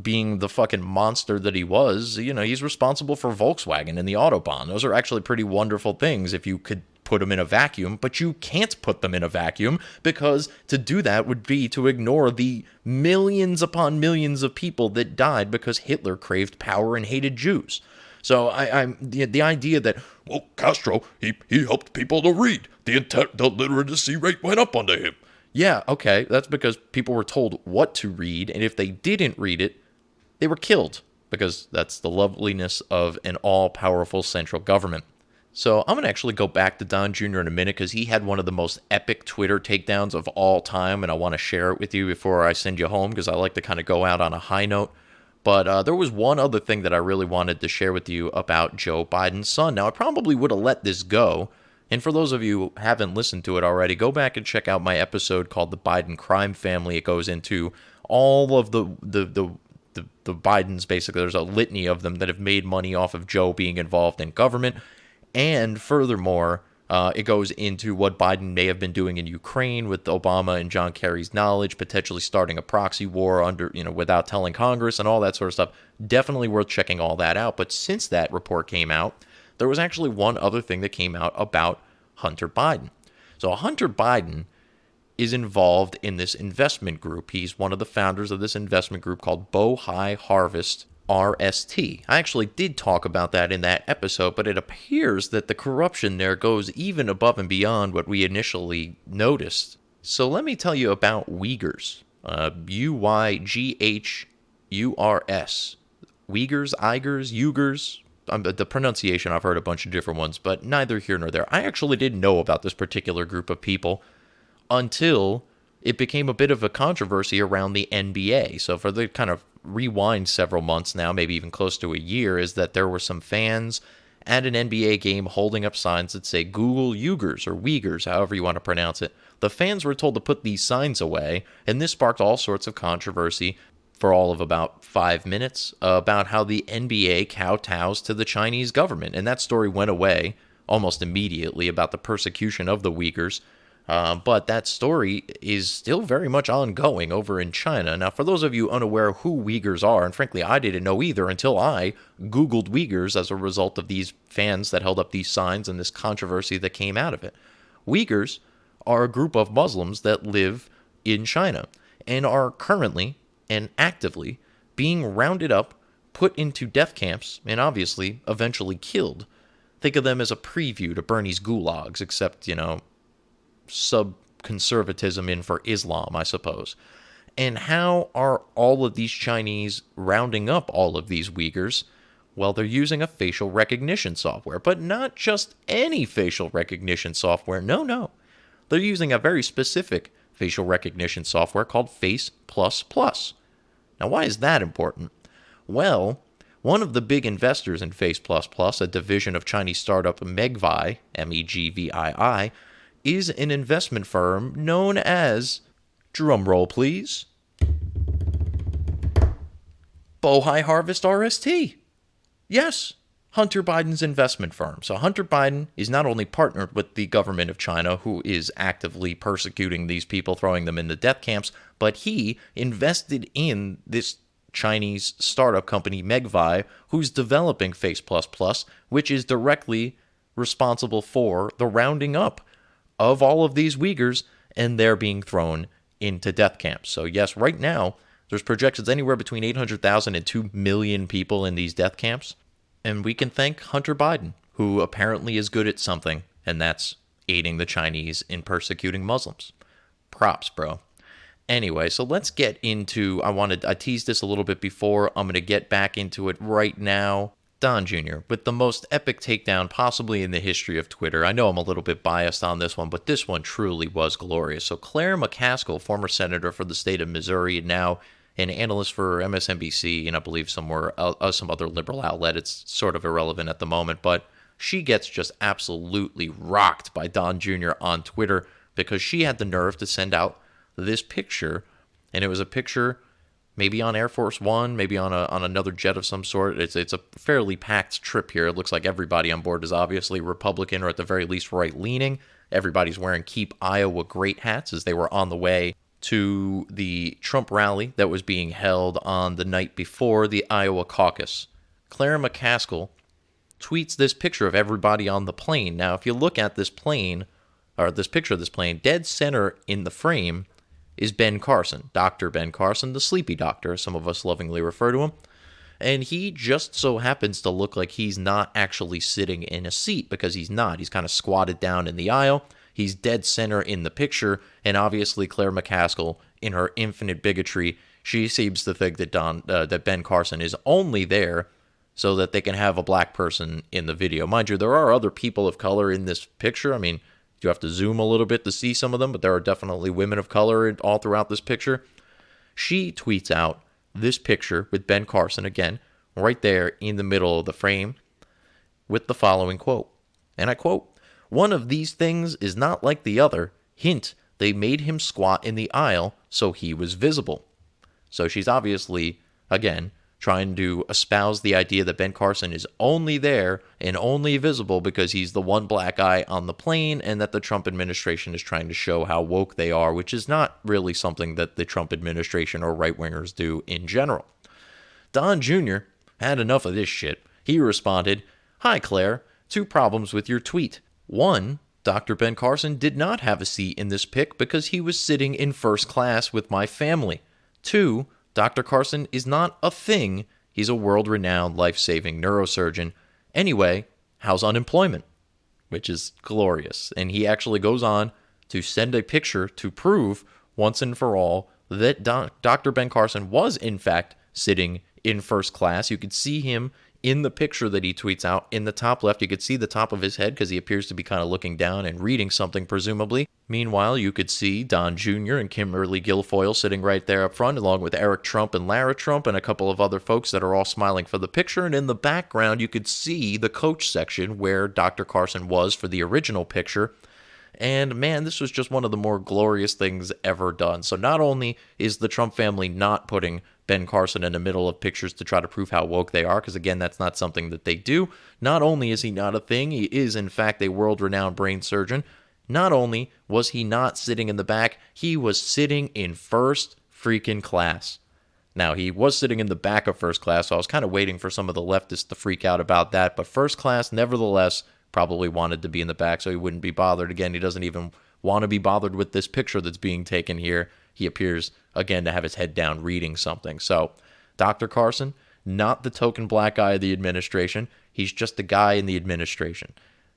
Speaker 1: being the fucking monster that he was, he's responsible for Volkswagen and the Autobahn. Those are actually pretty wonderful things if you could put them in a vacuum, but you can't put them in a vacuum because to do that would be to ignore the millions upon millions of people that died because Hitler craved power and hated Jews. So the idea that,
Speaker 8: well, Castro, he helped people to read. The literacy rate went up under him.
Speaker 1: Yeah, okay, that's because people were told what to read, and if they didn't read it, they were killed, because that's the loveliness of an all-powerful central government. So I'm going to actually go back to Don Jr. in a minute, because he had one of the most epic Twitter takedowns of all time, and I want to share it with you before I send you home, because I like to kind of go out on a high note. But there was one other thing that I really wanted to share with you about Joe Biden's son. Now, I probably would have let this go, and for those of you who haven't listened to it already, go back and check out my episode called The Biden Crime Family. It goes into all of the Bidens, basically. There's a litany of them that have made money off of Joe being involved in government. And furthermore, it goes into what Biden may have been doing in Ukraine with Obama and John Kerry's knowledge, potentially starting a proxy war without telling Congress and all that sort of stuff. Definitely worth checking all that out. But since that report came out, there was actually one other thing that came out about Hunter Biden. So Hunter Biden is involved in this investment group. He's one of the founders of this investment group called Bohai Harvest RST. I actually did talk about that in that episode, but it appears that the corruption there goes even above and beyond what we initially noticed. So let me tell you about Uygurs. Uyghurs. Uyghurs. The pronunciation, I've heard a bunch of different ones, but neither here nor there. I actually didn't know about this particular group of people until it became a bit of a controversy around the NBA. So for the kind of rewind several months now, maybe even close to a year, is that there were some fans at an NBA game holding up signs that say Google Uygurs or Uyghurs, however you want to pronounce it. The fans were told to put these signs away, and this sparked all sorts of controversy for all of about 5 minutes about how the NBA kowtows to the Chinese government. And that story went away almost immediately about the persecution of the Uyghurs. But that story is still very much ongoing over in China. Now, for those of you unaware who Uyghurs are, and frankly, I didn't know either until I Googled Uyghurs as a result of these fans that held up these signs and this controversy that came out of it. Uyghurs are a group of Muslims that live in China and are currently and actively being rounded up, put into death camps, and obviously eventually killed. Think of them as a preview to Bernie's gulags, except, sub-conservatism in for Islam, I suppose. And how are all of these Chinese rounding up all of these Uyghurs? Well, they're using a facial recognition software, but not just any facial recognition software. No. They're using a very specific facial recognition software called Face++. Now, why is that important? Well, one of the big investors in Face++, a division of Chinese startup Megvii, Megvii, is an investment firm known as, drumroll please, Bohai Harvest RST. Yes, Hunter Biden's investment firm. So Hunter Biden is not only partnered with the government of China, who is actively persecuting these people, throwing them into death camps, but he invested in this Chinese startup company, Megvii, who's developing Face++, which is directly responsible for the rounding up of all of these Uyghurs, and they're being thrown into death camps. So yes, right now, there's projections anywhere between 800,000 and 2 million people in these death camps. And we can thank Hunter Biden, who apparently is good at something, and that's aiding the Chinese in persecuting Muslims. Props, bro. Anyway, so let's get into, I teased this a little bit before. I'm going to get back into it right now. Don Jr., with the most epic takedown possibly in the history of Twitter. I know I'm a little bit biased on this one, but this one truly was glorious. So Claire McCaskill, former senator for the state of Missouri, and now an analyst for MSNBC, and I believe some other liberal outlet. It's sort of irrelevant at the moment, but she gets just absolutely rocked by Don Jr. on Twitter because she had the nerve to send out this picture, and it was a picture maybe on Air Force One, maybe on another jet of some sort. It's a fairly packed trip here. It looks like everybody on board is obviously Republican or at the very least right-leaning. Everybody's wearing Keep Iowa Great hats as they were on the way to the Trump rally that was being held on the night before the Iowa caucus. Claire McCaskill tweets this picture of everybody on the plane. Now, if you look at this plane, or this picture of this plane, dead center in the frame is Ben Carson, Dr. Ben Carson, the sleepy doctor, some of us lovingly refer to him. And he just so happens to look like he's not actually sitting in a seat, because he's not. He's kind of squatted down in the aisle. He's dead center in the picture, and obviously Claire McCaskill, in her infinite bigotry, she seems to think that Ben Carson is only there so that they can have a black person in the video. Mind you, there are other people of color in this picture. I mean, you have to zoom a little bit to see some of them, but there are definitely women of color all throughout this picture. She tweets out this picture with Ben Carson, again, right there in the middle of the frame, with the following quote. And I quote, "One of these things is not like the other. Hint, they made him squat in the aisle so he was visible." So she's obviously, again, trying to espouse the idea that Ben Carson is only there and only visible because he's the one black guy on the plane, and that the Trump administration is trying to show how woke they are, which is not really something that the Trump administration or right-wingers do in general. Don Jr. had enough of this shit. He responded, "Hi, Claire. 2 problems with your tweet. 1, Dr. Ben Carson did not have a seat in this pic because he was sitting in first class with my family. 2, Dr. Carson is not a thing. He's a world-renowned, life-saving neurosurgeon. Anyway, how's unemployment?" Which is glorious. And he actually goes on to send a picture to prove, once and for all, that Dr. Ben Carson was, in fact, sitting in first class. You could see him in the picture that he tweets out. In the top left, you could see the top of his head because he appears to be kind of looking down and reading something, presumably. Meanwhile, you could see Don Jr. and Kimberly Guilfoyle sitting right there up front, along with Eric Trump and Lara Trump and a couple of other folks that are all smiling for the picture. And in the background, you could see the coach section where Dr. Carson was for the original picture. And man, this was just one of the more glorious things ever done. So not only is the Trump family not putting Ben Carson in the middle of pictures to try to prove how woke they are, because again, that's not something that they do. Not only is he not a thing, he is in fact a world-renowned brain surgeon. Not only was he not sitting in the back, he was sitting in first freaking class. Now, he was sitting in the back of first class, so I was kind of waiting for some of the leftists to freak out about that, but first class, nevertheless, probably wanted to be in the back so he wouldn't be bothered. Again, he doesn't even want to be bothered with this picture that's being taken here. He appears, again, to have his head down reading something. So, Dr. Carson, not the token black guy of the administration. He's just a guy in the administration,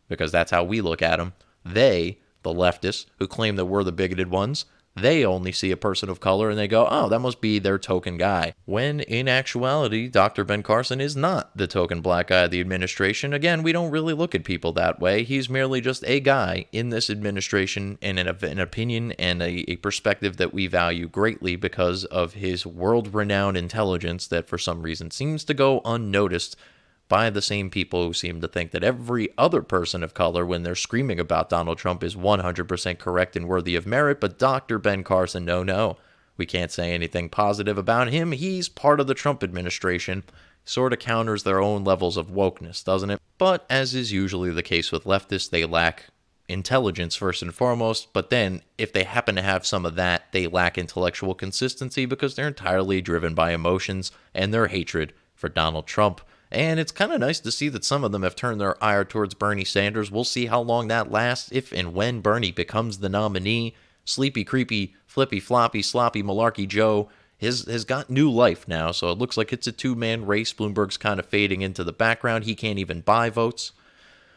Speaker 1: because that's how we look at him. They, the leftists, who claim that we're the bigoted ones, they only see a person of color and they go, oh, that must be their token guy. When in actuality, Dr. Ben Carson is not the token black guy of the administration. Again, we don't really look at people that way. He's merely just a guy in this administration and an opinion and a perspective that we value greatly because of his world-renowned intelligence that for some reason seems to go unnoticed by the same people who seem to think that every other person of color, when they're screaming about Donald Trump, is 100% correct and worthy of merit. But Dr. Ben Carson, no, we can't say anything positive about him. He's part of the Trump administration. Sort of counters their own levels of wokeness, doesn't it? But as is usually the case with leftists, they lack intelligence first and foremost, but then if they happen to have some of that, they lack intellectual consistency because they're entirely driven by emotions and their hatred for Donald Trump. And it's kind of nice to see that some of them have turned their ire towards Bernie Sanders. We'll see how long that lasts, if and when Bernie becomes the nominee. Sleepy, creepy, flippy, floppy, sloppy, malarkey Joe has got new life now, so it looks like it's a two-man race. Bloomberg's kind of fading into the background. He can't even buy votes.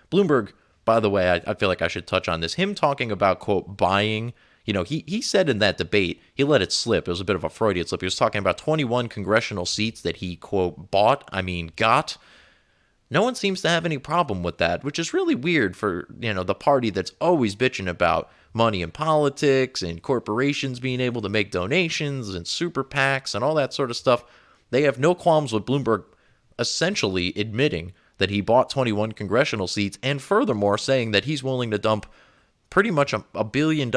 Speaker 1: Bloomberg, by the way, I feel like I should touch on this. Him talking about, quote, buying. You know, he said in that debate, he let it slip. It was a bit of a Freudian slip. He was talking about 21 congressional seats that he, quote, got. No one seems to have any problem with that, which is really weird for, the party that's always bitching about money in politics and corporations being able to make donations and super PACs and all that sort of stuff. They have no qualms with Bloomberg essentially admitting that he bought 21 congressional seats, and furthermore saying that he's willing to dump pretty much $1 billion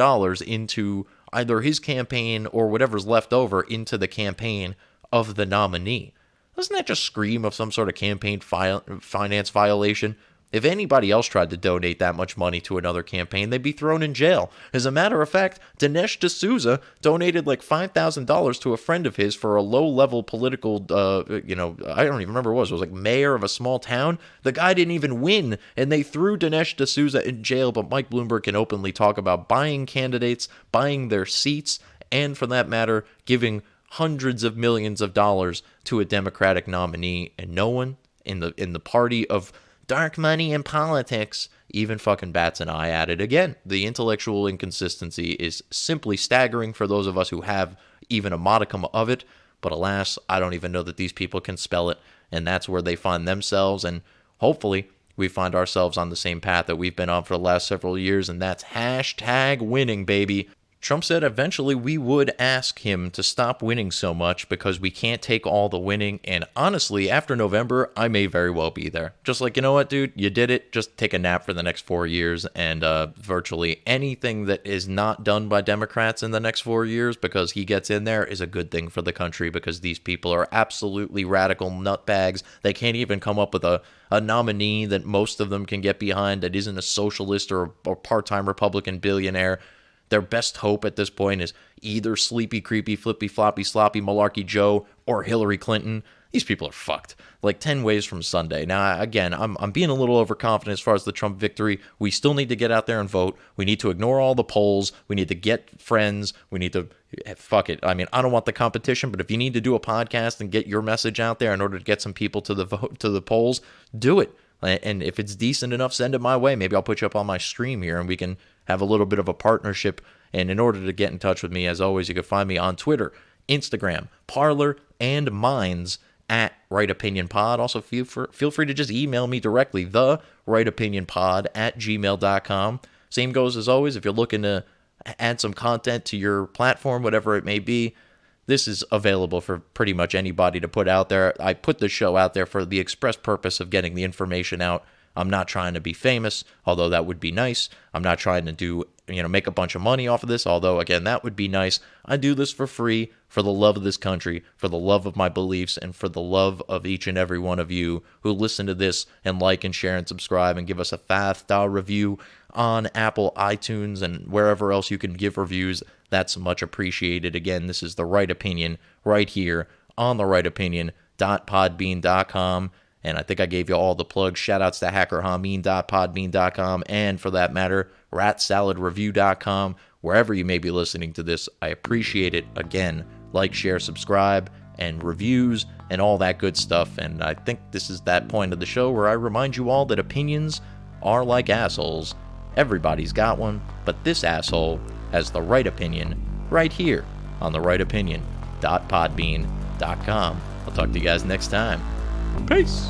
Speaker 1: into either his campaign or whatever's left over into the campaign of the nominee. Doesn't that just scream of some sort of campaign finance violation? If anybody else tried to donate that much money to another campaign, they'd be thrown in jail. As a matter of fact, Dinesh D'Souza donated like $5,000 to a friend of his for a low-level political, I don't even remember what it was. It was like mayor of a small town. The guy didn't even win, and they threw Dinesh D'Souza in jail, but Mike Bloomberg can openly talk about buying candidates, buying their seats, and for that matter, giving hundreds of millions of dollars to a Democratic nominee, and no one in the party of dark money in politics even fucking bats an eye at it. Again, the intellectual inconsistency is simply staggering for those of us who have even a modicum of it, but alas, I don't even know that these people can spell it, and that's where they find themselves, and hopefully we find ourselves on the same path that we've been on for the last several years, and that's #winning, baby. Trump said eventually we would ask him to stop winning so much because we can't take all the winning. And honestly, after November, I may very well be there. Just like, you know what, dude, you did it. Just take a nap for the next 4 years. And virtually anything that is not done by Democrats in the next 4 years because he gets in there is a good thing for the country, because these people are absolutely radical nutbags. They can't even come up with a nominee that most of them can get behind that isn't a socialist or part-time Republican billionaire. Their best hope at this point is either sleepy, creepy, flippy, floppy, sloppy, malarkey Joe or Hillary Clinton. These people are fucked. Like 10 ways from Sunday. Now, again, I'm being a little overconfident as far as the Trump victory. We still need to get out there and vote. We need to ignore all the polls. We need to get friends. We need to, fuck it. I mean, I don't want the competition, but if you need to do a podcast and get your message out there in order to get some people to the polls, do it. And if it's decent enough, send it my way. Maybe I'll put you up on my stream here and we can have a little bit of a partnership. And in order to get in touch with me, as always, you can find me on Twitter, Instagram, Parler, and Minds at Right Opinion Pod. Also, feel free to just email me directly, therightopinionpod@gmail.com. Same goes as always. If you're looking to add some content to your platform, whatever it may be, this is available for pretty much anybody to put out there. I put the show out there for the express purpose of getting the information out. I'm not trying to be famous, although that would be nice. I'm not trying to make a bunch of money off of this, although, again, that would be nice. I do this for free, for the love of this country, for the love of my beliefs, and for the love of each and every one of you who listen to this and like and share and subscribe and give us a 5-star review on Apple, iTunes, and wherever else you can give reviews. That's much appreciated. Again, this is The Right Opinion right here on therightopinion.podbean.com. And I think I gave you all the plugs. Shoutouts to hackerhameen.podbean.com and, for that matter, ratsaladreview.com. Wherever you may be listening to this, I appreciate it. Again, like, share, subscribe, and reviews, and all that good stuff. And I think this is that point of the show where I remind you all that opinions are like assholes. Everybody's got one, but this asshole has the right opinion right here on therightopinion.podbean.com. I'll talk to you guys next time. Peace.